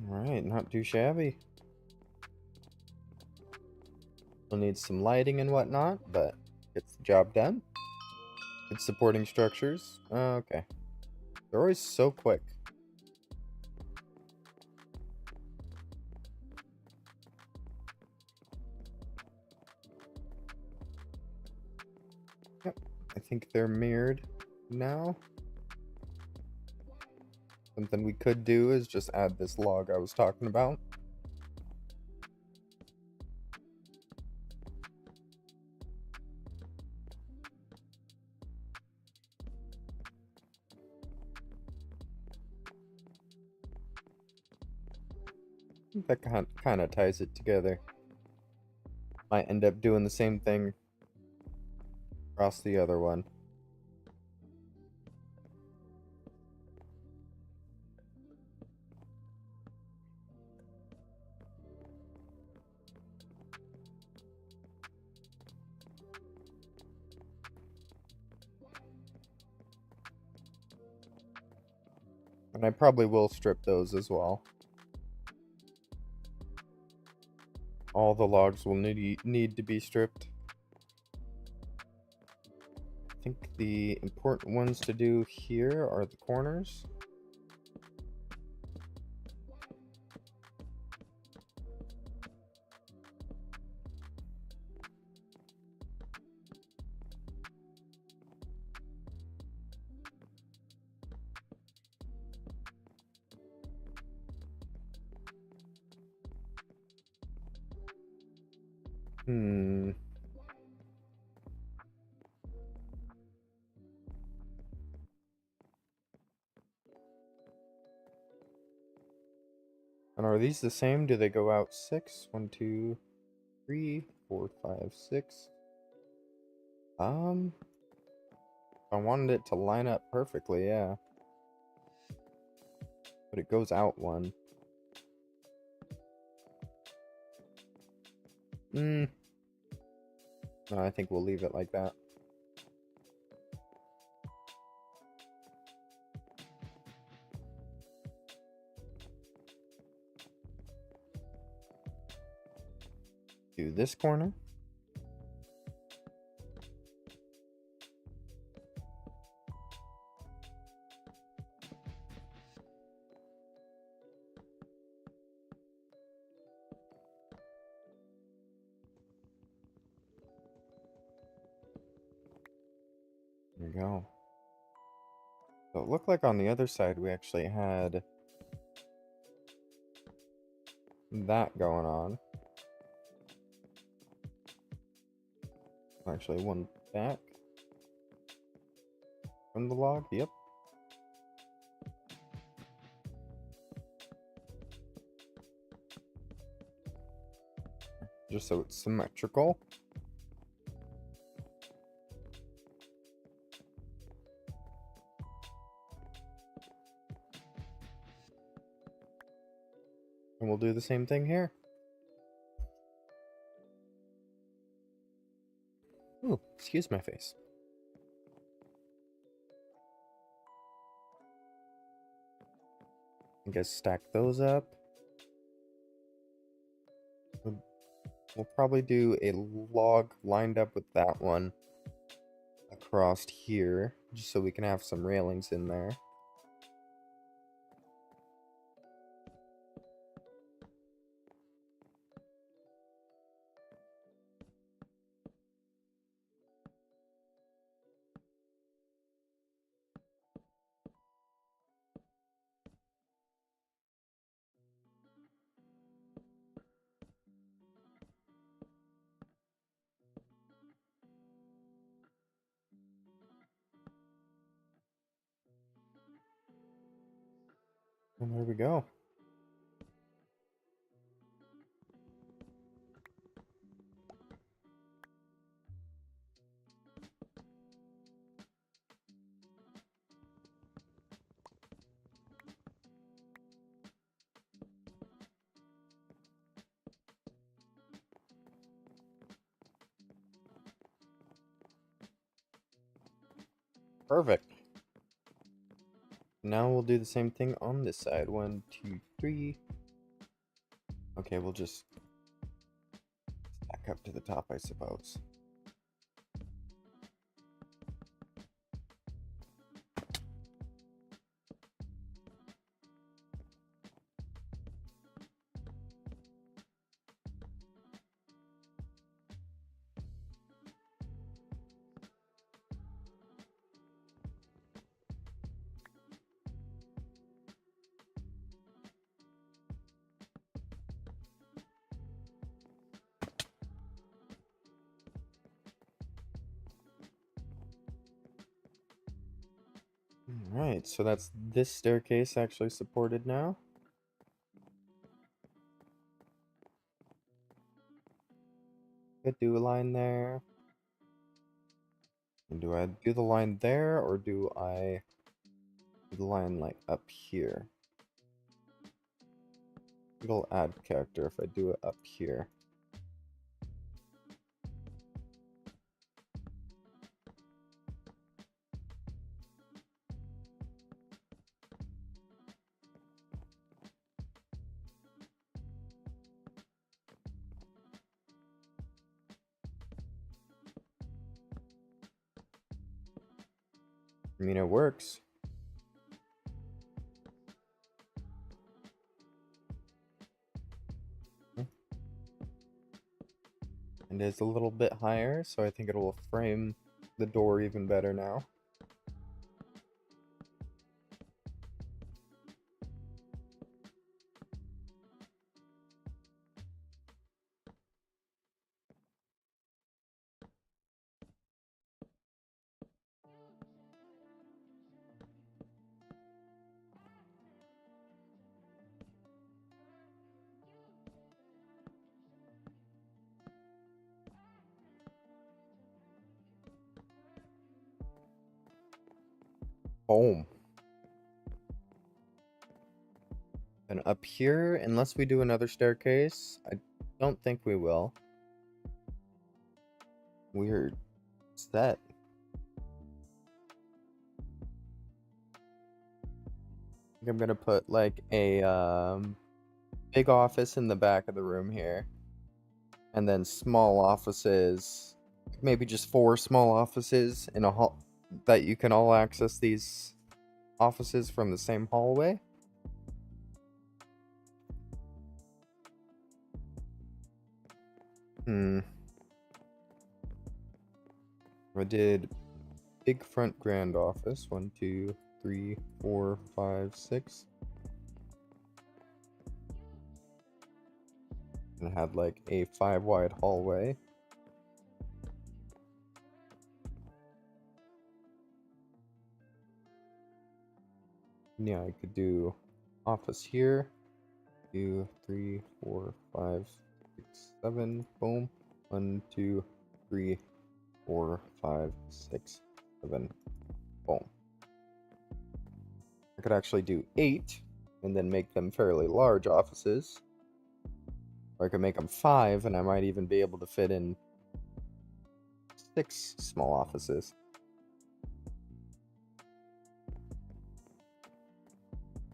Alright, not too shabby. We'll need some lighting and whatnot, but gets the job done. It's supporting structures. Okay. They're always so quick. Yep, I think they're mirrored now. Something we could do is just add this log I was talking about. That kind of ties it together. Might end up doing the same thing across the other one. And I probably will strip those as well. All the logs will need to be stripped. I think the important ones to do here are the corners. And are these the same? Do they go out 6? 1, 2, 3, 4, 5, 6. I wanted it to line up perfectly, yeah. But it goes out 1. No, I think we'll leave it like that. Do this corner. There we go. So it looked like on the other side we actually had that going on. Actually, one back from the log. Yep. Just so it's symmetrical. And we'll do the same thing here. Ooh, excuse my face. I guess stack those up. We'll probably do a log lined up with that one across here, just so we can have some railings in there. And there we go. Perfect. Now we'll do the same thing on this side. 1, 2, 3. Okay, we'll just stack up to the top, I suppose. Alright, so that's this staircase actually supported now. Could do a line there. And do I do the line there, or do I do the line like up here? It'll add character if I do it up here. I mean, it works. And it's a little bit higher, so I think it will frame the door even better now. Boom. And up here, unless we do another staircase, I don't think we will. Weird. What's that? I think I'm gonna put like a big office in the back of the room here. And then small offices. Maybe just 4 small offices in a hall that you can all access these offices from the same hallway. I did big front grand office. 1, 2, 3, 4, 5, 6. And had like a 5 wide hallway. Yeah, I could do office here. 2, 3, 4, 5, 6, 7. Boom. 1, 2, 3, 4, 5, 6, 7. Boom. I could actually do 8 and then make them fairly large offices. Or I could make them 5 and I might even be able to fit in 6 small offices.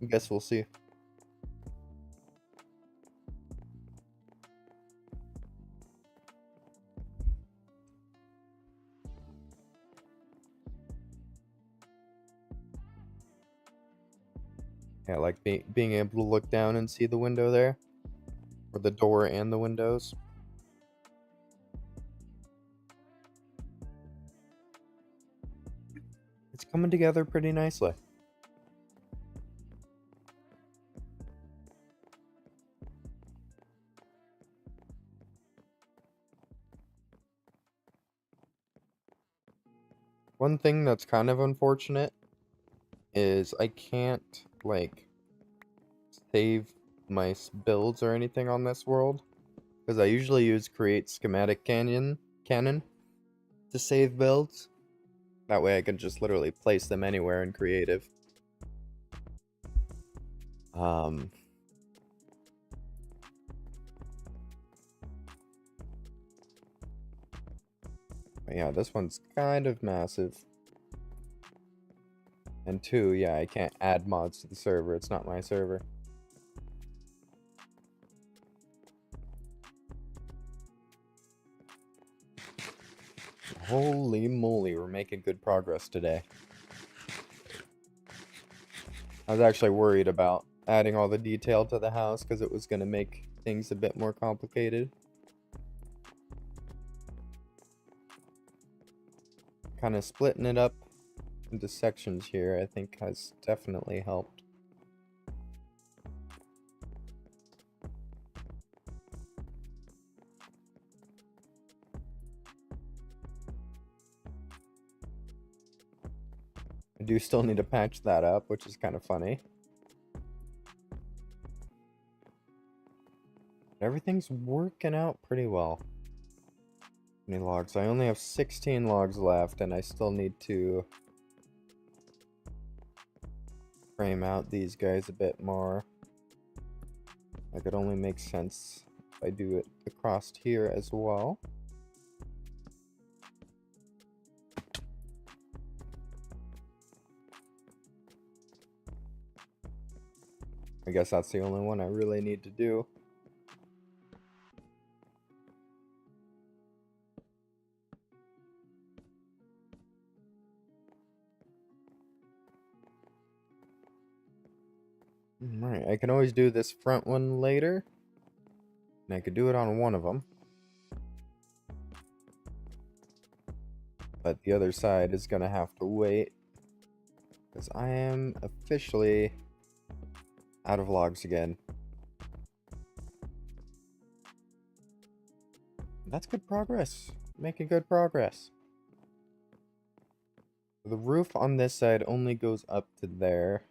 I guess we'll see. Yeah, like being able to look down and see the window there. Or the door and the windows. It's coming together pretty nicely. One thing that's kind of unfortunate is I can't, like, save my builds or anything on this world. Because I usually use create schematic cannon to save builds. That way I can just literally place them anywhere in creative. But yeah, this one's kind of massive. And 2, yeah, I can't add mods to the server. It's not my server. Holy moly, we're making good progress today. I was actually worried about adding all the detail to the house because it was going to make things a bit more complicated. Kind of splitting it up into sections here, I think, has definitely helped. I do still need to patch that up, which is kind of funny. Everything's working out pretty well. How many logs? I only have 16 logs left, and I still need to frame out these guys a bit more. Like, it only makes sense if I do it across here as well. I guess that's the only one I really need to do. Alright, I can always do this front one later. And I could do it on one of them. But the other side is going to have to wait. Because I am officially out of logs again. That's good progress. Making good progress. The roof on this side only goes up to there.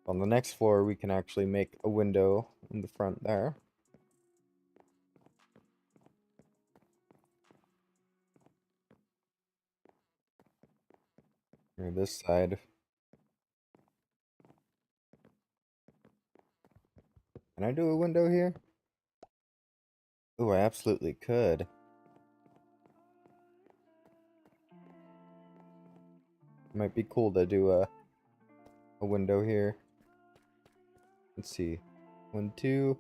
On the next floor, we can actually make a window in the front there. Or this side. Can I do a window here? Oh, I absolutely could. Might be cool to do a window here. Let's see. 1, 2.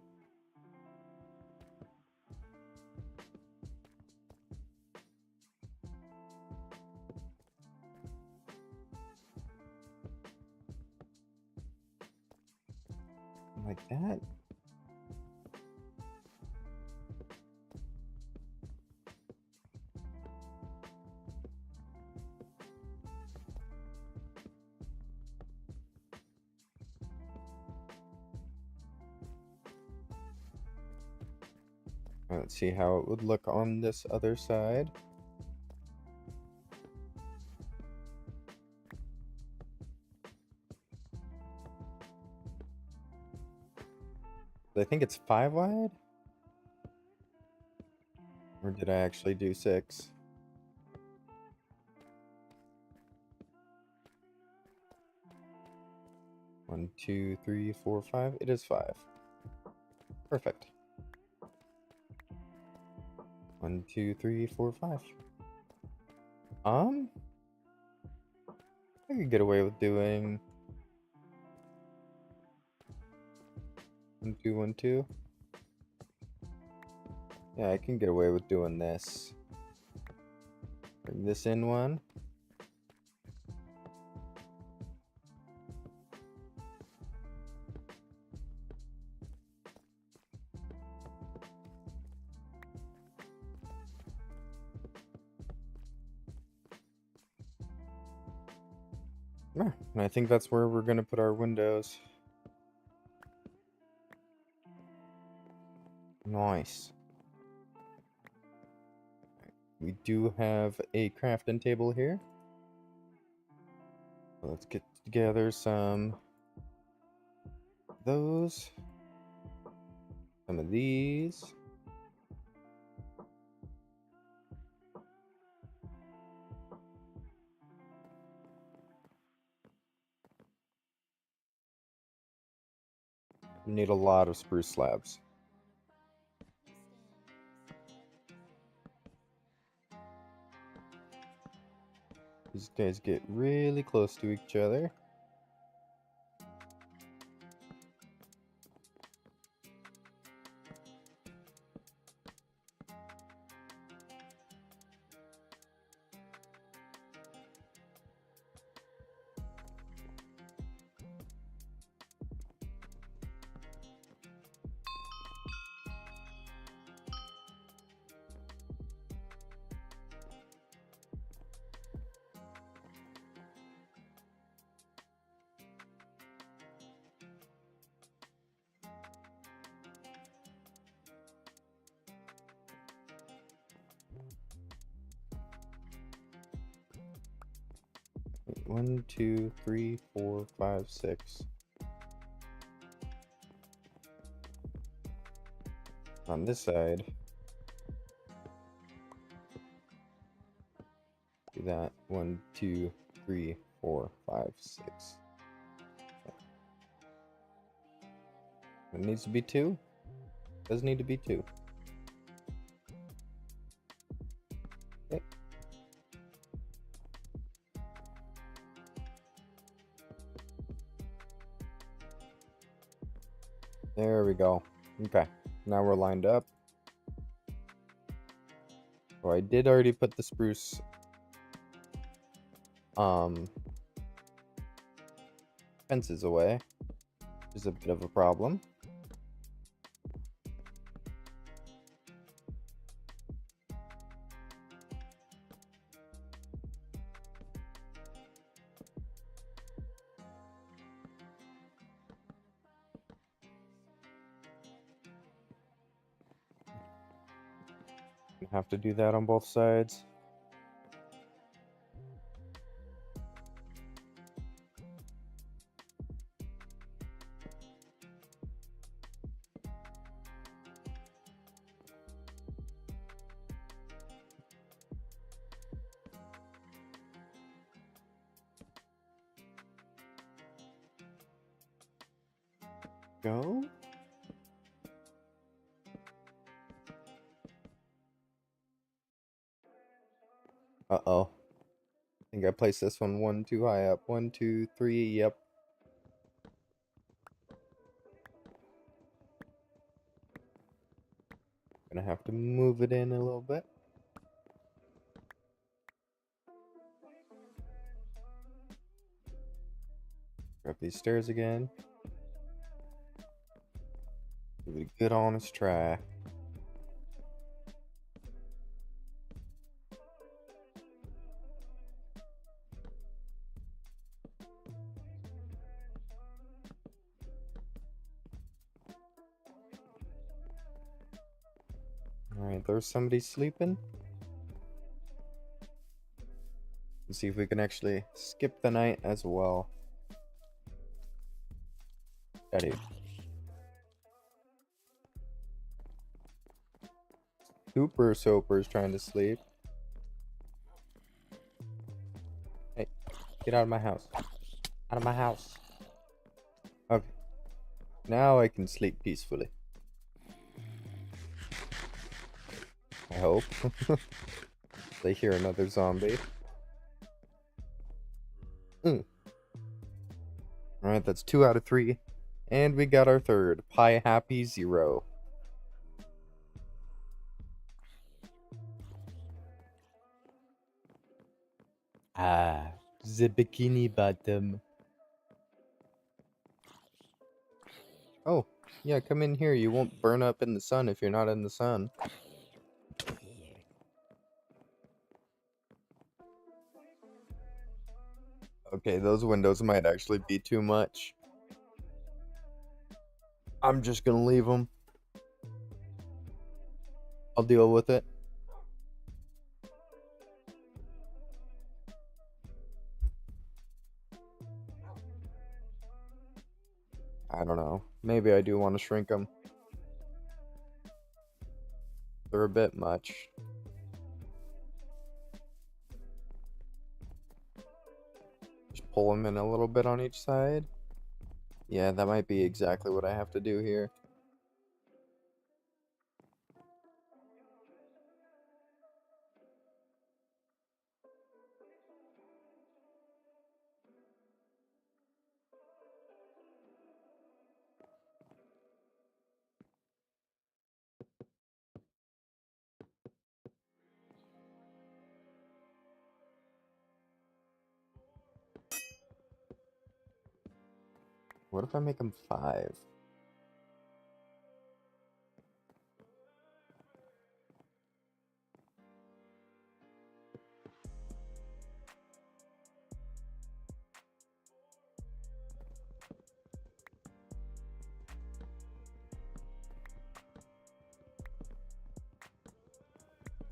Like that. Let's see how it would look on this other side. I think it's 5 wide? Or did I actually do 6? One, two, three, four, 5. It is 5. Perfect. 1, 2, 3, 4, 5. I could get away with doing 1, 2, 1, 2. Yeah, I can get away with doing this. Bring this in one. Yeah, and I think that's where we're gonna put our windows. Nice. We do have a crafting table here. Let's get together some of those. Some of these. We need a lot of spruce slabs. These guys get really close to each other. Wait, 1, 2, 3, 4, 5, 6. On this side, do that. 1, 2, 3, 4, 5, 6. It needs to be 2. Does need to be 2. Okay. There we go. Okay, now we're lined up. Oh, I did already put the spruce fences away, which is a bit of a problem. Have to do that on both sides. Go. Uh-oh. I think I placed this one too high up. 1, 2, 3, yep. Gonna have to move it in a little bit. Grab these stairs again. Give it a good honest try. Alright, there's somebody sleeping. Let's see if we can actually skip the night as well. Got it. Super Soaper's trying to sleep. Hey, get out of my house. Out of my house. Okay. Now I can sleep peacefully. I hope. They hear another zombie. Alright, that's 2 out of 3. And we got our third. Pie Happy 0. Ah, the Bikini Bottom. Oh, yeah, come in here. You won't burn up in the sun if you're not in the sun. Okay, those windows might actually be too much. I'm just gonna leave them. I'll deal with it. I don't know. Maybe I do want to shrink them. They're a bit much. Just pull them in a little bit on each side. Yeah, that might be exactly what I have to do here. What if I make them 5?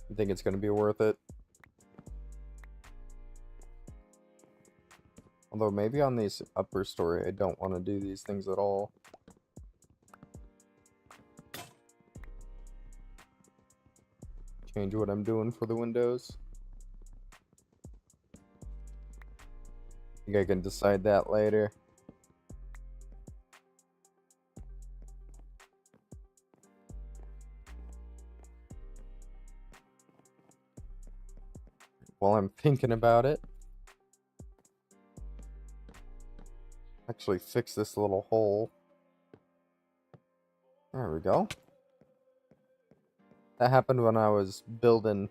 I think it's gonna be worth it. Although maybe on these upper story, I don't want to do these things at all. Change what I'm doing for the windows. I think I can decide that later. While I'm thinking about it, actually fix this little hole. There we go. That happened when I was building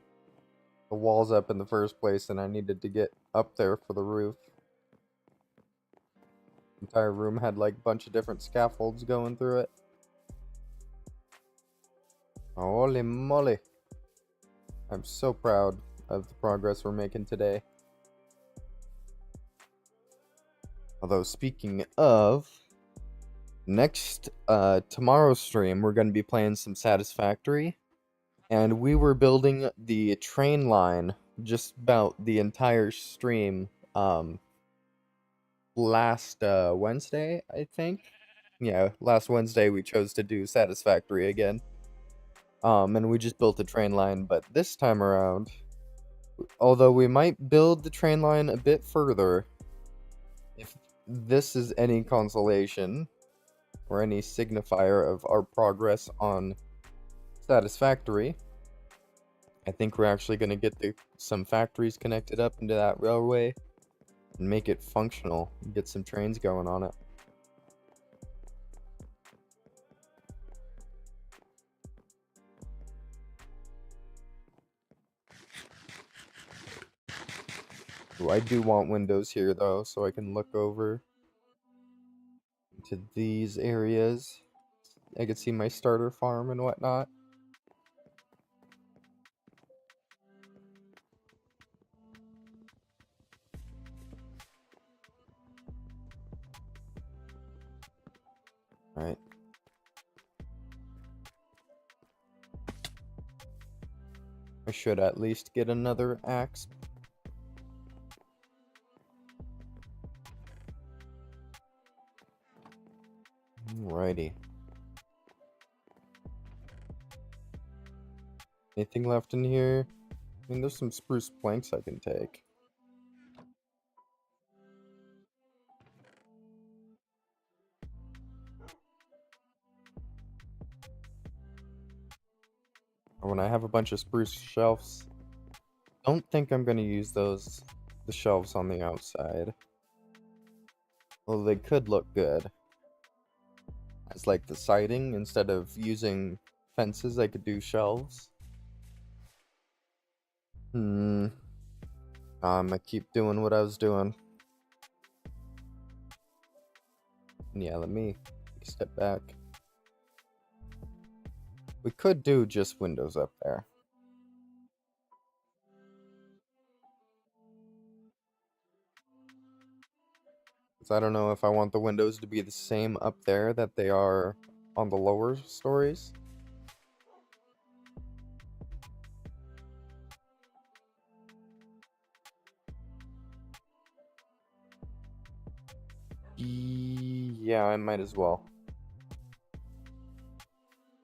the walls up in the first place and I needed to get up there for the roof. The entire room had like a bunch of different scaffolds going through it. Holy moly. I'm so proud of the progress we're making today. Although speaking of, tomorrow's stream we're going to be playing some Satisfactory. And we were building the train line just about the entire stream last Wednesday, I think. Yeah, last Wednesday we chose to do Satisfactory again. And we just built a train line, but this time around, although we might build the train line a bit further, if this is any consolation or any signifier of our progress on Satisfactory, I think we're actually going to get some factories connected up into that railway and make it functional and get some trains going on it. Ooh, I do want windows here though, so I can look over to these areas. I can see my starter farm and whatnot. Right. I should at least get another axe. Alrighty. Anything left in here? I mean, there's some spruce planks I can take. Or when I have a bunch of spruce shelves, don't think I'm gonna use those, the shelves on the outside. Well, they could look good. As like the siding, instead of using fences, I could do shelves. I keep doing what I was doing. Yeah, let me take a step back. We could do just windows up there. 'Cause I don't know if I want the windows to be the same up there that they are on the lower stories. Yeah, I might as well. I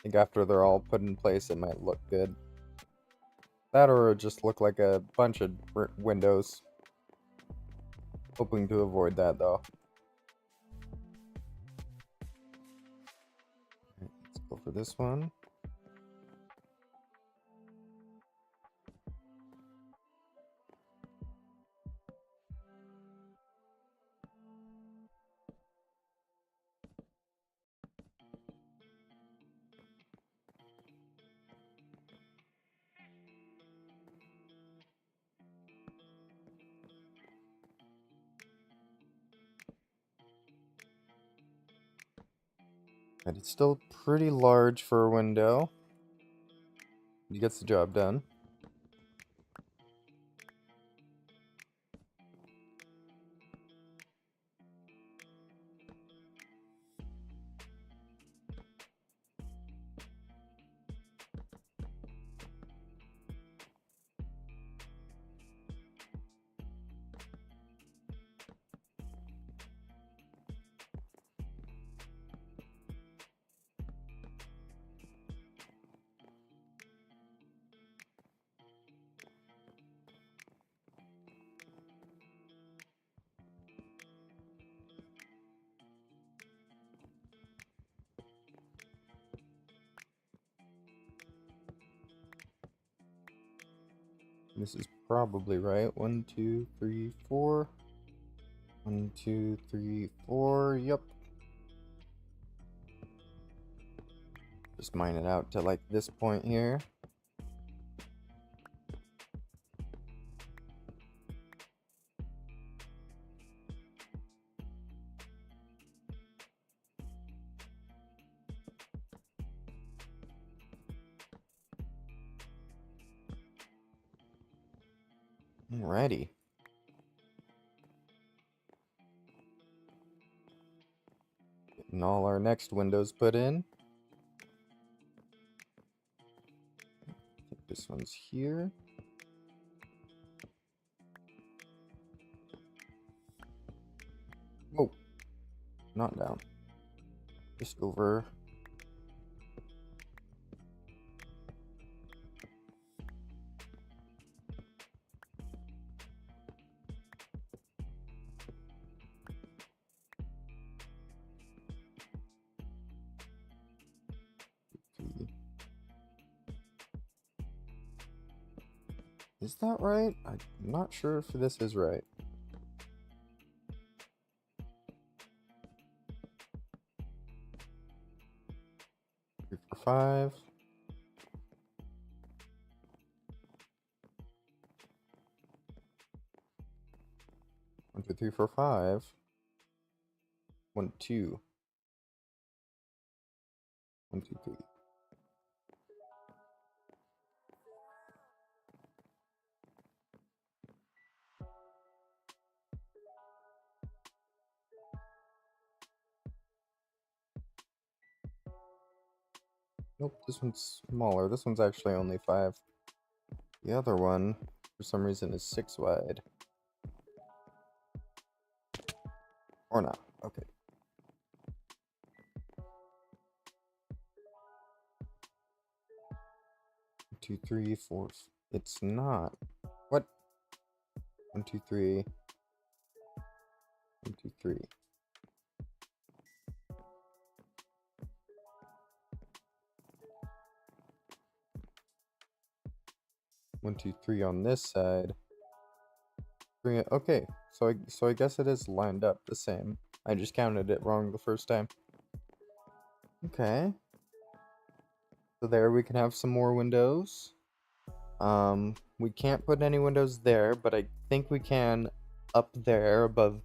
think after they're all put in place, it might look good. That or just look like a bunch of windows. Hoping to avoid that, though. Let's go for this one. And it's still pretty large for a window. It gets the job done. This is probably right. 1, 2, 3, 4. 1, 2, 3, 4. Yep. Just mine it out to like this point here. Alrighty. Getting all our next windows put in. I think this one's here. Whoa. Not down. Just over. Is that right? I'm not sure if this is right. 3, 4, 5. 1, 2, 3, 4, 5. 1, 2. 1, 2, 3. Nope, this one's smaller. This one's actually only 5. The other one, for some reason, is 6 wide. Or not. Okay. 2, 3, 4. It's not. What? 1, 2, 3. 1, 2, 3. 1, 2, 3 on this side. 3. Okay, so I guess it is lined up the same. I just counted it wrong the first time. Okay. So there we can have some more windows. We can't put any windows there, but I think we can up there above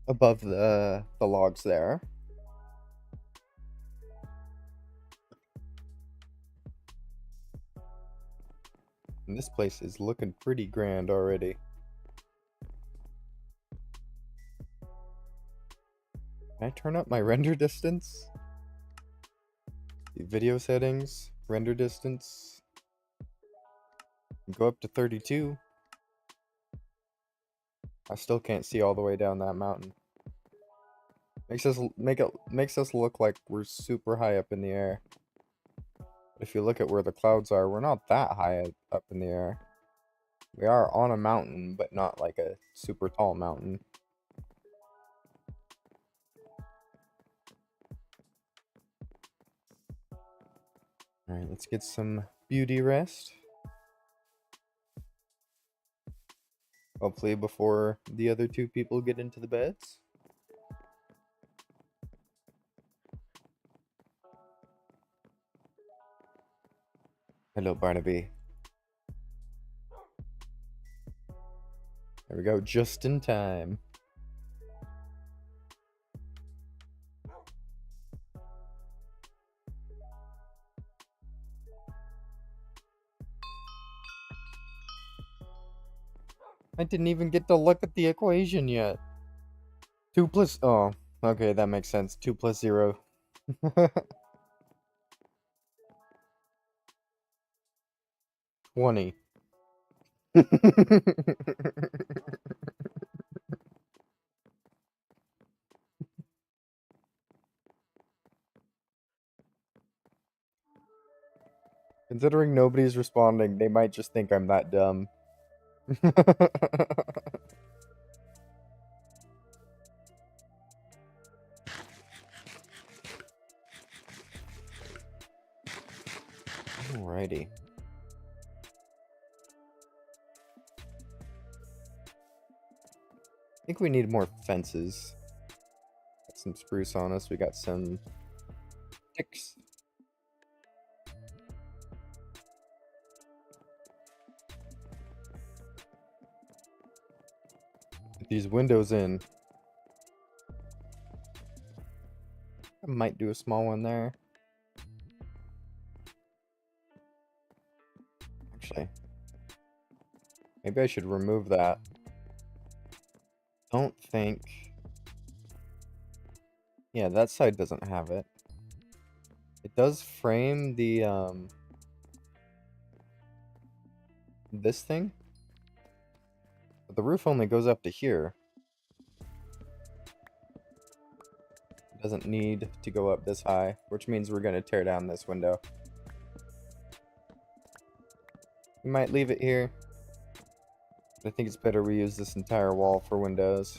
the logs there. And this place is looking pretty grand already. Can I turn up my render distance? The video settings, render distance. Go up to 32. I still can't see all the way down that mountain. Makes us look like we're super high up in the air. But if you look at where the clouds are, we're not that high up in the air. We are on a mountain, but not like a super tall mountain. Alright, let's get some beauty rest. Hopefully before the other two people get into the beds. Hello, Barnaby. There we go, just in time. I didn't even get to look at the equation yet. 2 plus... Oh, okay, that makes sense. 2 plus 0. 20. Considering nobody's responding, they might just think I'm that dumb. Alrighty. I think we need more fences. Got some spruce on us. We got some sticks. Put these windows in. I might do a small one there. Actually, maybe I should remove that. Don't think... Yeah, that side doesn't have it. It does frame the, this thing. But the roof only goes up to here. It doesn't need to go up this high, which means we're going to tear down this window. We might leave it here. But I think it's better we use this entire wall for windows.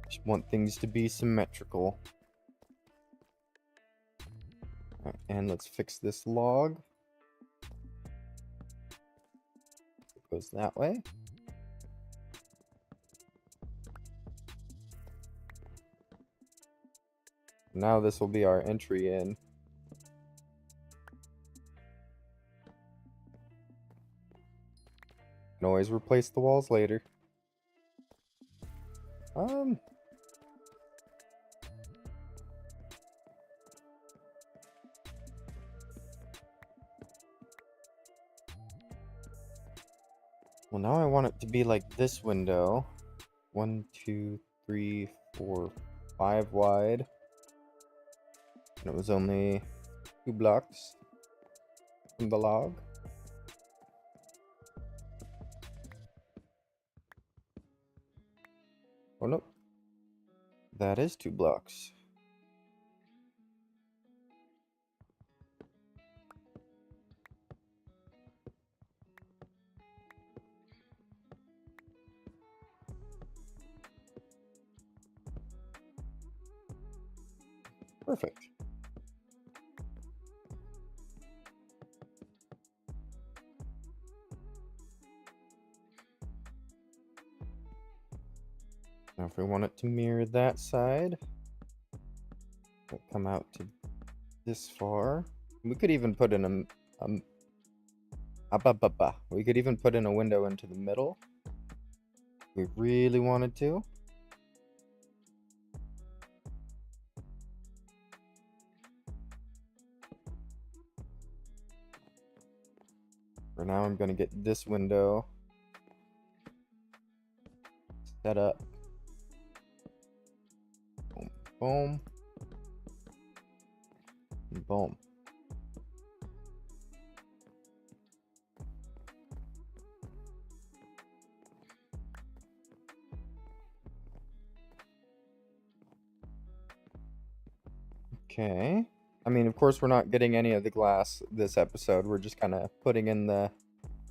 Just want things to be symmetrical. Alright, and let's fix this log. It goes that way. Now this will be our entry in. Can always replace the walls later. Well, now I want it to be like this window. 1, 2, 3, 4, 5 wide. And it was only 2 blocks from the log. Oh, nope. That is 2 blocks. Perfect. Now if we want it to mirror that side, we'll come out to this far. We could even put in we could even put in a window into the middle. If we really wanted to. For now, I'm going to get this window set up. Boom, boom, and boom. Okay. I mean, of course, we're not getting any of the glass this episode. We're just kind of putting in the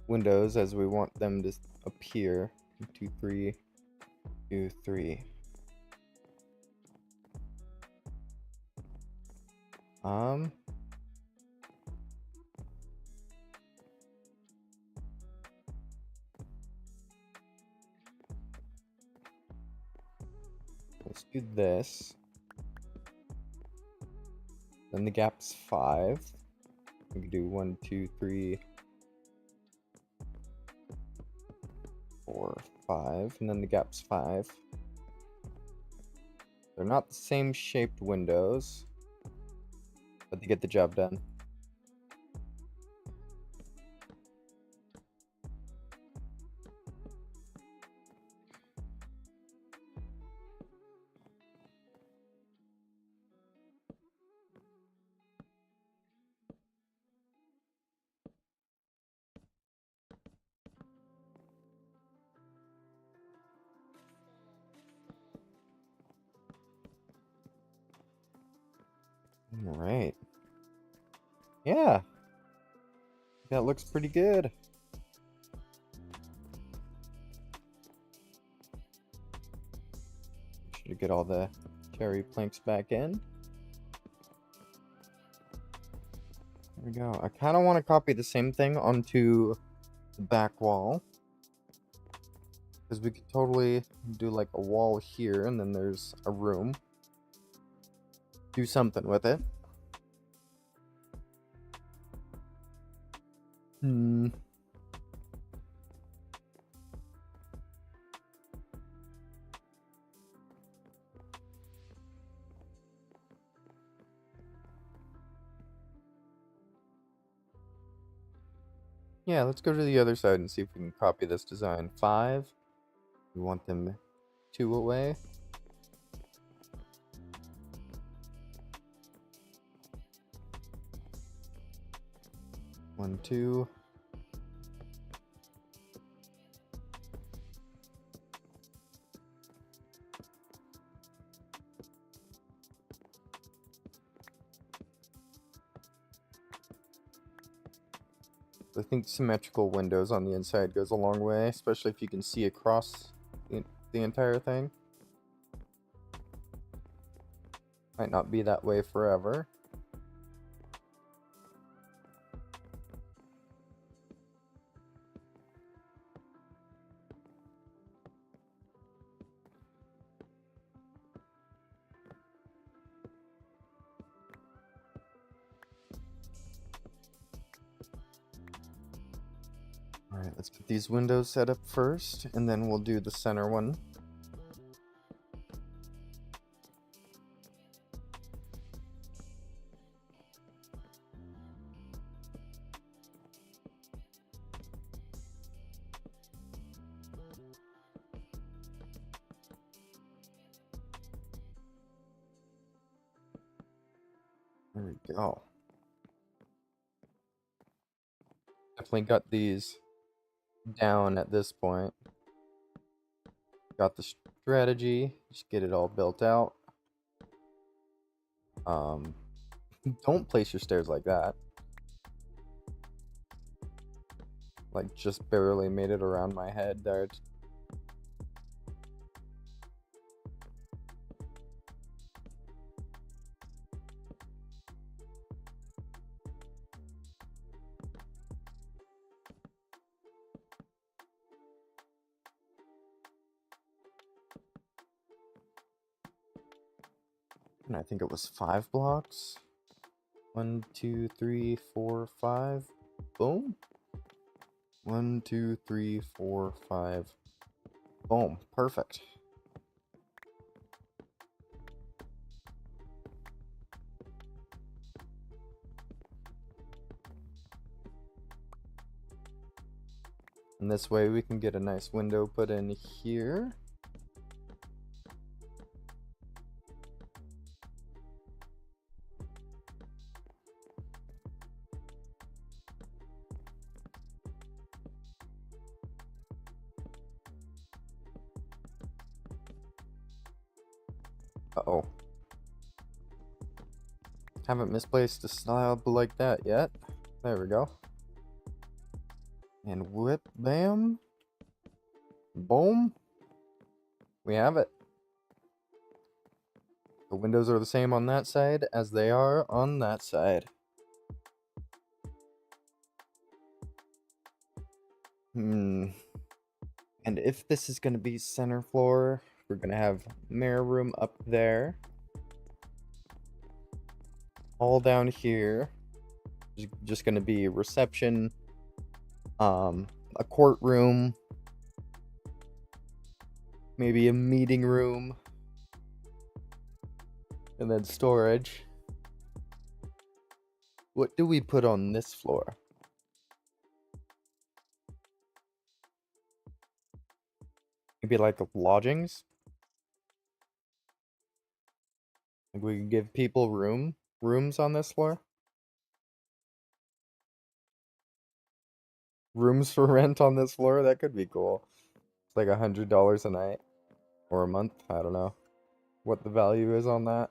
windows as we want them to appear. 2, 3, 2, 3. Let's do this. Then the gap's 5. We can do 1, 2, 3, 4, 5, and then the gap's 5. They're not the same shaped windows, but they get the job done. All right. Yeah. That looks pretty good. Should get all the cherry planks back in. There we go. I kind of want to copy the same thing onto the back wall. Because we could totally do like a wall here, and then there's a room. Do something with it. Yeah, let's go to the other side and see if we can copy this design. 5. We want them 2 away. 1, 2. I think symmetrical windows on the inside goes a long way, especially if you can see across the entire thing. Might not be that way forever. Alright, let's get these windows set up first, and then we'll do the center one. There we go. Definitely got these down at this point. Got the strategy. Just get it all built out. Don't place your stairs like that. Like, just barely made it around my head there. And I think it was 5 blocks. 1, 2, 3, 4, 5. Boom. 1, 2, 3, 4, 5. Boom. Perfect. And this way we can get a nice window put in here. Uh-oh. Haven't misplaced a slab like that yet. There we go. And whip, bam. Boom. We have it. The windows are the same on that side as they are on that side. And if this is going to be center floor, we're going to have mirror room up there. All down here. Just going to be reception, a courtroom, maybe a meeting room, and then storage. What do we put on this floor? Maybe like lodgings? Like we could give people rooms on this floor? Rooms for rent on this floor? That could be cool. It's like $100 a night. Or a month? I don't know what the value is on that.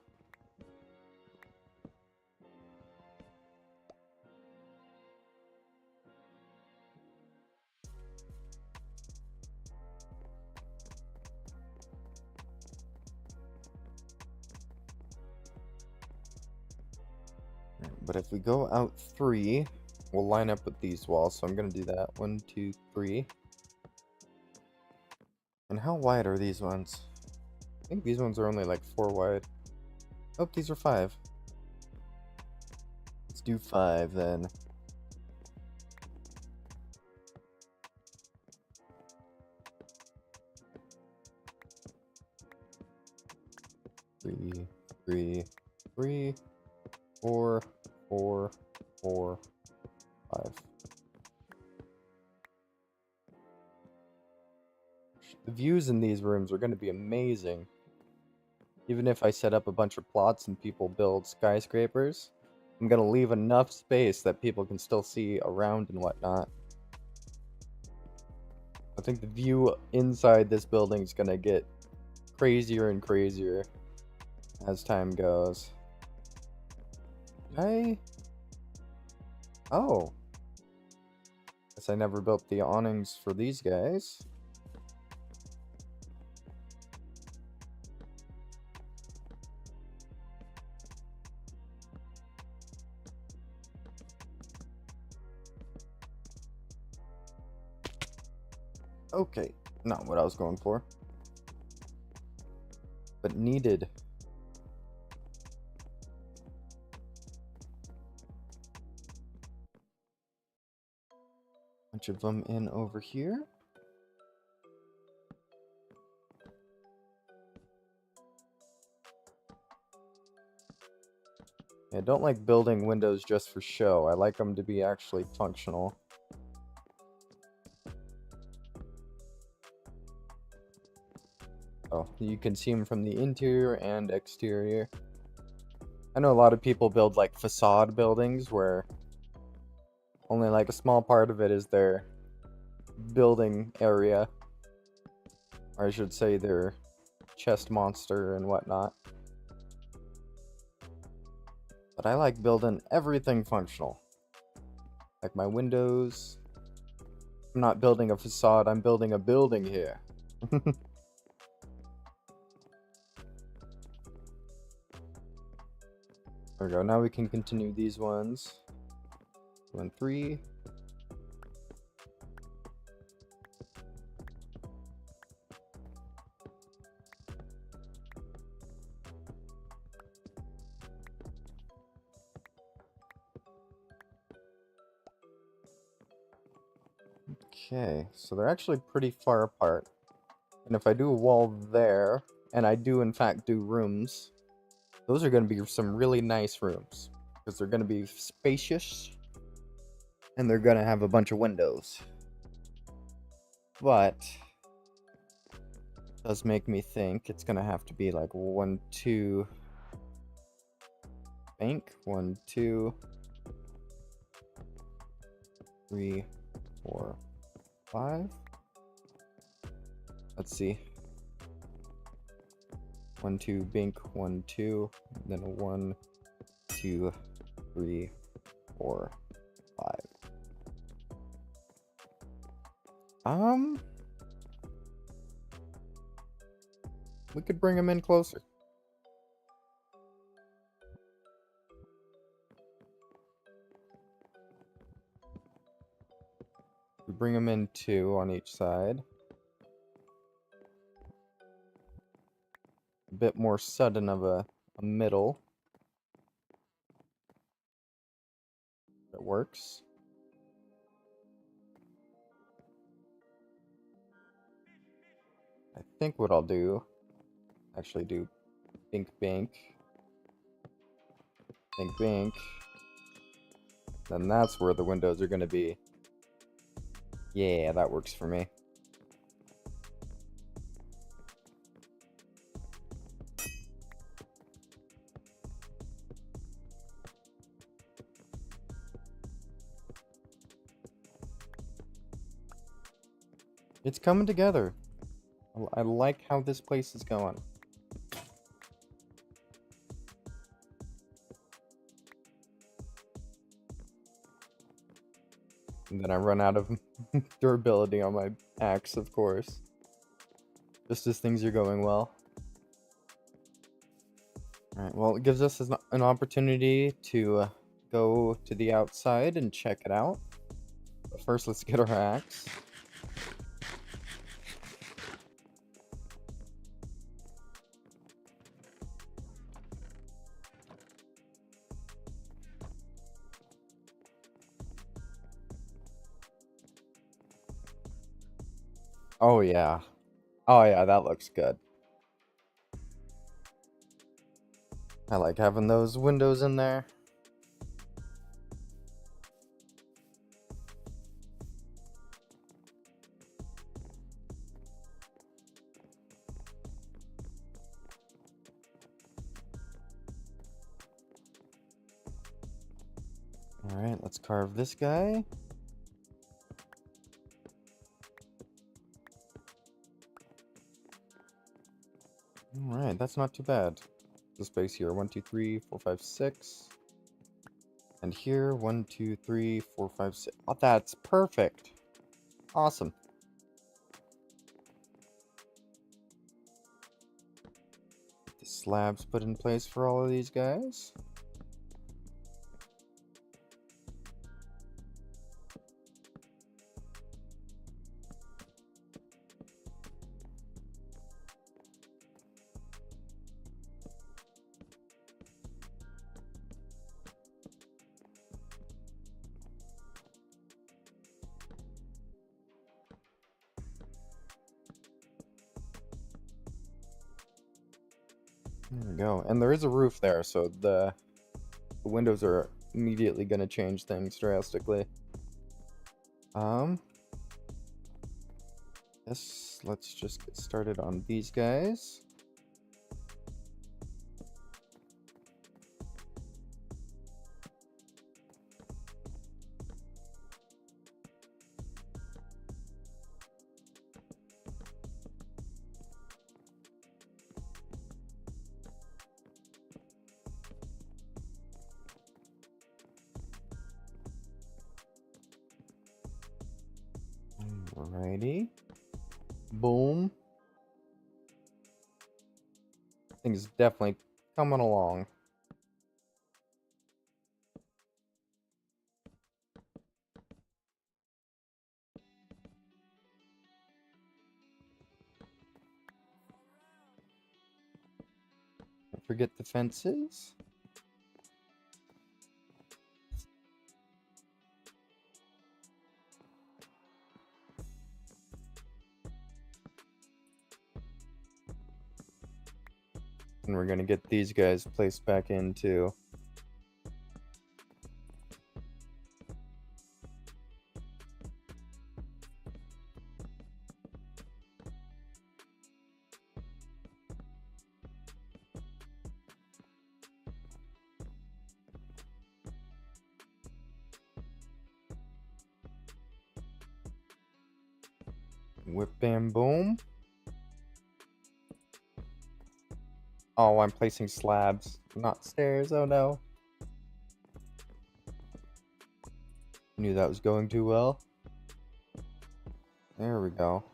But if we go out 3, we'll line up with these walls. So I'm going to do that. 1, 2, 3. And how wide are these ones? I think these ones are only like 4 wide. Oh, these are 5. Let's do 5 then. Three, 4, 4, 4, 5. The views in these rooms are going to be amazing. Even if I set up a bunch of plots and people build skyscrapers, I'm going to leave enough space that people can still see around and whatnot. I think the view inside this building is going to get crazier and crazier as time goes. Oh. Guess I never built the awnings for these guys. Okay, not what I was going for. But needed. Bunch of them in over here. I don't like building windows just for show. I like them to be actually functional. Oh, you can see them from the interior and exterior. I know a lot of people build like facade buildings where only like a small part of it is their building area. Or I should say their chest monster and whatnot. But I like building everything functional. Like my windows. I'm not building a facade, I'm building a building here. There we go, now we can continue these ones. 2 and 3. Okay, so they're actually pretty far apart. And if I do a wall there, and I do in fact do rooms, those are going to be some really nice rooms. Because they're going to be spacious, and they're going to have a bunch of windows. But it does make me think it's going to have to be like 1, 2... bank, 1, 2... 3, 4, 5. Let's see. 1, 2, bink, 1, 2, then a 1, 2, 3, 4, 5. We could bring him in closer. We bring him in 2 on each side. A bit more sudden of a middle. It works. I think what I'll do, actually do bink bink, bink bink, then that's where the windows are going to be. Yeah, that works for me. It's coming together. I like how this place is going. And then I run out of durability on my axe, of course. Just as things are going well. Alright, well, it gives us an opportunity to go to the outside and check it out. But first, let's get our axe. Oh yeah. Oh yeah, that looks good. I like having those windows in there. Alright, let's carve this guy. Alright, that's not too bad. The space here, 1, 2, 3, 4, 5, 6. And here, 1, 2, 3, 4, 5, 6. Oh, that's perfect. Awesome. Get the slabs put in place for all of these guys. There we go. And there is a roof there, so the windows are immediately going to change things drastically. Yes, let's just get started on these guys. Alrighty. Boom. Things definitely coming along. Don't forget the fences. And we're gonna get these guys placed back in too. Whip bam boom. Oh, I'm placing slabs, not stairs. Oh no. Knew that was going too well. There we go.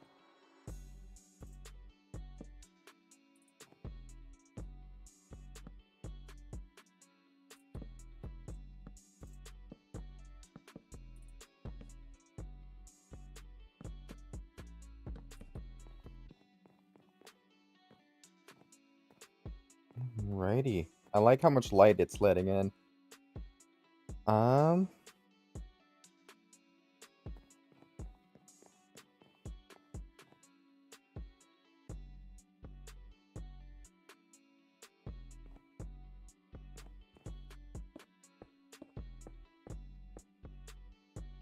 Alrighty. I like how much light it's letting in.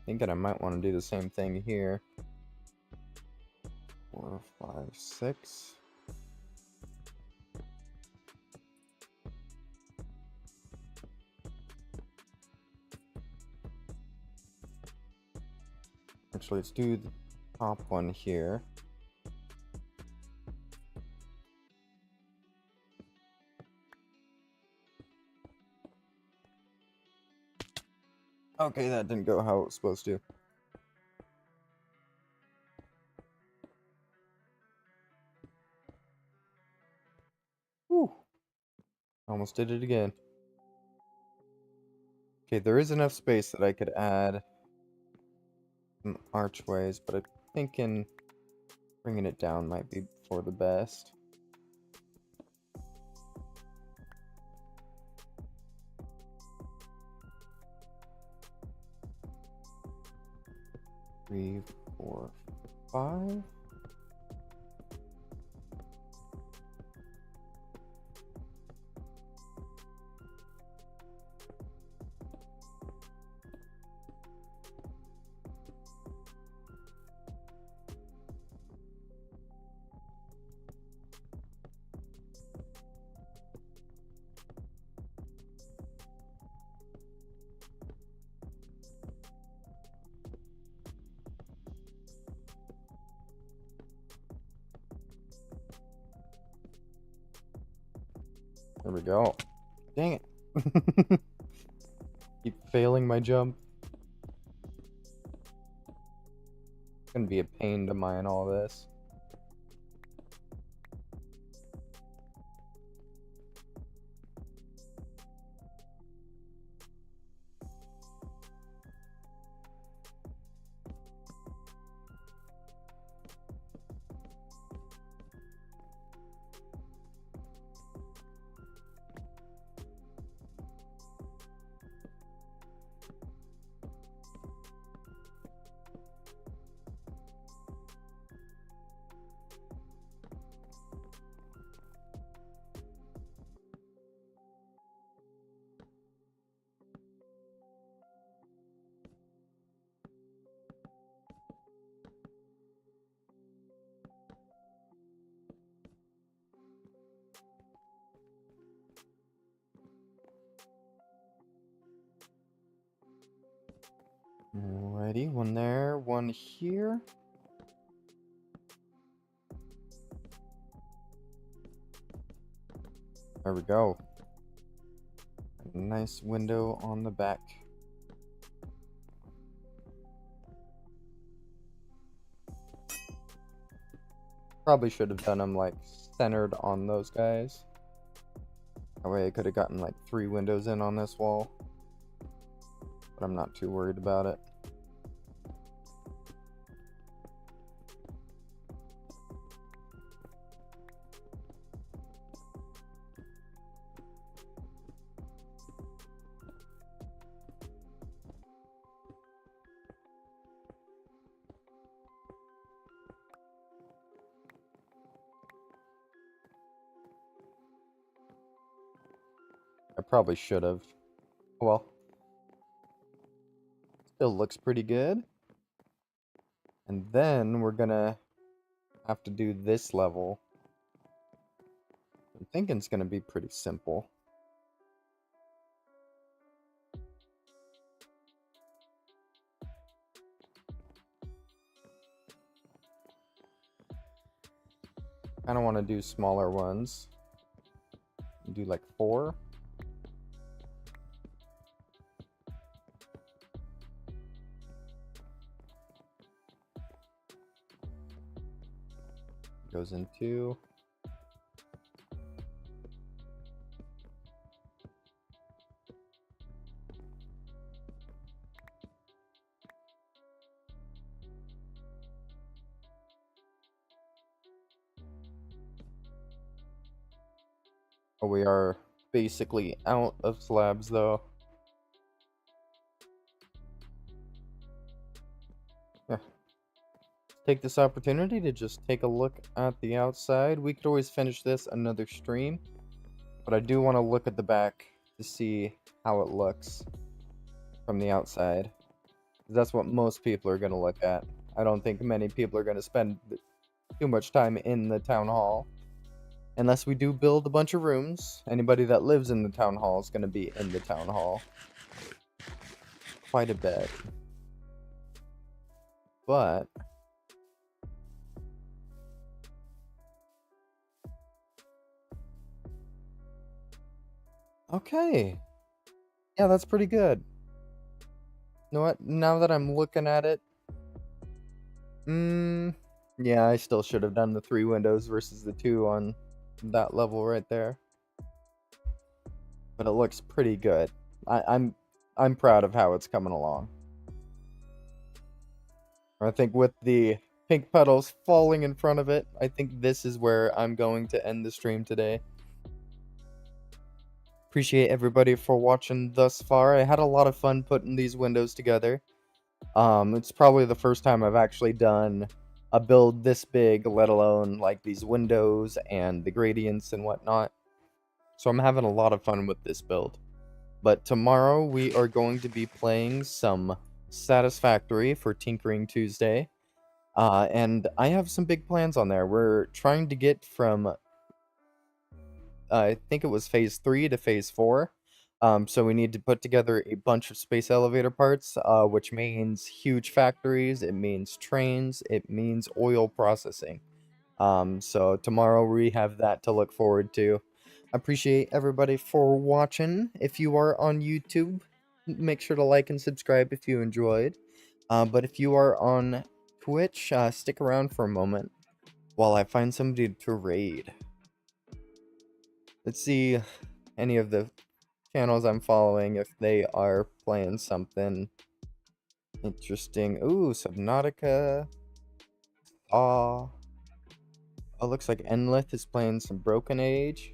Thinking I might want to do the same thing here. 4, 5, 6. Actually, let's do the top one here. Okay, that didn't go how it was supposed to. Whew. Almost did it again. Okay, there is enough space that I could add some archways, but I'm thinking bringing it down might be for the best. Three, 4, 5. There we go. Dang it. Keep failing my jump. It's gonna be a pain to mine all this. Alrighty, one there, one here. There we go. A nice window on the back. Probably should have done them like centered on those guys. That way I could have gotten like 3 windows in on this wall. But I'm not too worried about it. I probably should have. Well, still looks pretty good. And then we're gonna have to do this level. I'm thinking it's gonna be pretty simple. I don't want to do smaller ones. Do like 4. Goes in 2. Oh, we are basically out of slabs though. Yeah. Take this opportunity to just take a look at the outside. We could always finish this another stream, but I do want to look at the back to see how it looks from the outside. That's what most people are going to look at. I don't think many people are going to spend too much time in the town hall. Unless we do build a bunch of rooms. Anybody that lives in the town hall is going to be in the town hall. Quite a bit. But okay. Yeah, that's pretty good. You know what? Now that I'm looking at it, yeah, I still should have done the 3 windows versus the 2 on that level right there. But it looks pretty good. I'm proud of how it's coming along. I think with the pink petals falling in front of it, I think this is where I'm going to end the stream today. Appreciate everybody for watching thus far. I had a lot of fun putting these windows together. It's probably the first time I've actually done a build this big, let alone like these windows and the gradients and whatnot. So I'm having a lot of fun with this build. But tomorrow we are going to be playing some Satisfactory for Tinkering Tuesday. And I have some big plans on there. We're trying to get from, I think it was phase 3 to phase 4. So we need to put together a bunch of space elevator parts, which means huge factories, it means trains, it means oil processing. So tomorrow we have that to look forward to. I appreciate everybody for watching. If you are on YouTube, make sure to like and subscribe if you enjoyed. But if you are on Twitch, stick around for a moment while I find somebody to raid. Let's see any of the channels I'm following if they are playing something interesting. Ooh, Subnautica. Oh, looks like Enlith is playing some Broken Age.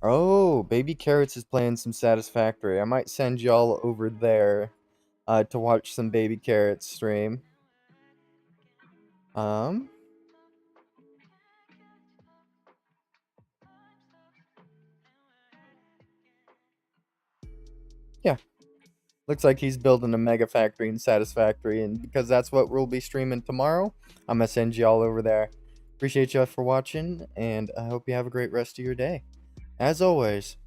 Oh, Baby Carrots is playing some Satisfactory. I might send y'all over there to watch some Baby Carrots stream. Yeah. Looks like he's building a mega factory in Satisfactory, and because that's what we'll be streaming tomorrow, I'm gonna send y'all over there. Appreciate y'all for watching, and I hope you have a great rest of your day. As always,